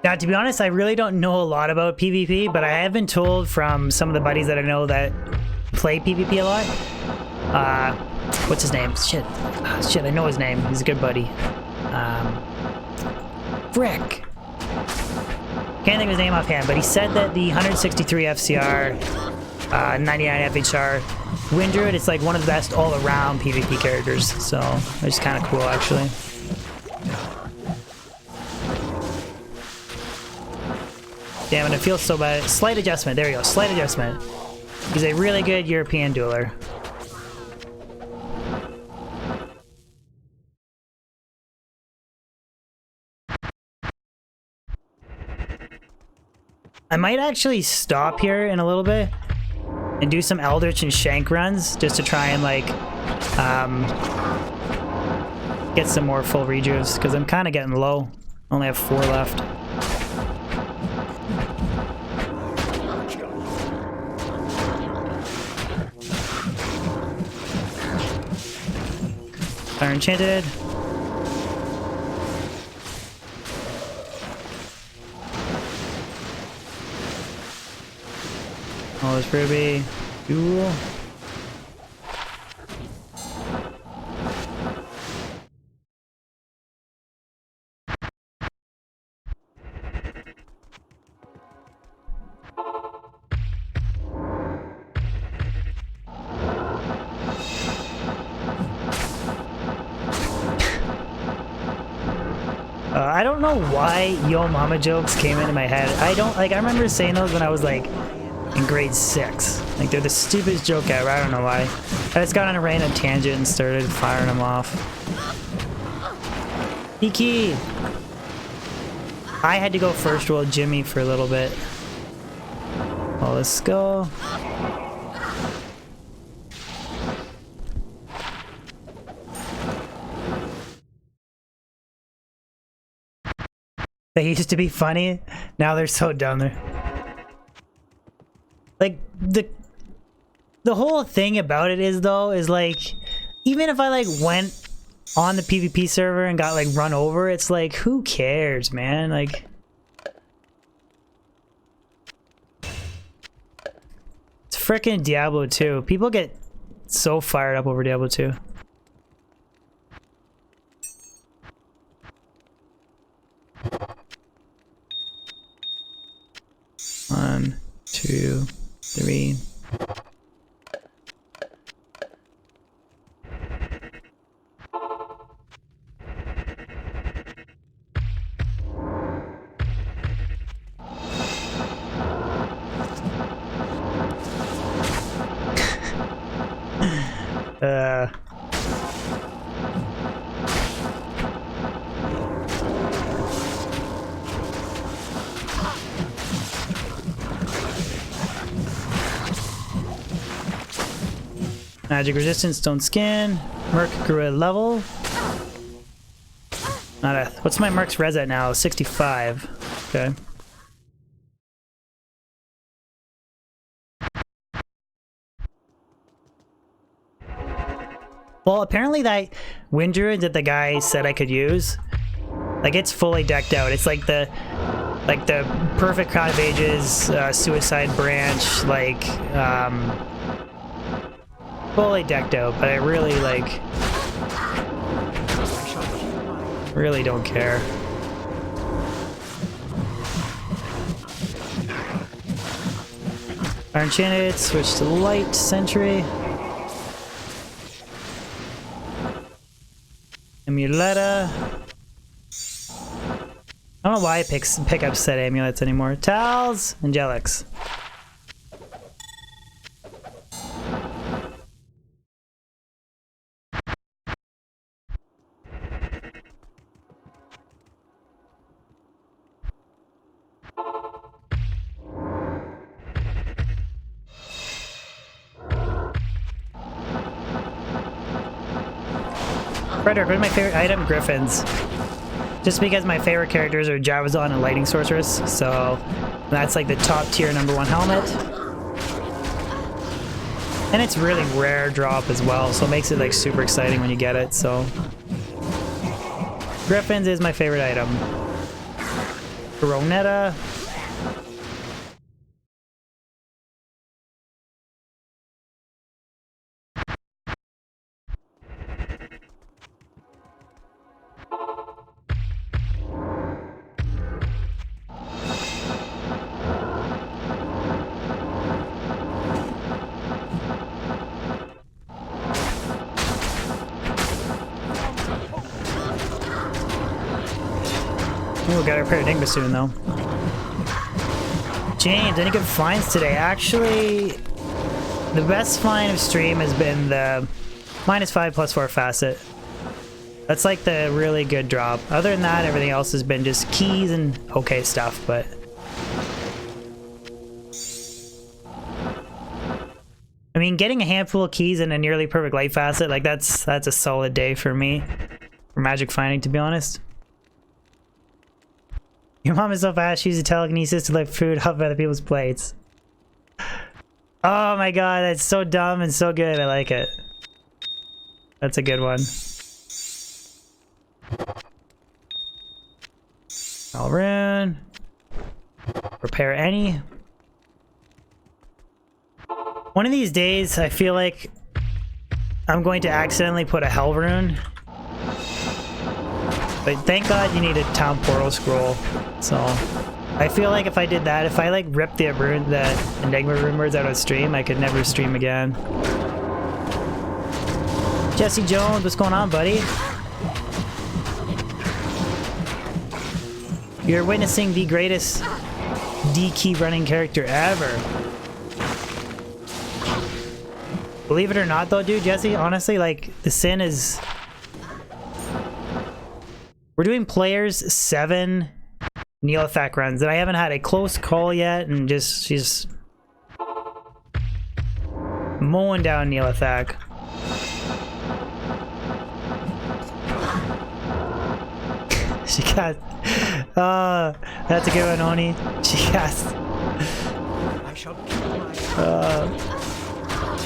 Now, to be honest, I really don't know a lot about PvP, but I have been told from some of the buddies that I know that play PvP a lot. What's his name? Shit, I know his name. He's a good buddy. Frick. Can't think of his name offhand, but he said that the 163 FCR, 99 FHR Wind Druid, it's like one of the best all-around PvP characters, so it's kind of cool actually. Damn it, it feels so bad. Slight adjustment, there you go, slight adjustment. He's a really good European dueler. I might actually stop here in a little bit and do some Eldritch and Shank runs just to try and like get some more full rejuves because I'm kind of getting low. Only have 4 left. Fire Enchanted. Oh, this Ruby. Duel. I don't know why Yo Mama jokes came into my head. I remember saying those when I was like in grade 6. Like they're the stupidest joke ever. I don't know why. I just got on a random tangent and started firing them off. Iki! I had to go first roll Jimmy for a little bit. Well, let's go. They used to be funny. Now they're so dumb. Like the whole thing about it is though is like even if I like went on the PvP server and got like run over, it's like who cares, man? Like it's freaking Diablo 2. People get so fired up over Diablo 2. One, 2, 3. Magic resistance, stone skin. Merc grew a level. What's my Merc's res at now? 65. Okay. Well, apparently that Wind Druid that the guy said I could use, like it's fully decked out. It's like the perfect Crown of Ages, Suicide Branch, like fully decked out, but I really really don't care. Fire Enchanted, switch to Light Sentry. Amuletta. I don't know why I pick up set amulets anymore. Tals, Angelics. Frederick, what is my favorite item? Griffins. Just because my favorite characters are Javazon and Lightning Sorceress, so that's like the top tier #1 helmet. And it's really rare drop as well, so it makes it like super exciting when you get it, so. Griffins is my favorite item. Coronetta. We'll get our paradigma soon, though. James, any good finds today? Actually, the best find of stream has been the -5 +4 facet. That's like the really good drop. Other than that, everything else has been just keys and okay stuff, but... I mean, getting a handful of keys and a nearly perfect light facet, like that's a solid day for me. For magic finding, to be honest. Your mom is so fast, she uses telekinesis to lift food off other people's plates. Oh my god, that's so dumb and so good. I like it. That's a good one. Rune. Repair any. One of these days, I feel like I'm going to accidentally put a hell rune. But thank god you need a town portal scroll. So I feel like if I did that, if I like ripped the enigma rune words out of stream, I could never stream again. Jesse Jones, what's going on, buddy? You're witnessing the greatest D-key running character ever. Believe it or not though, dude, Jesse, honestly, like, the sin is... We're doing players 7 Nihlathak runs, and I haven't had a close call yet, and just, she's... mowing down Nihlathak. She got... that's a good one, Oni. She got...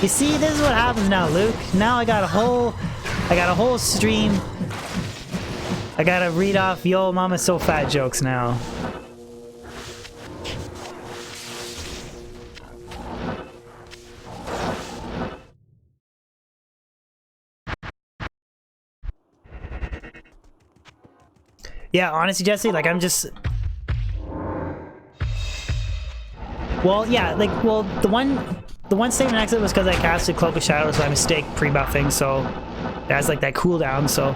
You see, this is what happens now, Luke. Now I got a whole stream. I gotta read off yo mama's so fat jokes now. Yeah, honestly, Jesse, like I'm just... Well, yeah, like, well, the one statement exit was because I casted Cloak of Shadows by mistake pre-buffing, so it has like that cooldown, so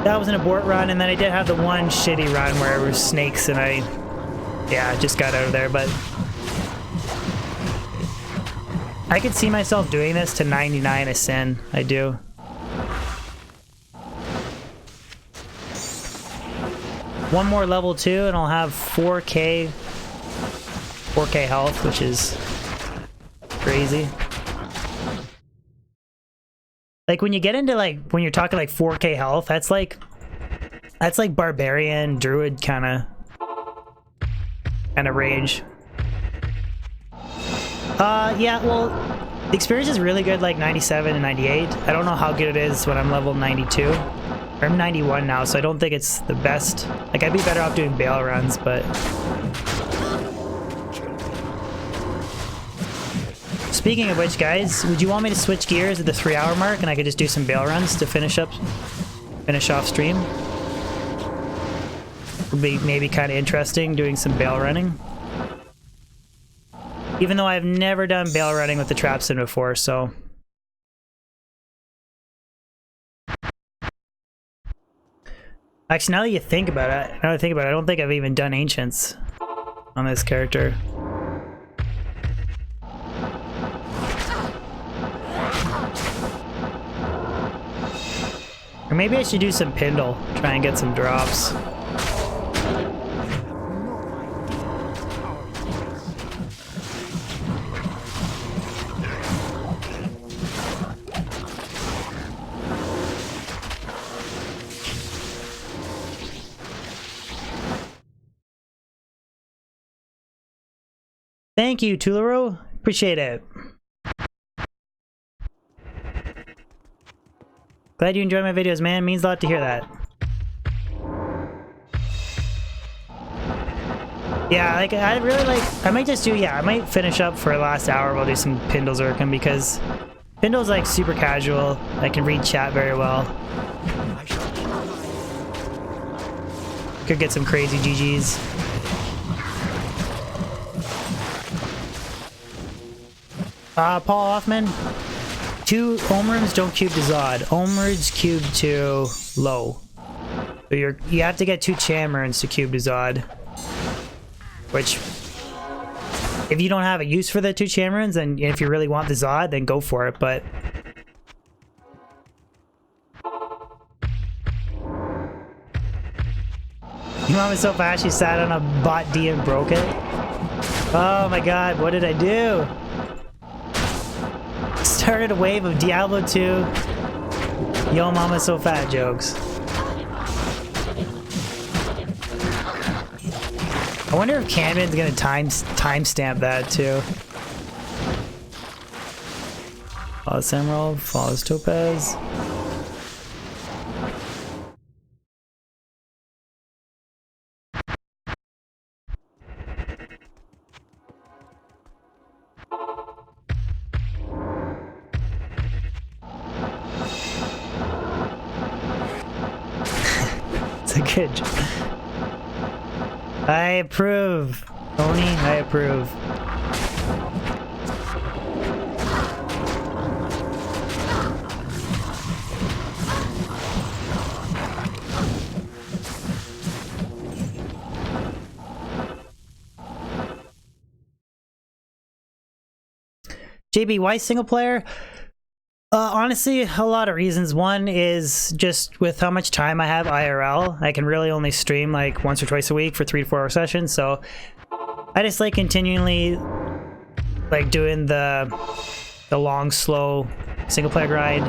that was an abort run, and then I did have the one shitty run where it was snakes and I just got out of there, but I could see myself doing this to 99 a sin. I do. One more level 2 and I'll have 4k health, which is crazy. Like when you get into like, when you're talking like 4k health, that's like barbarian, druid kind of range. Yeah, well, the experience is really good, like 97 and 98. I don't know how good it is when I'm level 92. I'm 91 now, so I don't think it's the best. Like, I'd be better off doing bail runs, but... Speaking of which, guys, would you want me to switch gears at the 3-hour mark and I could just do some bail runs to finish off stream? Would be maybe kind of interesting doing some bail running. Even though I've never done bail running with the traps in before, so... Actually, now that you think about it, I don't think I've even done Ancients on this character. Or maybe I should do some Pindle, try and get some drops. Thank you, Tularo. Appreciate it. Glad you enjoy my videos, man. Means a lot to hear that. Yeah, like, I really like... I might just do... Yeah, I might finish up for the last hour while do some Pindles Urkin, because Pindle's, like, super casual. I can read chat very well. Could get some crazy GGs. Paul Hoffman, 2 Ohm rooms don't cube to Zod. Ohm rooms cube to low. So you have to get 2 Chammerons to cube to Zod. Which, if you don't have a use for the 2 Chammerons, and if you really want the Zod, then go for it, but... Your mom is so fast she sat on a bot D and broke it. Oh my god, what did I do? Started a wave of Diablo 2 Yo Mama So Fat jokes. I wonder if Camden's gonna timestamp that too. Follows Emerald, follows Topaz. It's a good job. I approve. Oni, I approve. JB, why single player? Honestly, a lot of reasons. One is just with how much time I have IRL, I can really only stream like once or twice a week for 3 to 4 hour sessions. So I just like continually like doing the long, slow single player grind.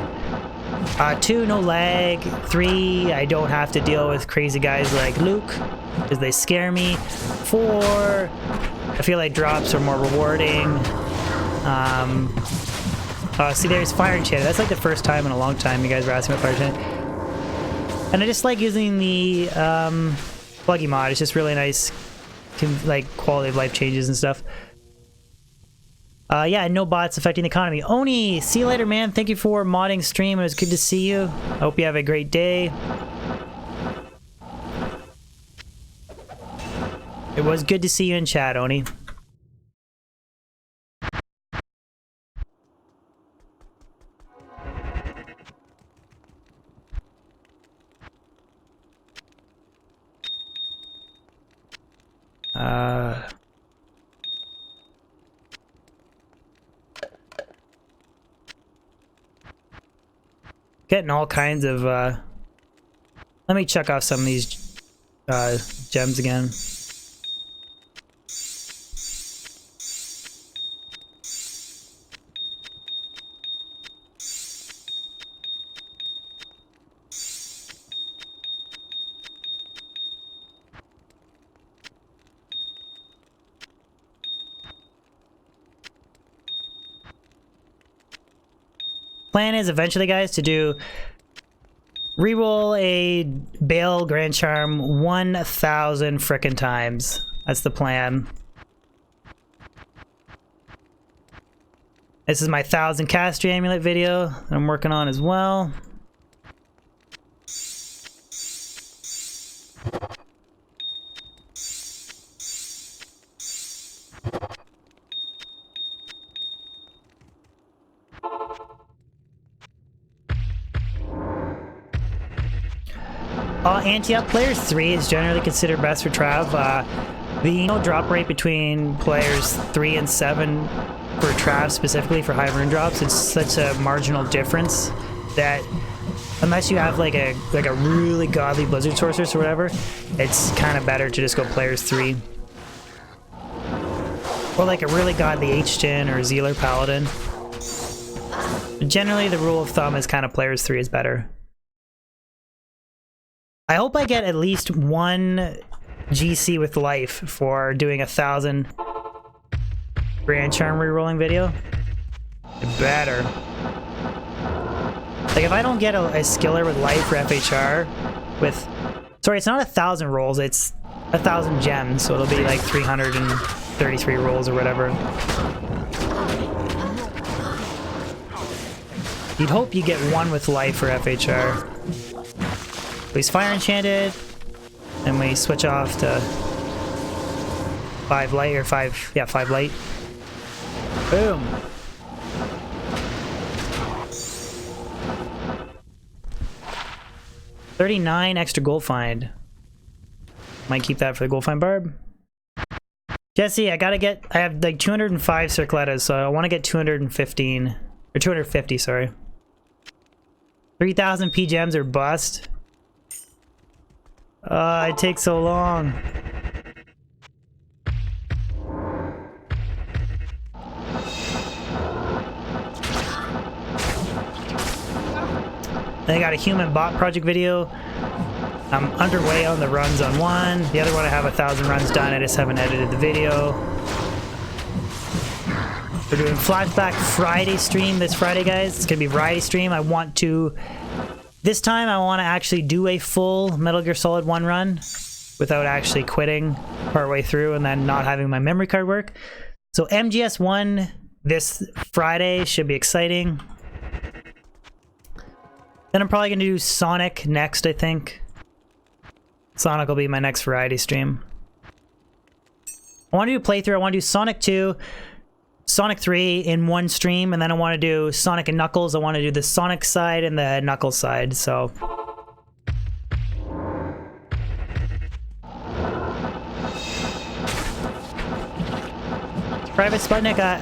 2, no lag. 3, I don't have to deal with crazy guys like Luke because they scare me. 4, I feel like drops are more rewarding. See, there's Fire Enchanted. That's like the first time in a long time you guys were asking about Fire Enchanted. And I just like using the pluggy mod. It's just really nice, like quality of life changes and stuff. Yeah, no bots affecting the economy. Oni, see you later, man. Thank you for modding stream. It was good to see you. I hope you have a great day. It was good to see you in chat, Oni. Getting all kinds of, let me check off some of these, gems again. Plan is eventually, guys, to do reroll a Bale Grand Charm 1,000 frickin' times. That's the plan. This is my 1,000 Castry Amulet video that I'm working on as well. Anti-up players 3 is generally considered best for Trav. The drop rate between players 3 and 7 for Trav specifically for high rune drops, it's such a marginal difference that unless you have like a really godly Blizzard Sorceress or whatever, it's kind of better to just go players 3. Or like a really godly H-Tin or Zealer Paladin. But generally the rule of thumb is kind of players 3 is better. I hope I get at least 1 GC with life for doing 1,000 Grand Charm rerolling video. Better. Like if I don't get a skiller with life for FHR with... Sorry, it's not 1,000 rolls, it's 1,000 gems, so it'll be like 333 rolls or whatever. You'd hope you get 1 with life for FHR. He's Fire Enchanted, and we switch off to 5 light, or 5 light. Boom! 39 extra gold find. Might keep that for the gold find barb. Jesse, I have like 205 circletas, so I want to get 215 or 250, sorry. 3,000 P gems or bust. It takes so long. Then I got a human bot project video. I'm underway on the runs on one. The other one I have 1,000 runs done. I just haven't edited the video. We're doing flashback Friday stream this Friday, guys. It's gonna be Friday stream. This time I want to actually do a full Metal Gear Solid 1 run without actually quitting partway through and then not having my memory card work. So MGS 1 this Friday should be exciting. Then I'm probably gonna do Sonic next, I think. Sonic will be my next variety stream. I want to do a playthrough. I want to do Sonic 2, Sonic 3 in one stream, and then I want to do Sonic and Knuckles. I want to do the Sonic side and the Knuckles side, so... Private Sputnik, I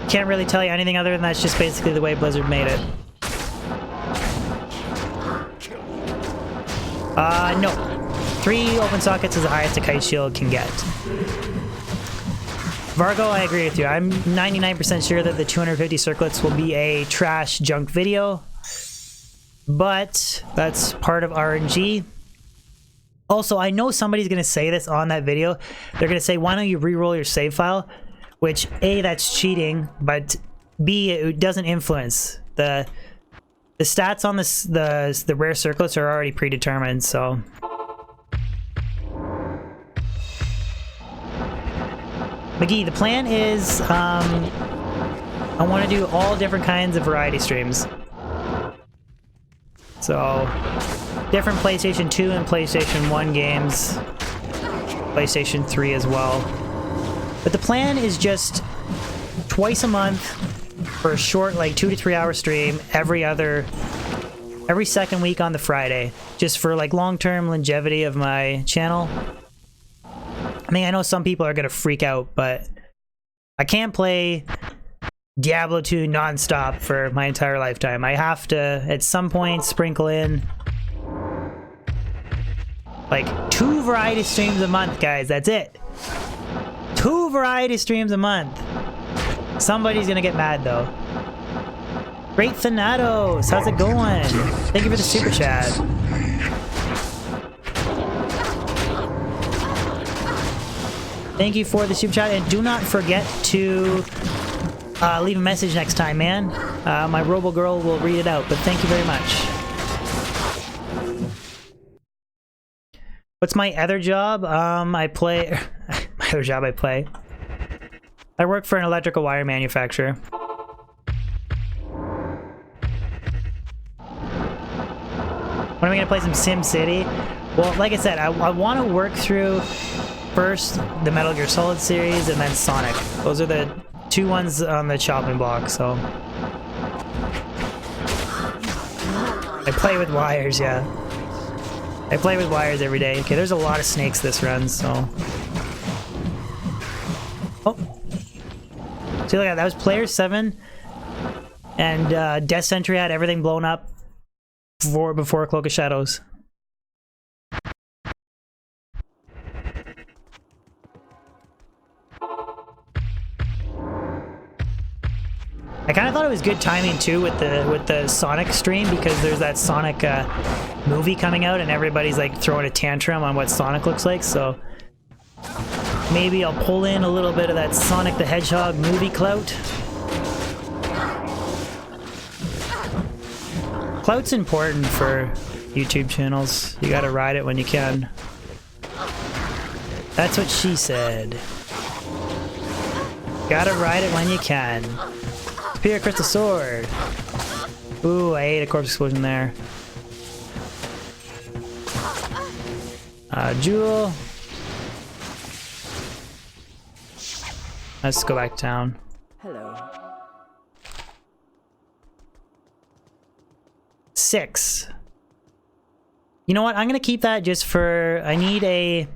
can't really tell you anything other than that's just basically the way Blizzard made it. No. 3 open sockets is the highest a kite shield can get. Vargo, I agree with you. I'm 99% sure that the 250 circlets will be a trash junk video. But that's part of RNG. Also, I know somebody's going to say this on that video. They're going to say, why don't you re-roll your save file? Which, A, that's cheating, but B, it doesn't influence. The stats on the rare circlets are already predetermined, so... McGee, the plan is, I want to do all different kinds of variety streams. So, different PlayStation 2 and PlayStation 1 games, PlayStation 3 as well. But the plan is just twice a month for a short, like 2 to 3 hour stream every second week on the Friday, just for like long-term longevity of my channel. I mean, I know some people are gonna freak out, but I can't play Diablo 2 non-stop for my entire lifetime. I have to, at some point, sprinkle in like 2 variety streams a month, guys. That's it. 2 variety streams a month. Somebody's gonna get mad, though. Great Thanatos, how's it going? Thank you for the super chat. Thank you for the super chat, and do not forget to leave a message next time, man. My Robo Girl will read it out, but thank you very much. What's my other job? I play... my other job I play. I work for an electrical wire manufacturer. When am I gonna play some Sim City? Well, like I said, I want to work through first the Metal Gear Solid series and then Sonic. Those are the 2 ones on the chopping block, so... I play with wires, yeah. I play with wires every day. Okay, there's a lot of snakes this run, so... Oh! See, look at that. That was player 7. And Death Sentry had everything blown up before Cloak of Shadows. I kind of thought it was good timing too with the Sonic stream, because there's that Sonic movie coming out and everybody's like throwing a tantrum on what Sonic looks like, so maybe I'll pull in a little bit of that Sonic the Hedgehog movie clout. Clout's important for YouTube channels. You gotta ride it when you can. That's what she said. Gotta ride it when you can. Spear, crystal sword. Ooh, I ate a corpse explosion there. Jewel. Let's go back to town. Hello. 6. You know what? I'm gonna keep that just for... I need a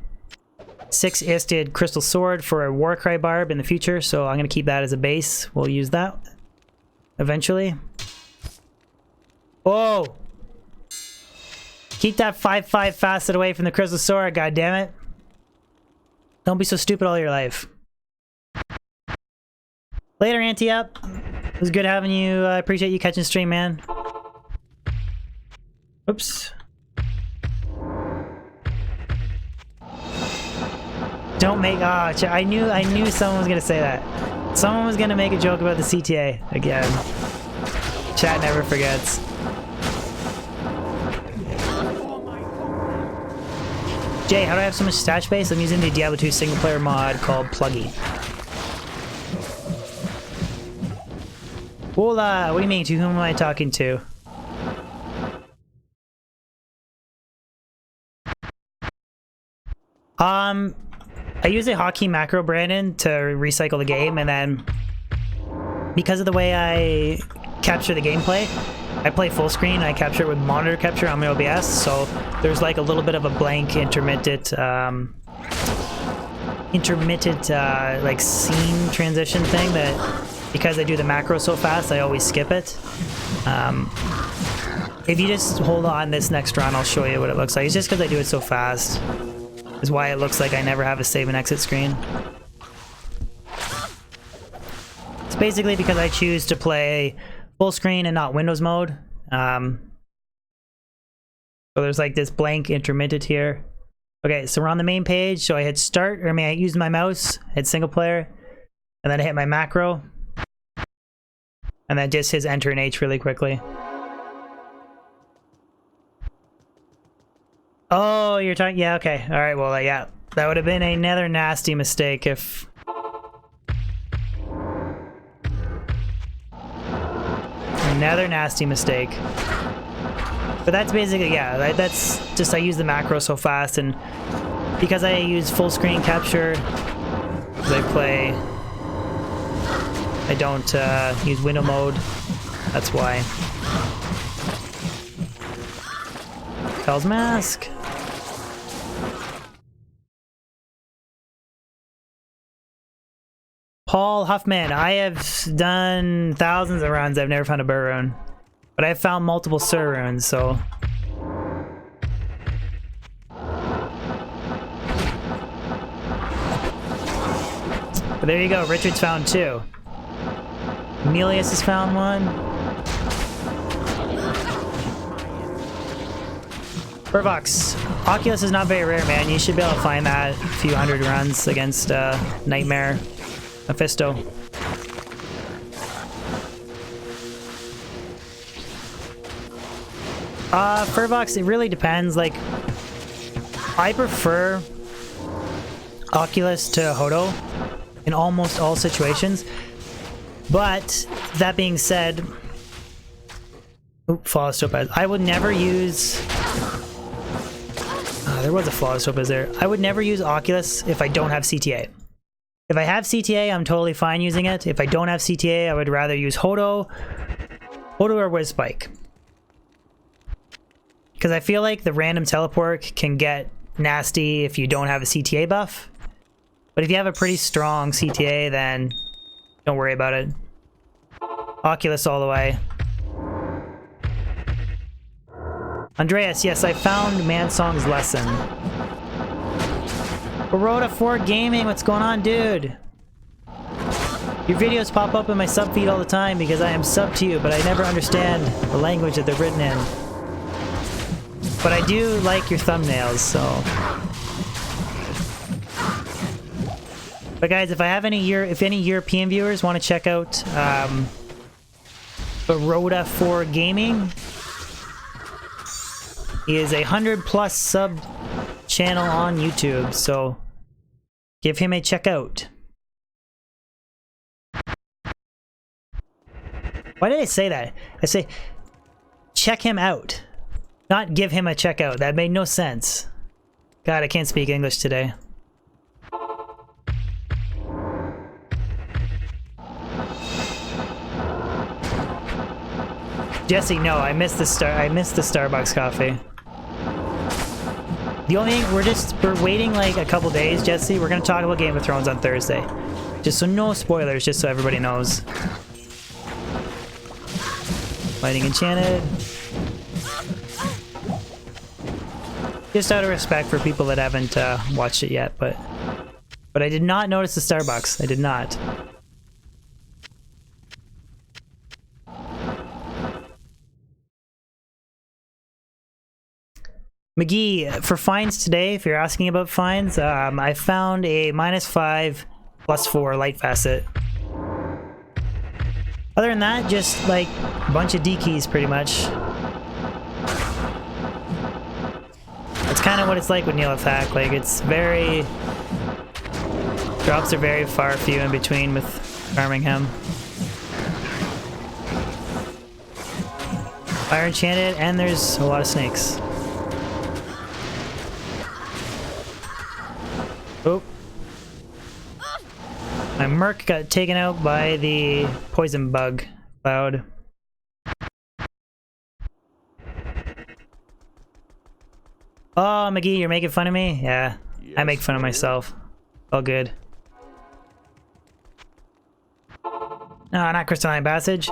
6-isted crystal sword for a Warcry barb in the future, so I'm gonna keep that as a base. We'll use that eventually. Whoa! Keep that 5-5 facet away from the crystal sword, goddammit. Don't be so stupid all your life. Later, Anti-Up. It was good having you. I appreciate you catching stream, man. Oops. Don't make... Ah, oh, I knew someone was gonna say that. Someone was gonna make a joke about the CTA again. Chat never forgets. Jay, how do I have so much stash space? I'm using the Diablo 2 single player mod called Pluggy. Hola, what do you mean? To whom am I talking to? I use a hotkey macro, Brandon, to recycle the game, and then because of the way I capture the gameplay, I play full screen. I capture it with monitor capture on my OBS, so there's like a little bit of a blank intermittent like scene transition thing that, because I do the macro so fast, I always skip it. If you just hold on this next run, I'll show you what it looks like. It's just because I do it so fast is why it looks like I never have a save and exit screen. It's basically because I choose to play full screen and not Windows mode. So there's like this blank intermittent here. Okay, so we're on the main page. So I hit start, or I use my mouse, hit single player, and then I hit my macro. And then just hit enter and H really quickly. Oh, you're talking? Yeah, okay. All right, well, yeah. That would have been another nasty mistake if... Another nasty mistake. But that's basically, yeah, that's just I use the macro so fast, and because I use full screen capture, as I play, I don't use window mode. That's why. Hell's Mask. Paul Huffman, I have done thousands of runs. I've never found a burr rune. But I've found multiple Sur runes, so... But there you go, Richard's found 2. Emilius has found 1. Burvox, Oculus is not very rare, man. You should be able to find that a few hundred runs against Nightmare Mephisto. Furvox, it really depends. Like, I prefer Oculus to Hodo in almost all situations. But that being said, Flawless Topaz. I would never use... there was a Flawless Topaz there. I would never use Oculus if I don't have CTA. If I have CTA, I'm totally fine using it. If I don't have CTA, I would rather use Hodo or Wizspike. Because I feel like the random teleport can get nasty if you don't have a CTA buff. But if you have a pretty strong CTA, then don't worry about it. Oculus all the way. Andreas, yes, I found Mansong's lesson. Baroda 4 Gaming, what's going on, dude? Your videos pop up in my sub feed all the time because I am sub to you, but I never understand the language that they're written in. But I do like your thumbnails, so... But guys, if I have any European viewers want to check out Baroda 4 Gaming, he is a 100+ sub channel on YouTube, so give him a check out. Why did I say that? I say check him out, not give him a check out. That made no sense. God, I can't speak English today. Jesse, no, I missed the Starbucks coffee. The only thing, we're waiting like a couple days, Jesse. We're gonna talk about Game of Thrones on Thursday. Just so no spoilers, just so everybody knows. Lighting Enchanted. Just out of respect for people that haven't watched it yet, but I did not notice the Starbucks. I did not. McGee, for finds today, if you're asking about finds, I found a -5 +4 light facet. Other than that, just like a bunch of D keys pretty much. That's kind of what it's like with Nihlathak. Like, it's very... drops are very far few in between with farming him. Fire Enchanted, and there's a lot of snakes. Oh. My Merc got taken out by the poison bug cloud. Oh, McGee, you're making fun of me? Yeah, yes, I make fun of myself. All good. No, not Crystalline Passage.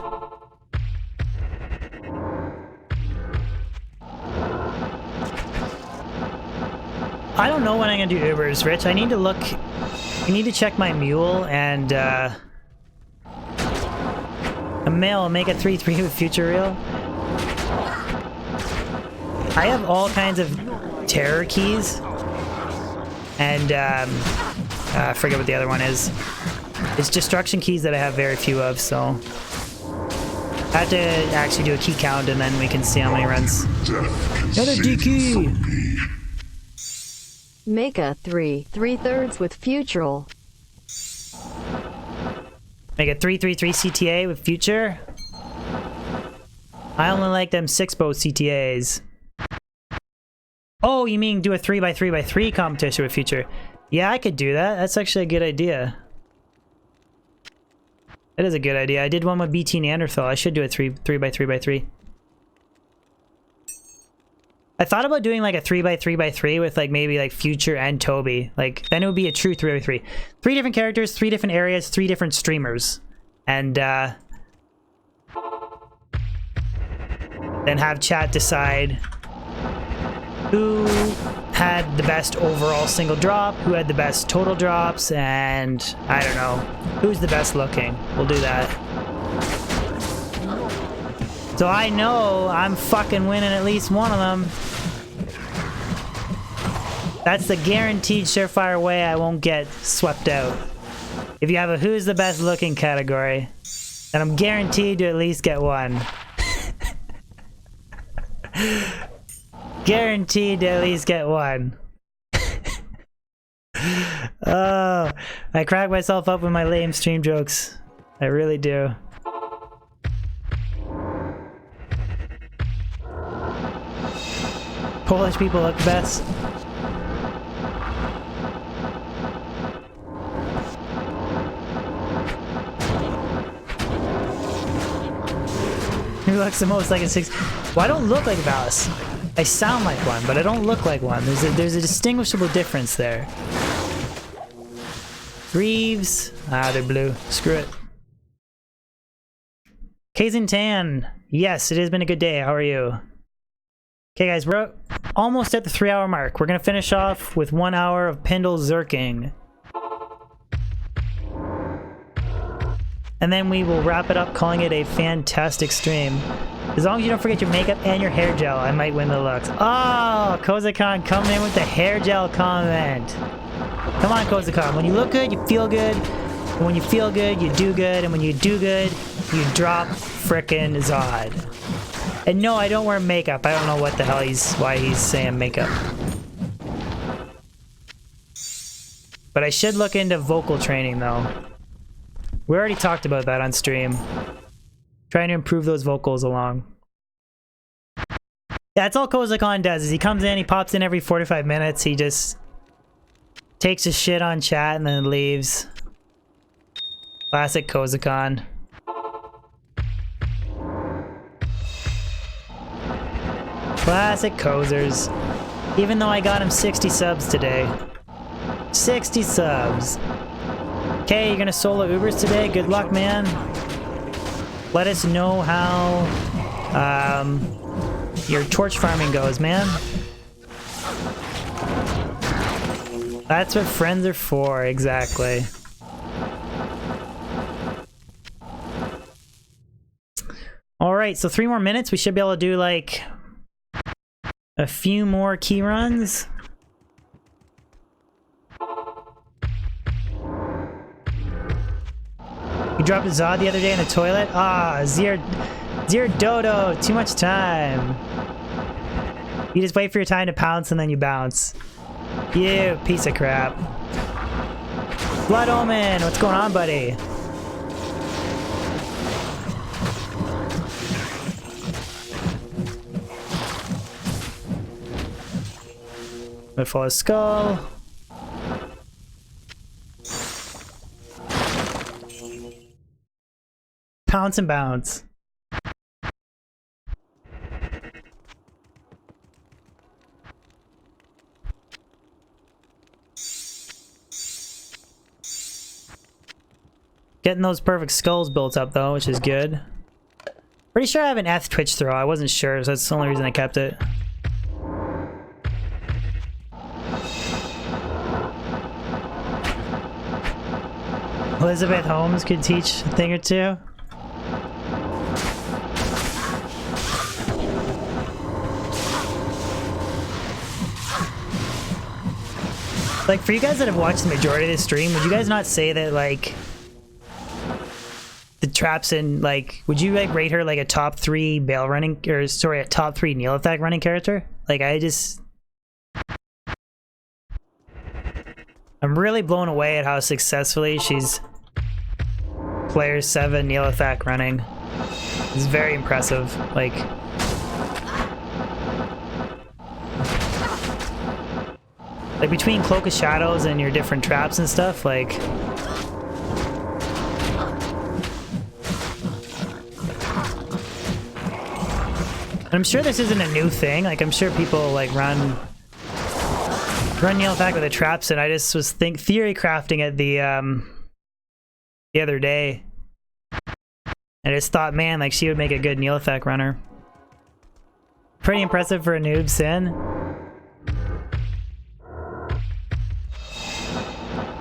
I don't know when I'm gonna do Ubers, Rich. I need to look... I need to check my mule and, a male make a 3-3 with Future Real. I have all kinds of terror keys. And, I forget what the other one is. It's destruction keys that I have very few of, so... I have to actually do a key count and then we can see how many runs. Another D key! Make a 3/3 with Futural. Make a 3/3 CTA with Future. I only like them 6-bow CTAs. Oh, you mean do a 3x3x3 competition with Future? Yeah, I could do that. That's actually a good idea. That is a good idea. I did one with BT Neanderthal. I should do a 3x3x3. I thought about doing like a 3x3x3 with like maybe like Future and Toby. Like then it would be a true 3x3. 3 different characters, 3 different areas, 3 different streamers. And then have chat decide who had the best overall single drop, who had the best total drops, and I don't know, who's the best looking. We'll do that. So I know I'm fucking winning at least one of them. That's the guaranteed surefire way I won't get swept out. If you have a who's the best looking category, then I'm guaranteed to at least get one. Guaranteed to at least get one. Oh, I crack myself up with my lame stream jokes. I really do. Polish people look best. Who looks the most like a 6? Well, I don't look like Valis. I sound like one, but I don't look like one. There's a distinguishable difference there. Greaves. Ah, they're blue. Screw it. Kazin yes, it has been a good day. How are you? Okay, guys, we're almost at the 3-hour mark. We're gonna finish off with 1 hour of Pendle Zerking. And then we will wrap it up calling it a fantastic stream. As long as you don't forget your makeup and your hair gel, I might win the looks. Oh, Kozakon coming in with the hair gel comment. Come on, Kozakon. When you look good, you feel good. And when you feel good, you do good. And when you do good, you drop frickin' Zod. And no, I don't wear makeup. I don't know what the hell why he's saying makeup. But I should look into vocal training though. We already talked about that on stream. Trying to improve those vocals along. Yeah, that's all Kozakon does, is he comes in, he pops in every 45 minutes, he just takes his shit on chat and then leaves. Classic Kozakon. Classic Kozers. Even though I got him 60 subs today. 60 subs. Okay, you're gonna solo Ubers today? Good luck, man. Let us know how your torch farming goes, man. That's what friends are for, exactly. Alright, so 3 more minutes. We should be able to do like a few more key runs. You dropped a Zod the other day in the toilet? Ah, Zero Dodo, too much time. You just wait for your time to pounce and then you bounce. You piece of crap. Blood Omen, what's going on, buddy? Full of skull. Pounce and bounce. Getting those perfect skulls built up though, which is good. Pretty sure I have an F Twitch throw. I wasn't sure, so that's the only reason I kept it. Elizabeth Holmes could teach a thing or two. Like, for you guys that have watched the majority of the stream, would you guys not say that, like, the traps in, like, would you, like, rate her, like, a top 3 Bale running, or, sorry, a top 3 Nihlathak running character? Like, I'm really blown away at how successfully she's player 7 Nihlathak running. It's very impressive. Like between Cloak of Shadows and your different traps and stuff, like I'm sure this isn't a new thing. Like I'm sure people like run Nihlathak with the traps, and I just was theory crafting it the other day. I just thought, man, like she would make a good Nihlathak runner. Pretty impressive for a noob, Sin.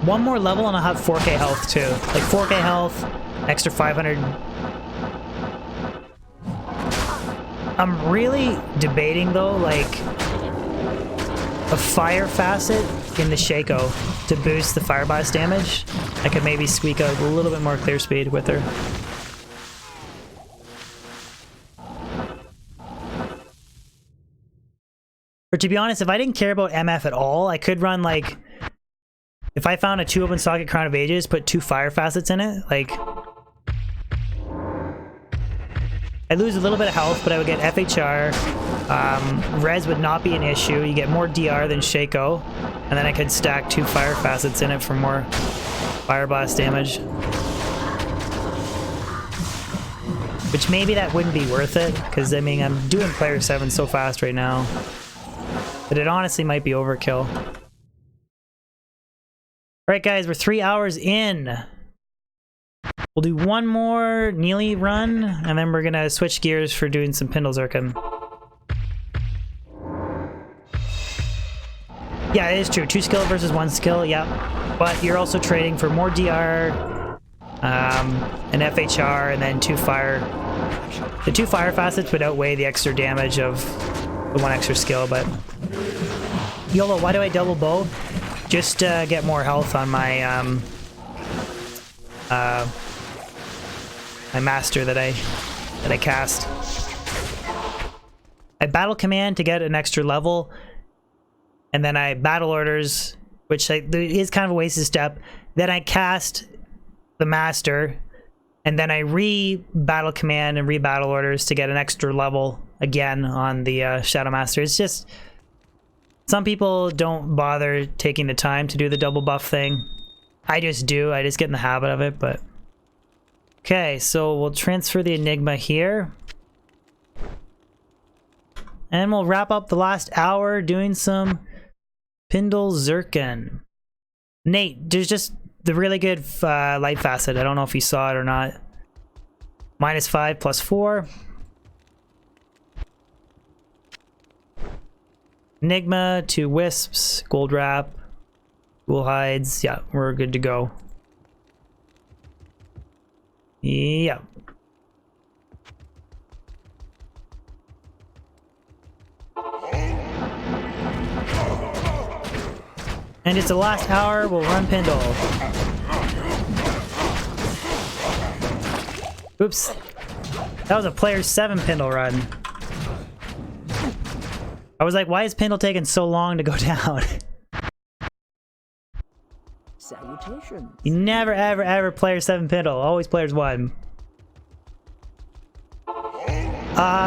One more level and I'll have 4K health too. Like 4K health, extra 500. I'm really debating though, like a fire facet in the Shaco to boost the fire blast damage. I could maybe squeak out a little bit more clear speed with her. Or to be honest, if I didn't care about MF at all, I could run like, if I found a 2 open socket Crown of Ages, put 2 fire facets in it, like I'd lose a little bit of health, but I would get FHR. Res would not be an issue. You get more DR than Shaco, and then I could stack 2 fire facets in it for more fire blast damage. Which maybe that wouldn't be worth it, because I mean I'm doing player 7 so fast right now. But it honestly might be overkill. Alright guys, we're 3 hours in. We'll do one more Neely run, and then we're gonna switch gears for doing some Pindlezirkin. Yeah, it is true. 2 skill versus 1 skill, yeah. But you're also trading for more DR, an FHR, and then 2 fire. The 2 fire facets would outweigh the extra damage of the 1 extra skill, but... YOLO, why do I double bow? Just get more health on my, my master that I cast. I battle command to get an extra level, and then I battle orders, which is kind of a wasted step. Then I cast the master, and then I re-battle command and re-battle orders to get an extra level again on the Shadow Master. It's just some people don't bother taking the time to do the double buff thing. I just do. I just get in the habit of it, but okay, so we'll transfer the Enigma here. And we'll wrap up the last hour doing some Pindle Zircon. Nate, there's just the really good light facet. I don't know if you saw it or not. -5 +4. Enigma, 2 wisps, gold wrap, ghoul hides. Yeah, we're good to go. Yeah. And it's the last hour, we'll run Pindle. Oops. That was a player 7 Pindle run. I was like, why is Pindle taking so long to go down? Salutations. You never, ever, ever player 7 Pindle. Always players 1.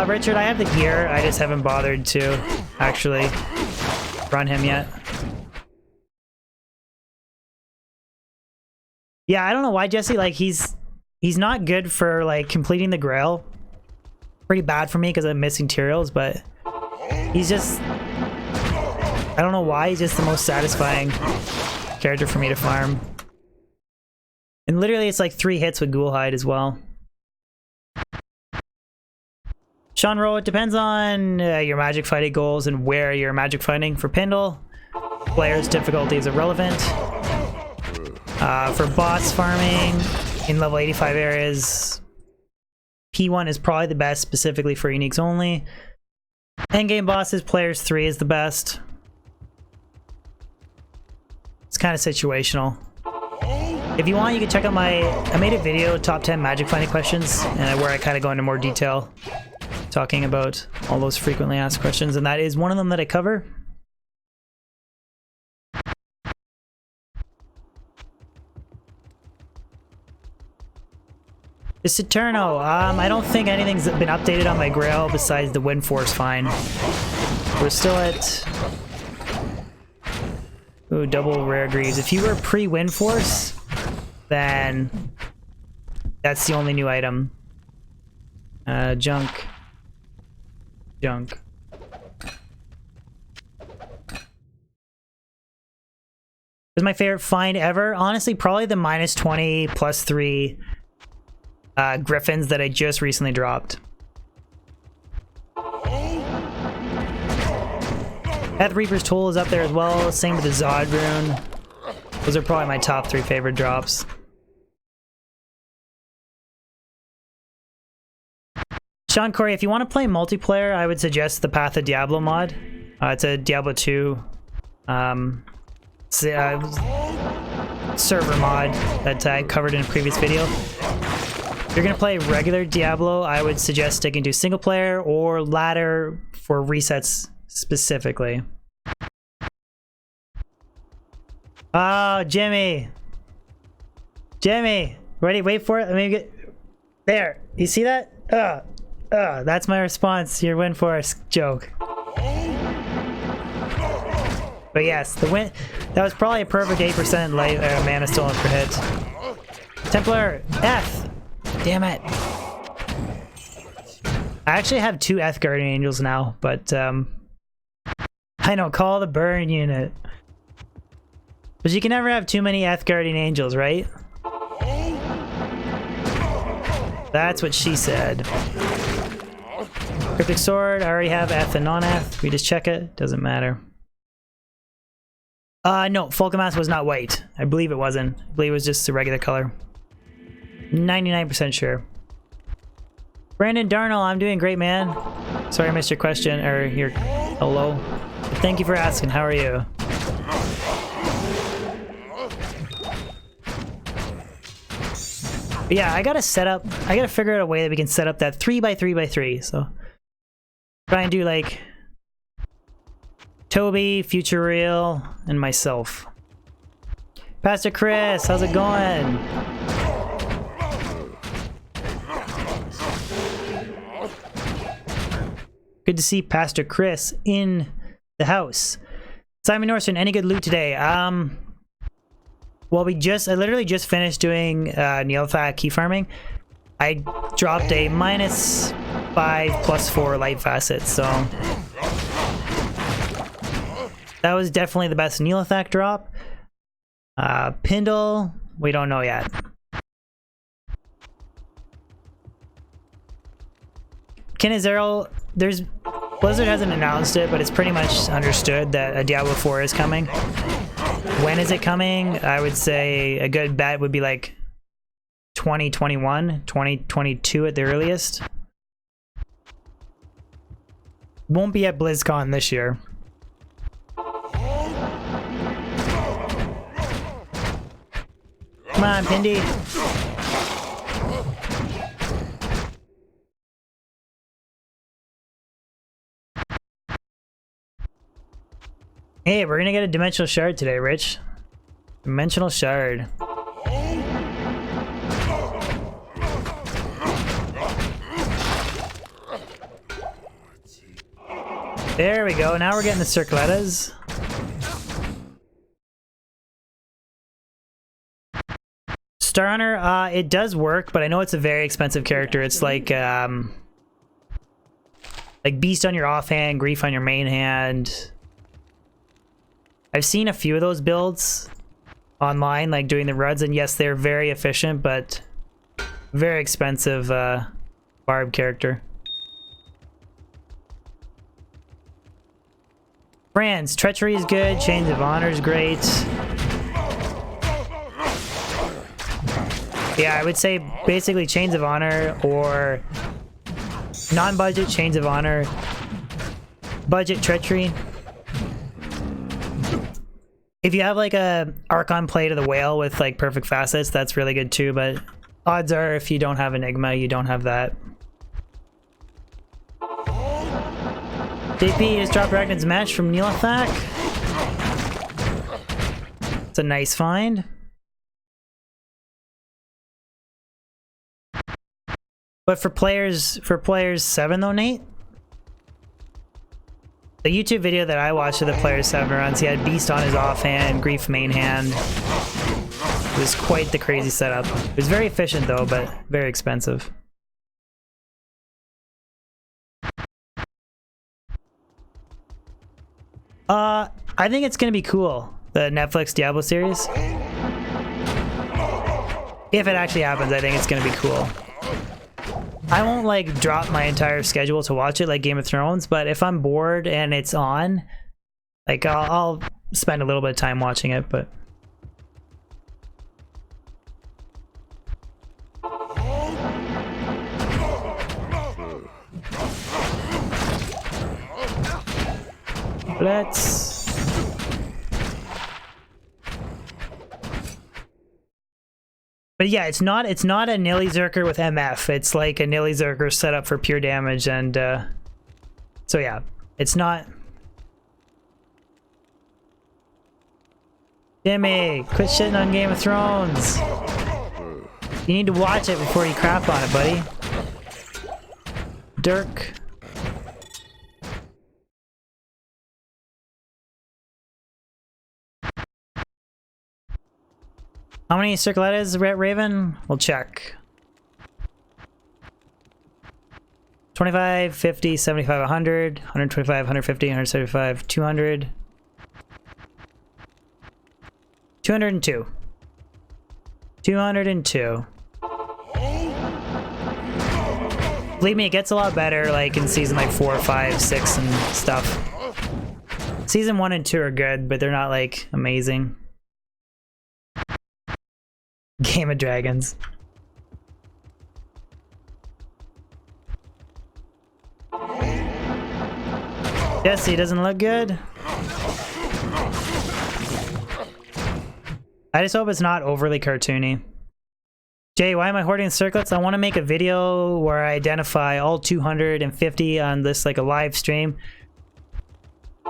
Richard, I have the gear. I just haven't bothered to actually run him yet. Yeah, I don't know why, Jesse. Like, he's not good for, like, completing the Grail. Pretty bad for me because I'm missing materials, but he's just... I don't know why, he's just the most satisfying character for me to farm. And literally, it's like 3 hits with Ghoul Hide as well. Sean Rowe, it depends on your magic fighting goals and where you're magic fighting. For Pindle, player's difficulty is irrelevant. For boss farming in level 85 areas, P1 is probably the best, specifically for uniques only. Endgame bosses, players 3 is the best. It's kind of situational. If you want, you can check out I made a video, top 10 magic finding questions, where I kind of go into more detail, talking about all those frequently asked questions, and that is one of them that I cover. The Saturno, I don't think anything's been updated on my Grail besides the Wind Force find. We're still at... Ooh, double rare greaves. If you were pre-Wind Force, then that's the only new item. Junk. Junk. This is my favorite find ever. Honestly, probably the -20 +3 griffins that I just recently dropped. Death Reaper's Tool is up there as well. Same with the Zod rune. Those are probably my top 3 favorite drops. Sean Corey, if you want to play multiplayer, I would suggest the Path of Diablo mod. It's a Diablo 2 server mod that I covered in a previous video. If you're going to play regular Diablo, I would suggest sticking to single player or ladder for resets specifically. Oh, Jimmy. Jimmy, ready? Wait for it. Let me get... There. You see that? That's my response to your Wind Force joke. But yes, the win... That was probably a perfect 8% light mana stolen per hit. Templar, F! Damn it. I actually have 2 Eth Guardian Angels now, but I know, call the burn unit. But you can never have too many Eth Guardian Angels, right? That's what she said. Cryptic Sword, I already have Eth and non-Eth. We just check it, doesn't matter. No, Fulcamask was not white. I believe it wasn't. I believe it was just a regular color. 99% sure. Brandon Darnell, I'm doing great, man. Sorry I missed your question, or your hello. But thank you for asking. How are you? But yeah, I gotta figure out a way that we can set up that 3x3x3. So try and do like Toby, Future Real, and myself. Pastor Chris, how's it going? Good to see Pastor Chris in the house. Simon Norson, any good loot today? Well, I literally just finished doing Nihlathak key farming. I dropped a -5 5 plus 4 light facets, so that was definitely the best Nihlathak drop. Pindle, we don't know yet. Kinizero, there's Blizzard hasn't announced it, but it's pretty much understood that a Diablo 4 is coming. When is it coming? I would say a good bet would be like 2021, 2022 at the earliest. Won't be at BlizzCon this year. Come on, Pindy. Hey, we're gonna get a dimensional shard today, Rich. Dimensional shard. There we go. Now we're getting the circletas. Star Hunter, it does work, but I know it's a very expensive character. It's like Beast on your offhand, Grief on your main hand. I've seen a few of those builds online, like doing the runs, and yes, they're very efficient, but very expensive barb character. Brands, Treachery is good, Chains of Honor is great. Yeah, I would say basically Chains of Honor or non-budget Chains of Honor, budget Treachery. If you have like a Archon Plate of the Whale with like perfect facets, that's really good too, but odds are if you don't have Enigma, you don't have that. JP just dropped Ragnar's Match from Nihlathak. It's a nice find. But for players 7 though, Nate? The YouTube video that I watched of the players 7 runs, he had Beast on his offhand, Grief main hand. It was quite the crazy setup. It was very efficient though, but very expensive. I think it's gonna be cool, the Netflix Diablo series. If it actually happens, I think it's gonna be cool. I won't like drop my entire schedule to watch it like Game of Thrones, but if I'm bored and it's on, like I'll spend a little bit of time watching it, but But yeah, it's not a Nilly Zerker with MF. It's like a Nilly Zerker set up for pure damage, and so yeah, it's not. Jimmy, quit shitting on Game of Thrones. You need to watch it before you crap on it, buddy. Dirk. How many circletas at Raven? We'll check. 25, 50, 75, 100, 125, 150, 175, 200. 202. 202. Believe me, it gets a lot better like in season like 4, 5, 6 and stuff. Season 1 and 2 are good, but they're not like amazing. Game of Dragons. Jesse doesn't look good. I just hope it's not overly cartoony. Jay, why am I hoarding circlets? I want to make a video where I identify all 250 on this like a live stream.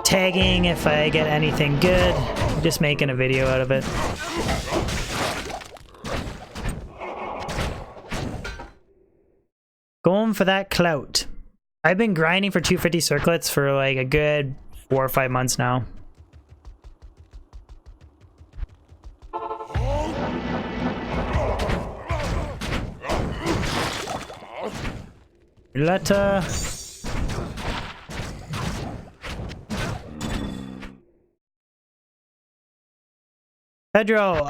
Tagging if I get anything good. Just making a video out of it. Going for that clout. I've been grinding for 250 circlets for like a good 4 or 5 months now. Letter. Pedro,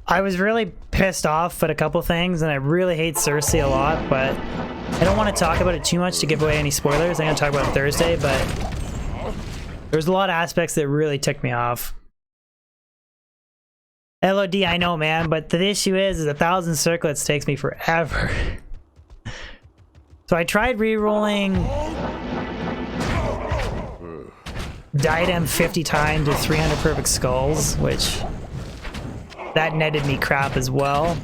I was really pissed off at a couple things, and I really hate Cersei a lot, but I don't want to talk about it too much to give away any spoilers. I'm going to talk about it Thursday, but there's a lot of aspects that really ticked me off. LOD, I know, man, but the issue is 1,000 circlets takes me forever. So I tried re-rolling Diadem 50 times to 300 perfect skulls, which that netted me crap as well.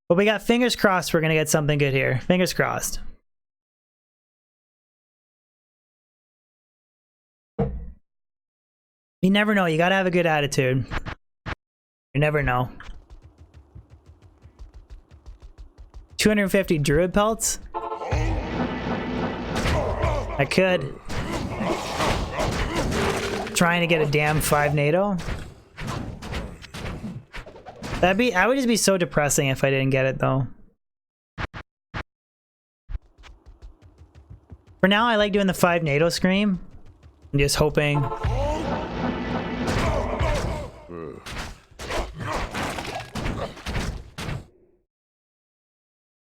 But we got fingers crossed we're gonna get something good here. Fingers crossed. You never know. You gotta have a good attitude. You never know. 250 druid pelts? I could. Trying to get a damn 5 NATO. I would just be so depressing if I didn't get it though. For now, I like doing the 5 NATO scream. I'm just hoping.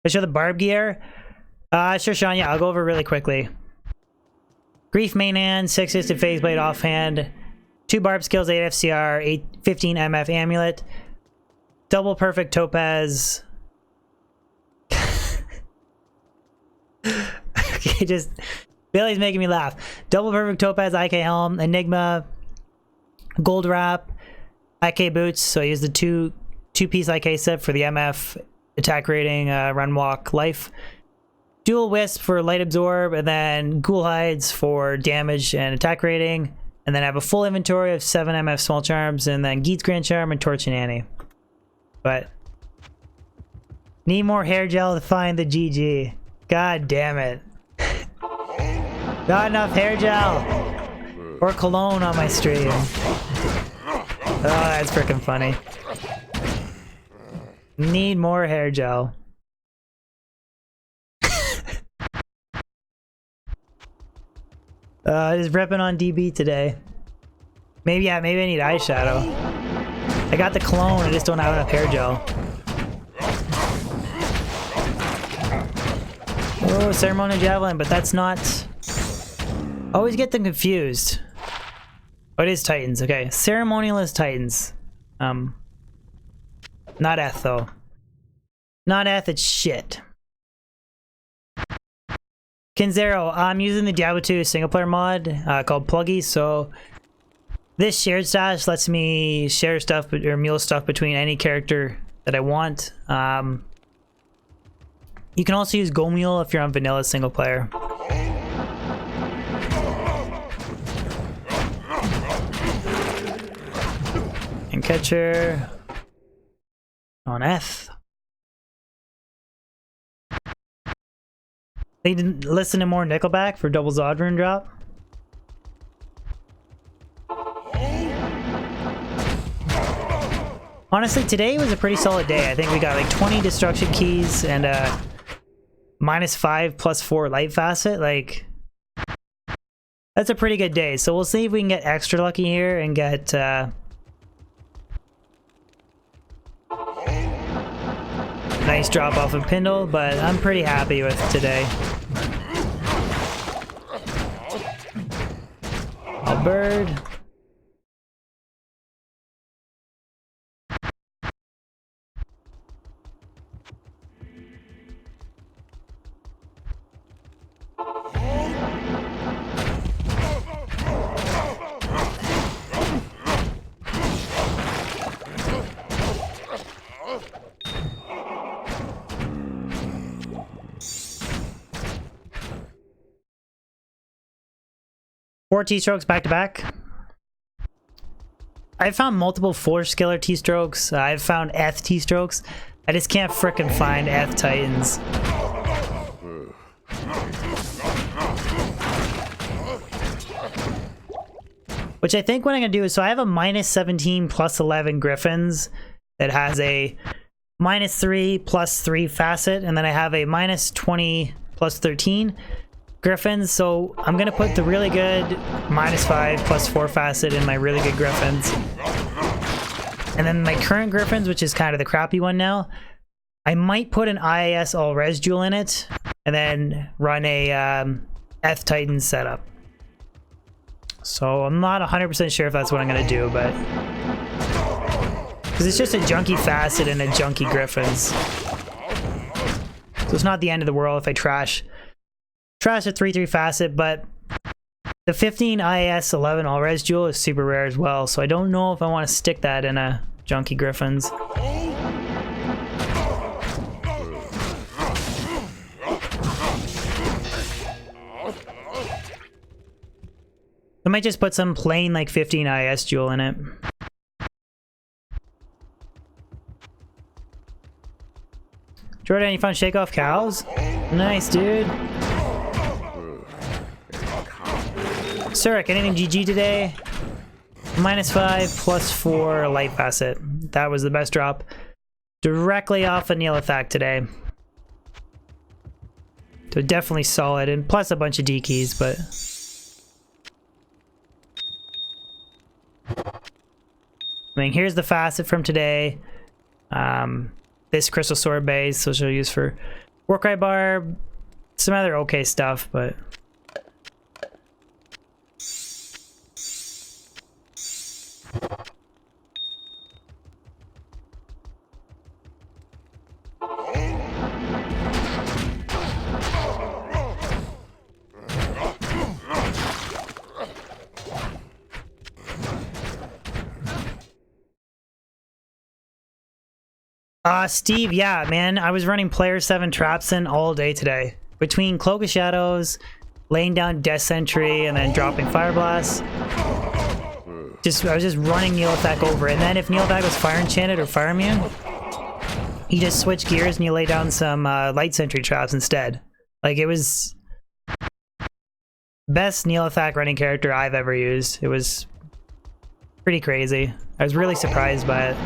I show the barb gear. Sure, Sean. Yeah, I'll go over really quickly. Grief main hand, 6 assisted phase blade offhand, 2 barb skills, 8 FCR, 15 MF amulet, double perfect topaz. Okay, just Bailey's making me laugh. Double perfect topaz, IK helm, enigma, gold wrap, IK boots. So I use the two-piece IK set for the MF attack rating, run, walk, life. Dual wisp for light absorb, and then ghoul hides for damage and attack rating. And then I have a full inventory of 7 MF small charms, and then Geet's Grand Charm and Torch and Annie. But need more hair gel to find the GG. God damn it. Not enough hair gel or cologne on my stream. Oh, that's freaking funny. Need more hair gel. Just ripping on DB today. Maybe, yeah, maybe I need eyeshadow. I got the clone, I just don't have enough hair gel. Oh, ceremonial javelin, but that's not... Always get them confused. Oh, it is Titans, okay. Ceremonial is Titans. Not Eth, though. Not Eth, it's shit. Kinzero, I'm using the Diablo 2 single player mod called Pluggy, so this shared stash lets me share stuff or mule stuff between any character that I want. You can also use Go Mule if you're on vanilla single player. And catcher on F. They didn't listen to more Nickelback for double Zodrun drop. Honestly, today was a pretty solid day. I think we got like 20 destruction keys and -5 +4 light facet. Like, that's a pretty good day. So we'll see if we can get extra lucky here and get nice drop off of Pindle, but I'm pretty happy with today. A bird. Four T-strokes back to back. I've found multiple 4-skiller T-strokes. I've found Eth T-strokes. I just can't frickin' find Eth Titans. Which I think what I'm gonna do is, so I have a -17 +11 Griffins that has a -3 +3 facet, and then I have a -20 +13 griffins. So I'm gonna put the really good -5 +4 facet in my really good griffins. And then my current griffins, which is kind of the crappy one now, I might put an IAS all res jewel in it and then run a Eth Titan setup. So I'm not 100% sure if that's what I'm gonna do, but because it's just a junky facet and a junky griffins. So it's not the end of the world if I trash a 3/3 facet, but the 15 IAS 11 all res jewel is super rare as well. So I don't know if I want to stick that in a junky griffins. I might just put some plain like 15 IS jewel in it. Jordan, any fun shake off cows? Nice, dude. Surik, anything GG today? -5 +4 light facet. That was the best drop. Directly off of Nihlathak today. So definitely solid, and plus a bunch of D keys, but I mean, here's the facet from today. This crystal sword base, which I'll use for Warcry Barb, some other okay stuff, but Steve, yeah, man, I was running player 7 traps in all day today. Between Cloak of Shadows, laying down Death Sentry, and then dropping Fire Blast. I was just running Nihlathak over, and then if Nihlathak was Fire Enchanted or Fire Immune, you just switch gears and you lay down some Light Sentry traps instead. Like, it was best Nihlathak running character I've ever used. It was pretty crazy. I was really surprised by it.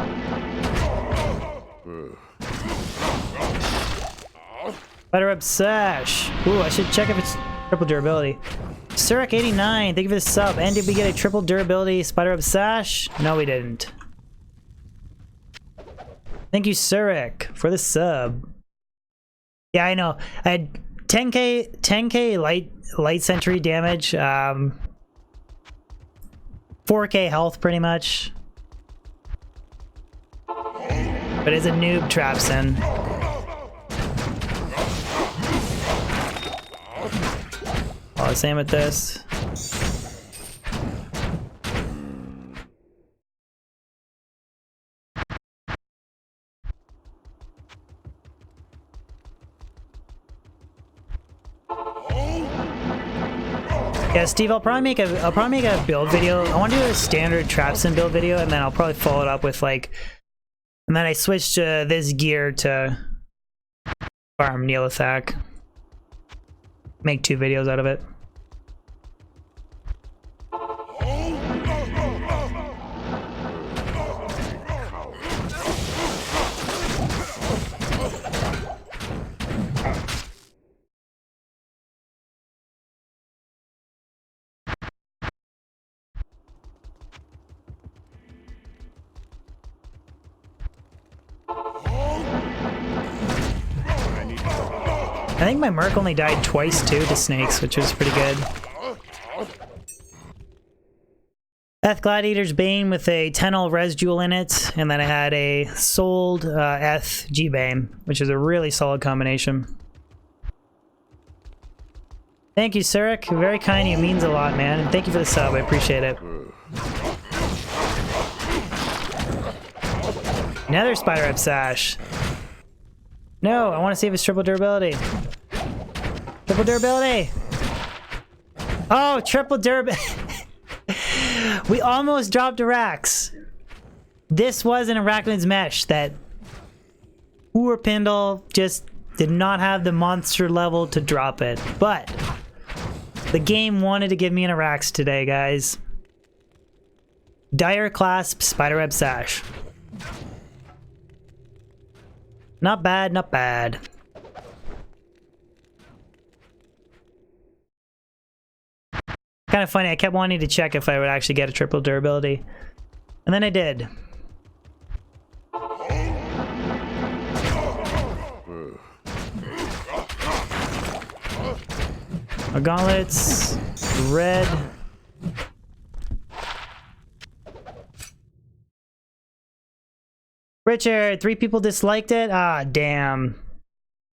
Spider Web Sash. Ooh, I should check if it's triple durability. Surik89, thank you for the sub. And did we get a triple durability Spider Web Sash? No, we didn't. Thank you, Surik, for the sub. Yeah, I know. I had 10k light sentry damage. 4k health, pretty much. But it's a noob traps in. Oh, same with this. Yeah, Steve, I'll probably make a build video. I want to do a standard Trapsin build video, and then I'll probably follow it up with like, and then I switched this gear to farm Nihlathak. Make 2 videos out of it. I think my Merc only died twice too to snakes, which was pretty good. Eth Gladiator's Bane with a 10-all res jewel in it, and then I had a sold Eth G-Bane, which is a really solid combination. Thank you, Surik. Very kind of you. It means a lot, man. And thank you for the sub. I appreciate it. Another Spider Web Sash. No, I want to see if it's triple durability. Triple durability. Oh, triple durability. We almost dropped a Rax. This was an Arachnid's Mesh that poor Pindle just did not have the monster level to drop it. But the game wanted to give me an Arax today, guys. Dire Clasp Spiderweb Sash. Not bad, not bad. Kind of funny, I kept wanting to check if I would actually get a triple durability. And then I did. Our gauntlets, red. Richard, 3 people disliked it? Ah, damn.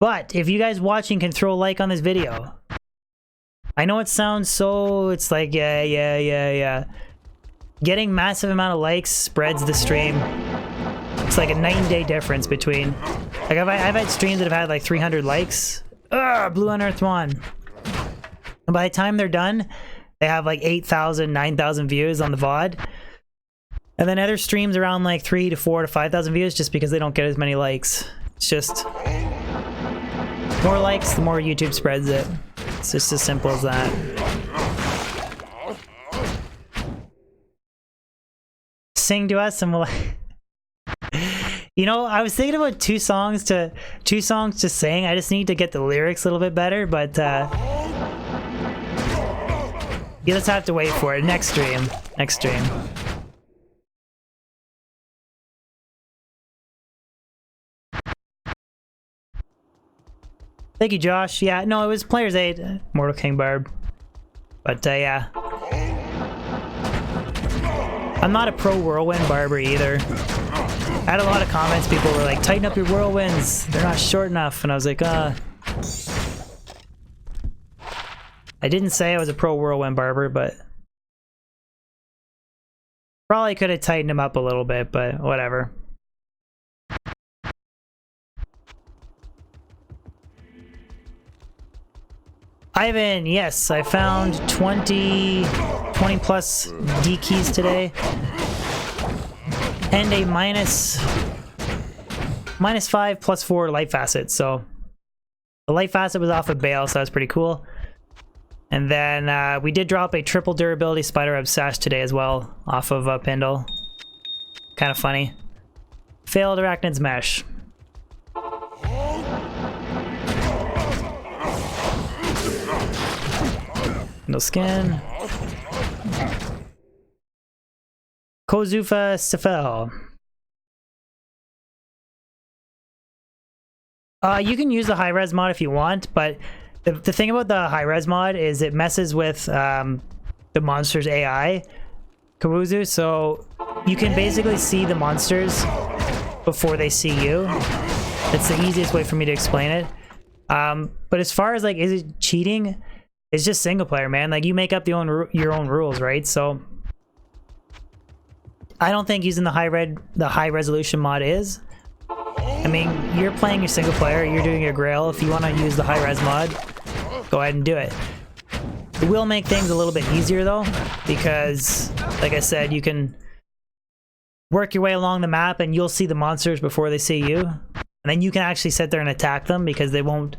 But if you guys watching can throw a like on this video. I know it sounds so, it's like, yeah. Getting massive amount of likes spreads the stream. It's like a night and day difference between, like I've had streams that have had like 300 likes. Ugh, Blue Unearthed one. And by the time they're done, they have like 8,000, 9,000 views on the VOD. And then other streams around like 3 to 4 to 5,000 views just because they don't get as many likes. It's just more likes, the more YouTube spreads it. It's just as simple as that. Sing to us and we'll... You know, I was thinking about two songs to sing. I just need to get the lyrics a little bit better, but you just have to wait for it. Next stream. Thank you, Josh. Yeah, no, it was Players 8, Mortal King Barb. But yeah. I'm not a pro Whirlwind Barber either. I had a lot of comments, people were like, tighten up your Whirlwinds, they're not short enough. And I was like, I didn't say I was a pro Whirlwind Barber, but probably could have tightened them up a little bit, but whatever. Ivan, yes, I found 20 plus D keys today. And a minus 5 plus 4 light facet. So the light facet was off of Bale, so that's pretty cool. And then we did drop a triple durability Spider Web Sash today as well, off of Pindle. Kind of funny. Failed Arachnid's Mesh. No skin. Kozufa Sefel. You can use the high res mod if you want, but the thing about the high res mod is it messes with the monster's AI, Kawuzu, so you can basically see the monsters before they see you. It's the easiest way for me to explain it. But as far as like, is it cheating? It's just single player, man. Like you make up your own rules, right? So I don't think using the high resolution mod is. I mean, you're playing your single player, you're doing your Grail. If you want to use the high res mod, go ahead and do it. It will make things a little bit easier though, because like I said, you can work your way along the map and you'll see the monsters before they see you. And then you can actually sit there and attack them because they won't.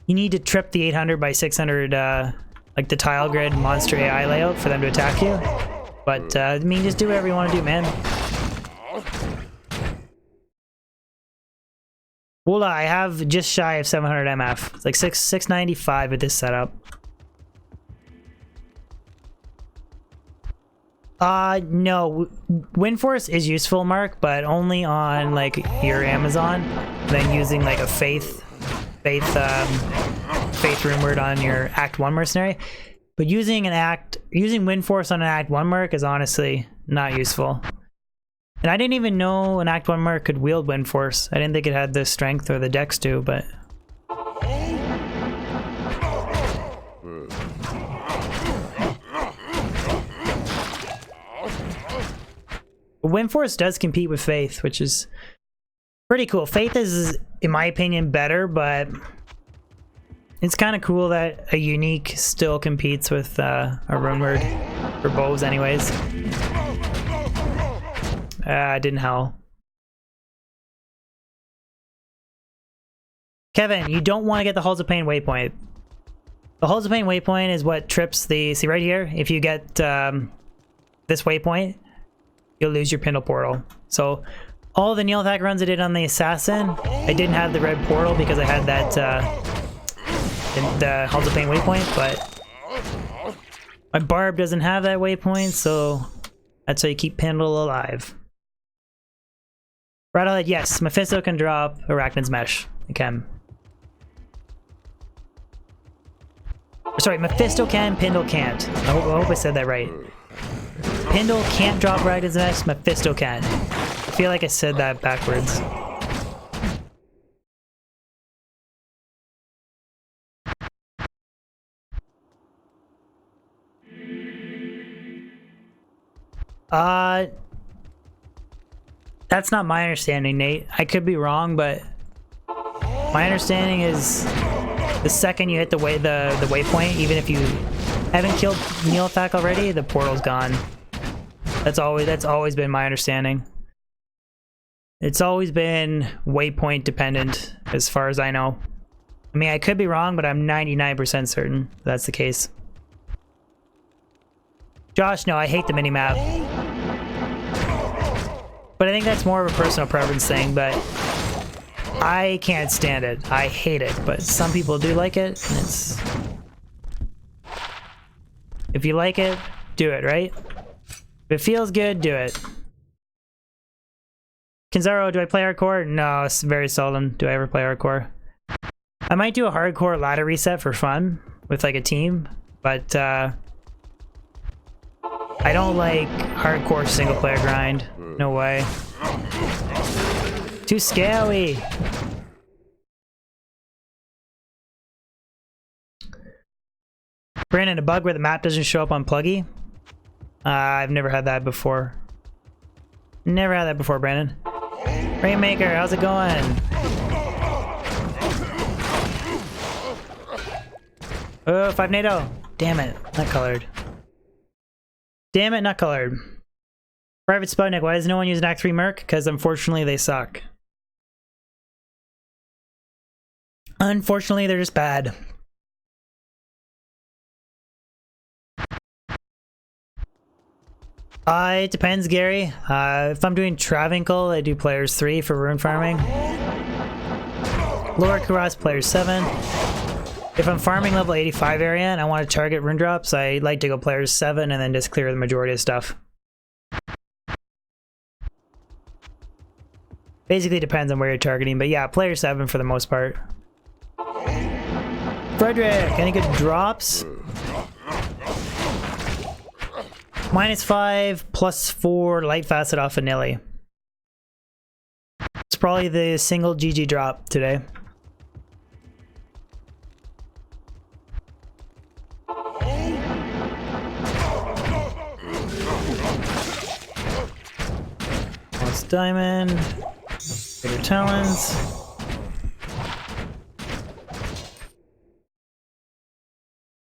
You need to trip the 800 by 600 like the tile grid monster AI layout for them to attack you. But I mean, just do whatever you want to do, man. Well, I have just shy of 700 MF. It's like 695 with this setup. No, Windforce is useful, Mark, but only on like your Amazon. Then using like a Faith Rumored on your Act 1 mercenary. But using Windforce on an Act 1 merc is honestly not useful. And I didn't even know an Act 1 merc could wield Windforce. I didn't think it had the strength or the dex to, but... Windforce does compete with Faith, which is pretty cool. Faith is, in my opinion, better, but it's kind of cool that a unique still competes with a Rumored for bows anyways. Didn't hell. Kevin, you don't want to get the Halls of Pain waypoint. The Halls of Pain waypoint is what trips the... See right here? If you get this waypoint, you'll lose your Pindle portal. So all the Nihlathak runs I did on the Assassin, I didn't have the red portal because I had that, the Halls of Pain waypoint, but my Barb doesn't have that waypoint, so that's how you keep Pendle alive. Rattlehead, yes, Mephisto can drop Arachnid's Mesh. It can. Sorry, Mephisto can, Pendle can't. I hope I said that right. Pendle can't drop Arachnid's Mesh, Mephisto can. I feel like I said that backwards. That's not my understanding, Nate. I could be wrong, but my understanding is the second you hit the waypoint, even if you haven't killed Nihlathak already, the portal's gone. That's always been my understanding. It's always been waypoint dependent, as far as I know. I mean, I could be wrong, but I'm 99% certain that's the case. Josh, no, I hate the minimap. But I think that's more of a personal preference thing, but I can't stand it. I hate it, but some people do like it. And it's... If you like it, do it, right? If it feels good, do it. Kinzaro, do I play hardcore? No, it's very seldom do I ever play hardcore. I might do a hardcore ladder reset for fun with like a team, but I don't like hardcore single player grind. No way. Too scary. Brandon, a bug where the map doesn't show up on Pluggy? I've never had that before. Never had that before, Brandon. Rainmaker, how's it going? Oh, 5 NATO. Damn it, not colored. Damn it, not colored. Private Sputnik, why does no one use an Act 3 Merc? Because unfortunately they suck. Unfortunately, they're just bad. It depends, Gary. If I'm doing Travinkle, I do players 3 for rune farming. Lower Kuras, players 7. If I'm farming level 85 area and I want to target rune drops, I like to go players 7 and then just clear the majority of stuff. Basically depends on where you're targeting, but yeah, player 7 for the most part. Frederick, any good drops? -5, +4, light facet off of Nilly. It's probably the single GG drop today. Lost diamond. Greater talons.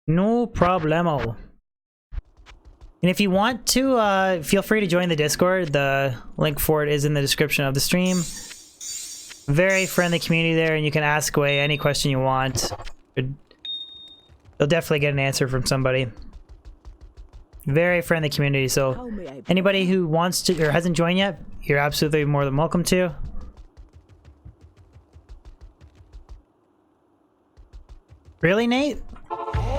No problemo. And if you want to, feel free to join the Discord. The link for it is in the description of the stream. Very friendly community there, and you can ask away any question you want. You'll definitely get an answer from somebody. Very friendly community, so anybody who wants to or hasn't joined yet, you're absolutely more than welcome to. Really, Nate?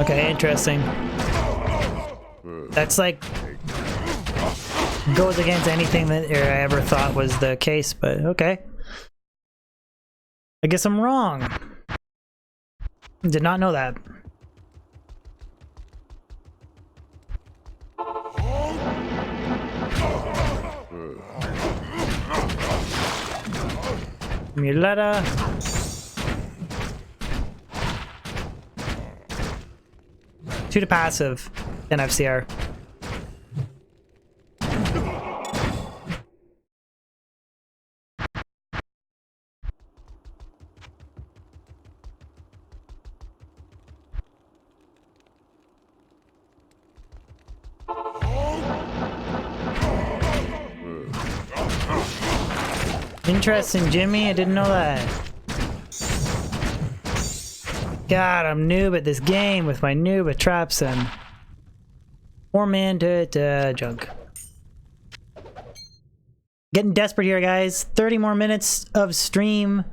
Okay, interesting. That's like goes against anything that I ever thought was the case, but okay. I guess I'm wrong. Did not know that. Muleta. Two to passive, then FCR. Interesting, Jimmy. I didn't know that. God, I'm noob at this game with my noob at traps and 4-man to junk. Getting desperate here, guys. 30 more minutes of stream.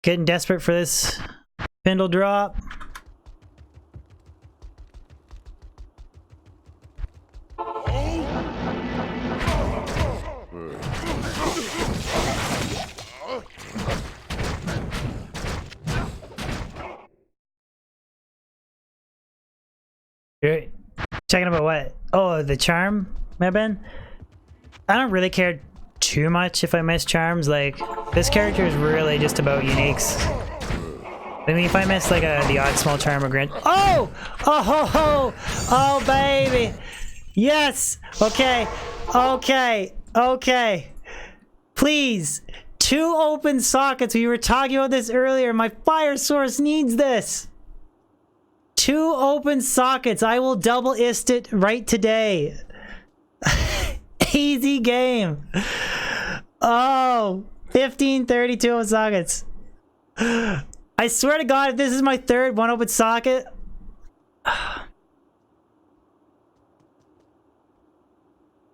Getting desperate for this spindle drop. You're checking about what? Oh, the charm, maybe? I don't really care too much if I miss charms. Like, this character is really just about uniques. I mean, if I miss like the odd small charm or grand. Oh! Oh ho ho! Oh baby! Yes! Okay. Okay. Okay. Please. 2 open sockets. We were talking about this earlier. My fire source needs this. 2 open sockets. I will double ist it right today. Easy game. Oh, 15, 32 open sockets. I swear to God, if this is my 3rd 1 open socket.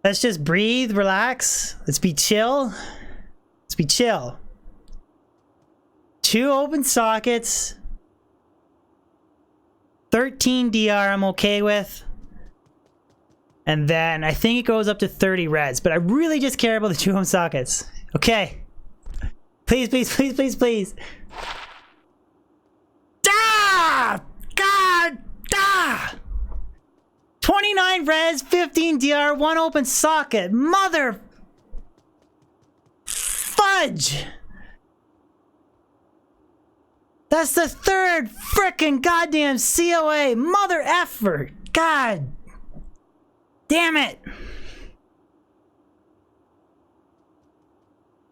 Let's just breathe, relax. Let's be chill. Let's be chill. 2 open sockets. 13 DR I'm okay with. And then I think it goes up to 30 res, but I really just care about the 2 home sockets. Okay. Please, please, please, please, please. Ah! God! Ah! 29 res, 15 DR, 1 open socket. Mother fudge! That's the 3rd frickin' goddamn COA. Mother effort. God damn it.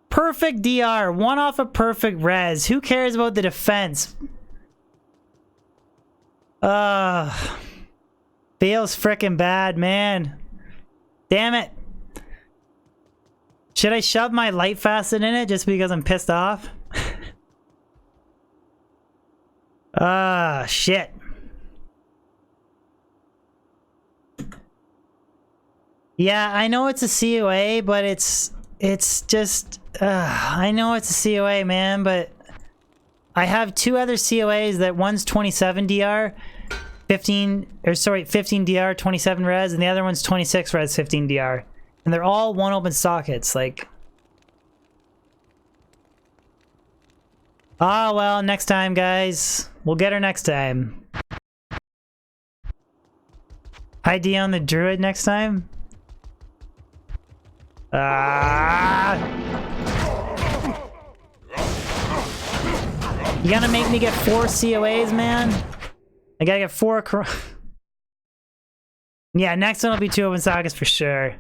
Perfect DR. 1 off a perfect res. Who cares about the defense? Feels frickin' bad, man. Damn it. Should I shove my light facet in it just because I'm pissed off? Shit. Yeah, I know it's a COA, but it's just, I know it's a COA, man, but I have 2 other COAs that one's 27 DR, 15 DR, 27 res, and the other one's 26 res, 15 DR. And they're all 1 open sockets, like. Ah, well, next time, guys. We'll get her next time. ID on the druid next time? You gonna make me get 4 COAs, man? I gotta get 4 Yeah, next one will be 2 open sockets for sure.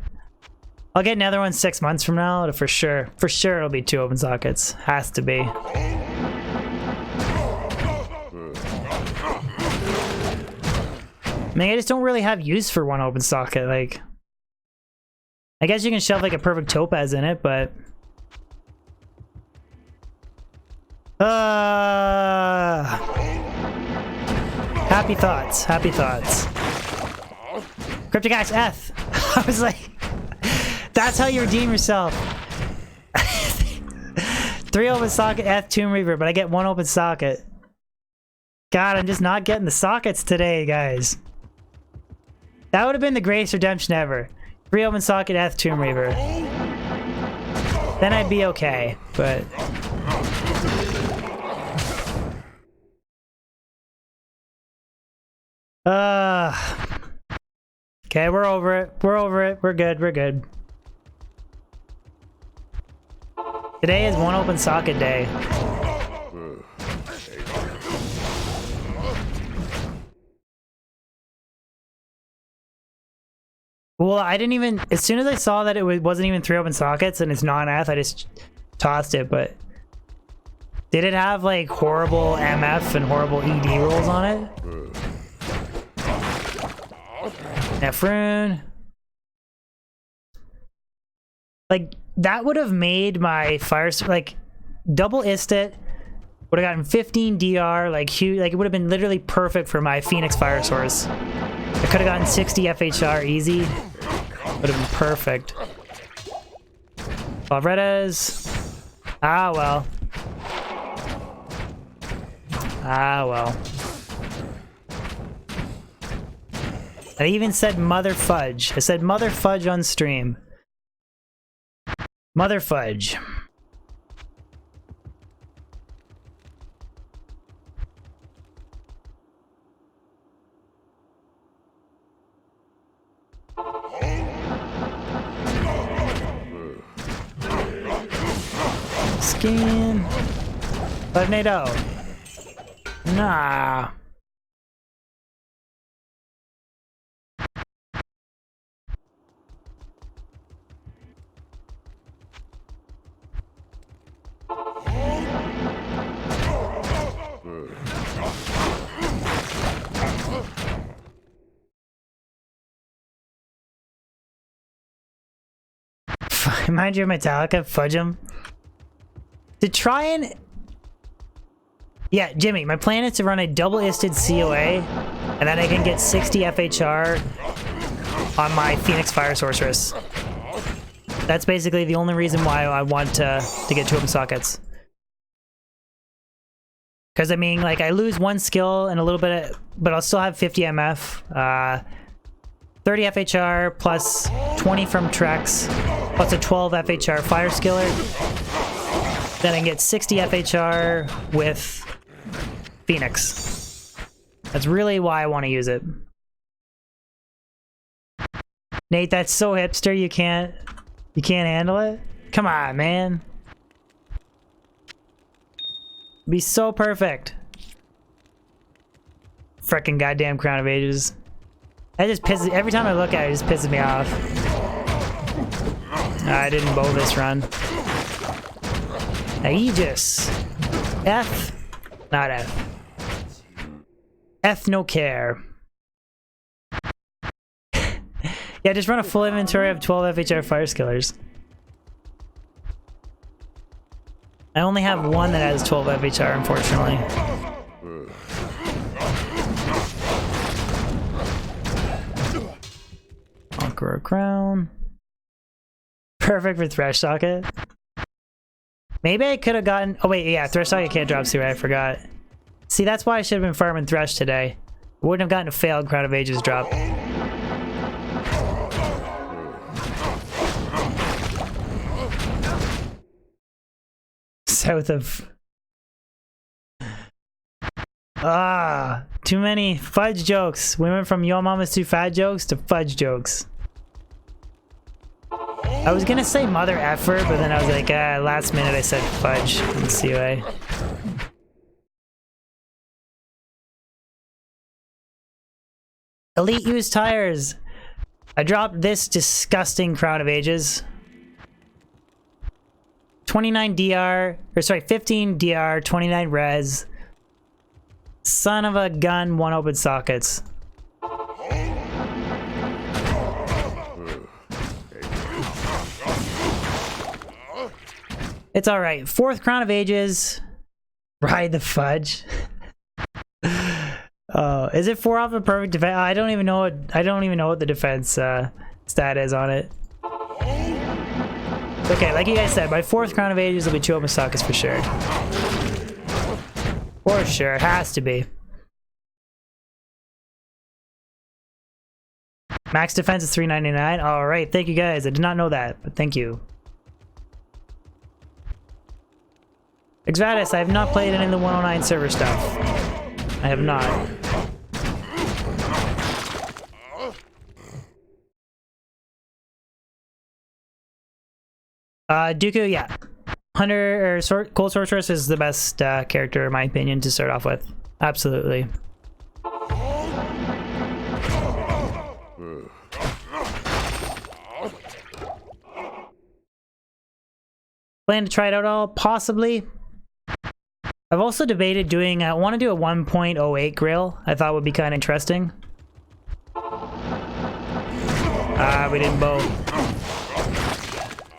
I'll get another one 6 months from now, for sure. For sure it'll be 2 open sockets. Has to be. I mean, I just don't really have use for 1 open socket, like. I guess you can shove like a perfect topaz in it, but. Happy thoughts, happy thoughts. Cryptic Axe F. I was like, that's how you redeem yourself. 3 open socket F Tomb Reaver, but I get 1 open socket. God, I'm just not getting the sockets today, guys. That would have been the greatest redemption ever. 3 open socket F Tomb Reaver. Then I'd be okay, but. Okay, we're over it. We're over it. We're good. We're good. Today is 1 open socket day. Well, I didn't even, as soon as I saw that it wasn't even 3 open sockets and it's non-eth, I just tossed it, but did it have like horrible MF and horrible ED rolls on it? Nephroon. Like, that would have made my fire, like, double ist it, would have gotten 15 DR, like, huge, like, it would have been literally perfect for my Phoenix fire source. I could have gotten 60 FHR easy. Would have been perfect. 12 Redas. Ah, well. Ah, well. I even said mother fudge. I said mother fudge on stream. Mother fudge. Skin. Tornado. Nah. Remind you of Metallica, fudge 'em. To try and... Yeah, Jimmy, my plan is to run a double-isted COA, and then I can get 60 FHR on my Phoenix Fire Sorceress. That's basically the only reason why I want to get 2 open sockets. Because, I mean, like, I lose 1 skill and a little bit of... But I'll still have 50 MF. 30 FHR plus 20 from Trex, plus a 12 FHR Fire Skiller. Then I get 60 FHR with Phoenix. That's really why I want to use it. Nate, that's so hipster, you can't handle it? Come on, man. Be so perfect. Frickin' goddamn Crown of Ages. That just pisses, every time I look at it, it just pisses me off. I didn't bow this run. Aegis. F. Not F. F no care. Yeah, just run a full inventory of 12 FHR Fire Skillers. I only have one that has 12 FHR, unfortunately. Conqueror Crown. Perfect for Thresh Socket. Maybe I could have gotten... Oh wait, yeah, Thresh Socket can't drop Seaway, I forgot. See, that's why I should have been farming Thresh today. I wouldn't have gotten a failed Crown of Ages drop. South of... Ah, too many fudge jokes. We went from Yo Mama's Too Fat jokes to fudge jokes. I was gonna say mother effer, but then I was like, last minute I said fudge in the COA. Elite used tires. I dropped this disgusting Crown of Ages. 29 DR, or sorry, 15 DR, 29 res. Son of a gun, 1 open sockets. It's alright. 4th Crown of Ages. Ride the fudge. Oh, is it 4 off a perfect defense? I don't even know what the defense stat is on it. Okay, like you guys said, my 4th Crown of Ages will be 2 open sockets for sure. For sure, it has to be. Max defense is 399. Alright, thank you guys. I did not know that, but thank you. Exvatus, I have not played any of the 109 server stuff. I have not. Dooku, yeah. Hunter or Cold Sorceress is the best character in my opinion to start off with. Absolutely. Plan to try it out all? Possibly. I've also debated doing, I want to do a 1.08 grill. I thought would be kind of interesting. We didn't bow.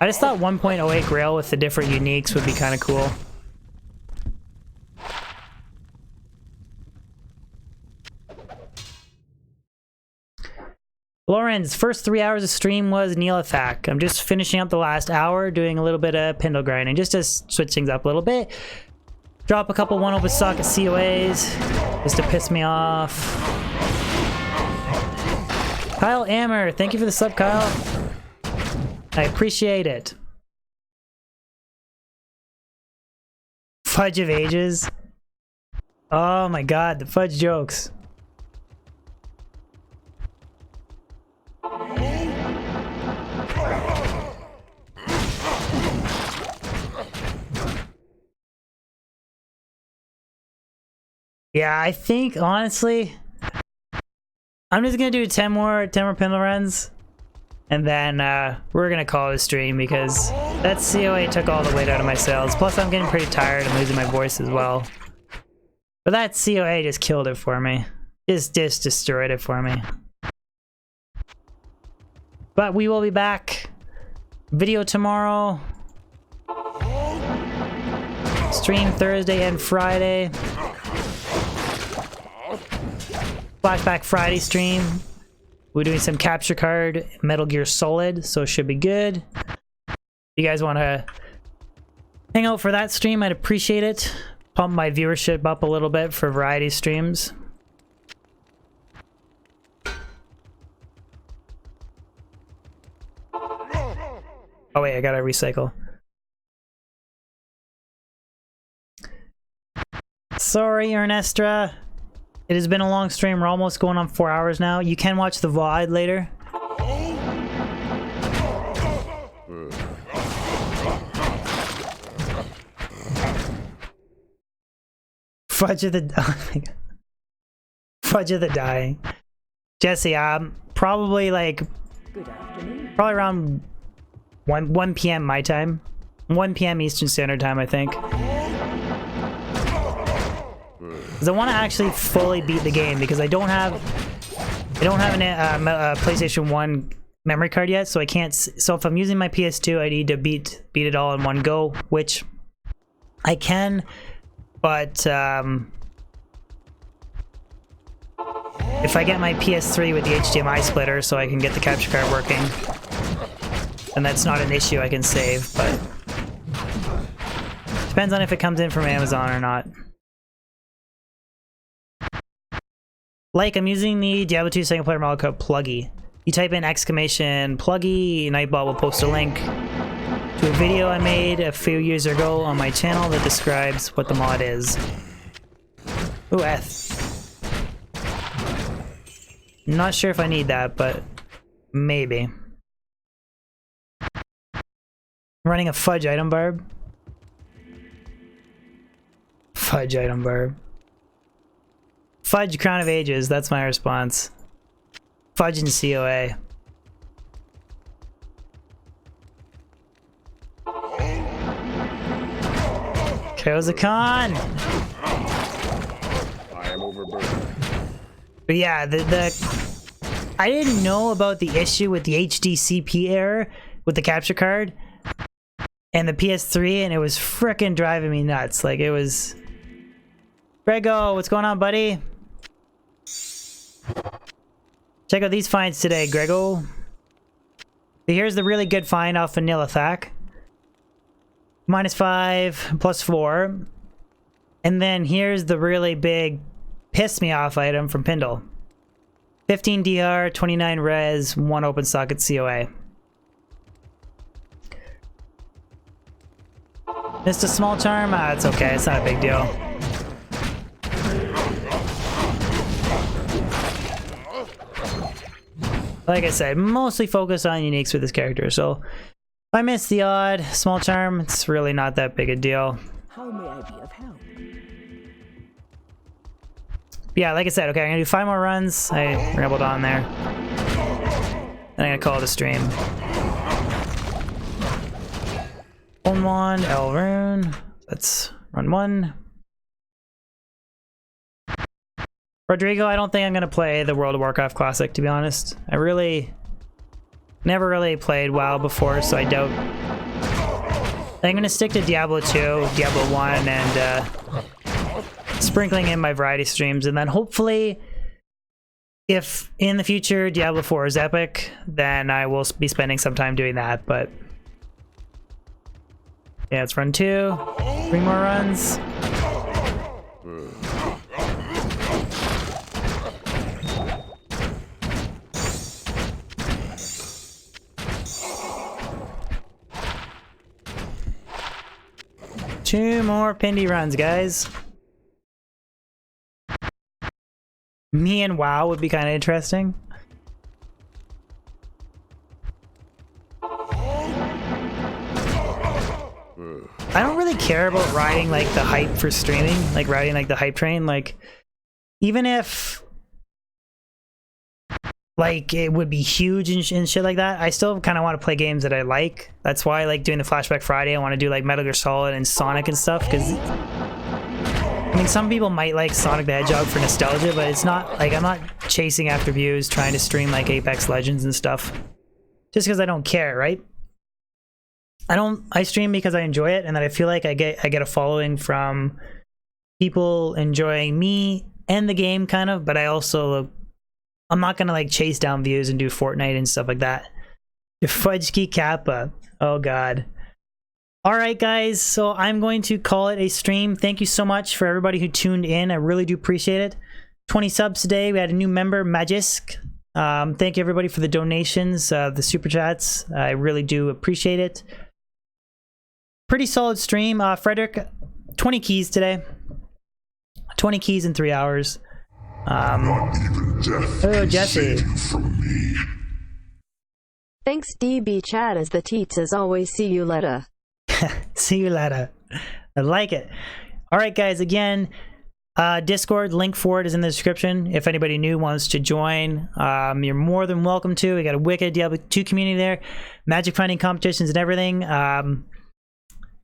I just thought 1.08 grill with the different uniques would be kind of cool. Lauren's first 3 hours of stream was Nihlathak. I'm just finishing up the last hour, doing a little bit of Pindle grinding, just to switch things up a little bit. Drop a couple one open socket COAs, just to piss me off. Kyle Ammer, thank you for the sub, Kyle. I appreciate it. Fudge of ages. Oh my god, the fudge jokes. Yeah, I think honestly, I'm just gonna do 10 more Pindle runs, and then we're gonna call it a stream because that COA took all the weight out of my sails. Plus, I'm getting pretty tired and losing my voice as well. But that COA just killed it for me. Just destroyed it for me. But we will be back. Video tomorrow. Stream Thursday and Friday. Flashback Friday stream. We're doing some capture card Metal Gear Solid, so it should be good. If you guys want to hang out for that stream, I'd appreciate it. Pump my viewership up a little bit for variety streams. Oh wait, I gotta recycle. Sorry, Ernestra. It has been a long stream. We're almost going on 4 hours now. You can watch the VOD later. Fudge of the... Oh my god. Fudge of the dying. Jesse, probably like... Probably around 1 p.m. my time. 1 p.m. Eastern Standard Time, I think. Because I want to actually fully beat the game because I don't have a PlayStation 1 memory card yet, so I can't. So if I'm using my PS2, I need to beat it all in one go, which I can, but if I get my PS3 with the HDMI splitter, so I can get the capture card working, and that's not an issue. I can save, but depends on if it comes in from Amazon or not. Like, I'm using the Diablo 2 single player mod code Pluggy. You type in exclamation Pluggy, Nightbot will post a link to a video I made a few years ago on my channel that describes what the mod is. Ooh, F. Not sure if I need that, but maybe. Running a fudge item barb. Fudge item barb. Fudge Crown of Ages, that's my response. Fudge and COA. Kozakan! I am overburdened. But yeah, I didn't know about the issue with the HDCP error with the capture card and the PS3, and it was frickin' driving me nuts. Like, it was... Grego, what's going on, buddy? Check out these finds today, Grego. Here's the really good find off of Nihlathak. -5, +4. And then here's the really big piss me off item from Pindle. 15 DR, 29 res, 1 open socket COA. Missed a small charm? It's okay, it's not a big deal. Like I said, mostly focus on uniques with this character, so if I miss the odd small charm, it's really not that big a deal. How may I be of help? Yeah, like I said, okay, I'm gonna do 5 more runs. I rambled on there. Then I'm gonna call it a stream. One wand, L rune. Let's run 1. Rodrigo, I don't think I'm gonna play the World of Warcraft Classic, to be honest. I never really played WoW before, so I doubt. I'm gonna stick to Diablo 2, Diablo 1, and sprinkling in my variety streams, and then hopefully if in the future Diablo 4 is epic, then I will be spending some time doing that, but yeah, it's run 2. 3 more runs. Two more Pindy runs, guys. Me and WoW would be kind of interesting. I don't really care about riding like the hype for streaming, like riding like the hype train. Like, even if like it would be huge and shit like that, I still kind of want to play games that I like. That's why I like doing the Flashback Friday. I want to do like Metal Gear Solid and Sonic and stuff, because I mean, some people might like Sonic the Hedgehog for nostalgia, but it's not like I'm not chasing after views trying to stream like Apex Legends and stuff just because I don't care, right? I stream because I enjoy it, and that I feel like I get a following from people enjoying me and the game kind of, but I'm not gonna like chase down views and do Fortnite and stuff like that. Your Fudge Kappa. Oh god. Alright guys, so I'm going to call it a stream. Thank you so much for everybody who tuned in. I really do appreciate it. 20 subs today. We had a new member, Magisk. Thank you everybody for the donations, the super chats. I really do appreciate it. Pretty solid stream. Frederick, 20 keys today. 20 keys in 3 hours. Not even death Oh, can Jesse. save you from me. Thanks DB chat as the teats as always. See you later. See you later. I like it. All right, guys. Again, Discord link for it is in the description. If anybody new wants to join, you're more than welcome to. We got a wicked Diablo 2 community there, magic finding competitions and everything.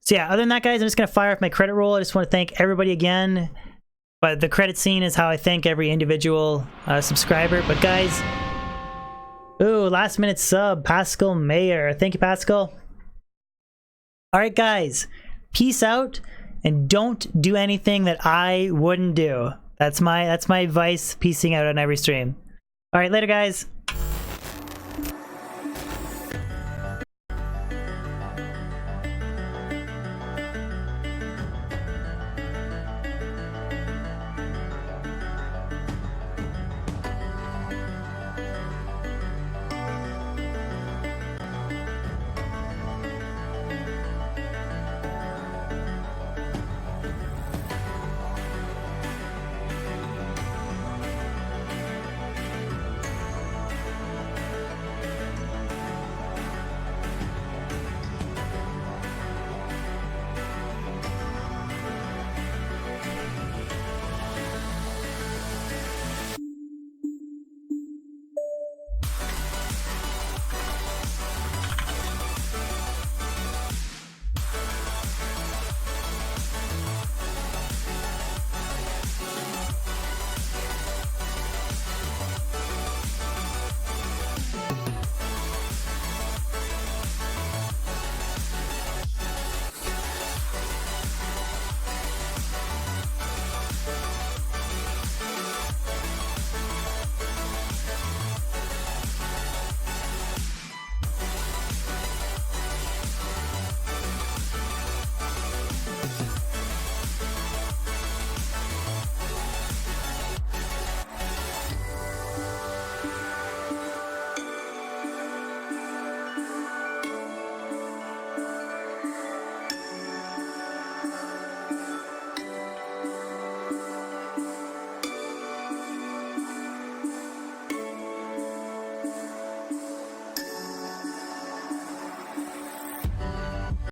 So yeah, other than that, guys, I'm just gonna fire off my credit roll. I just want to thank everybody again. But the credit scene is how I thank every individual subscriber. But guys, ooh, last minute sub, Pascal Mayer. Thank you, Pascal. All right, guys, peace out, and don't do anything that I wouldn't do. That's my advice. Peacing out on every stream. All right, later, guys.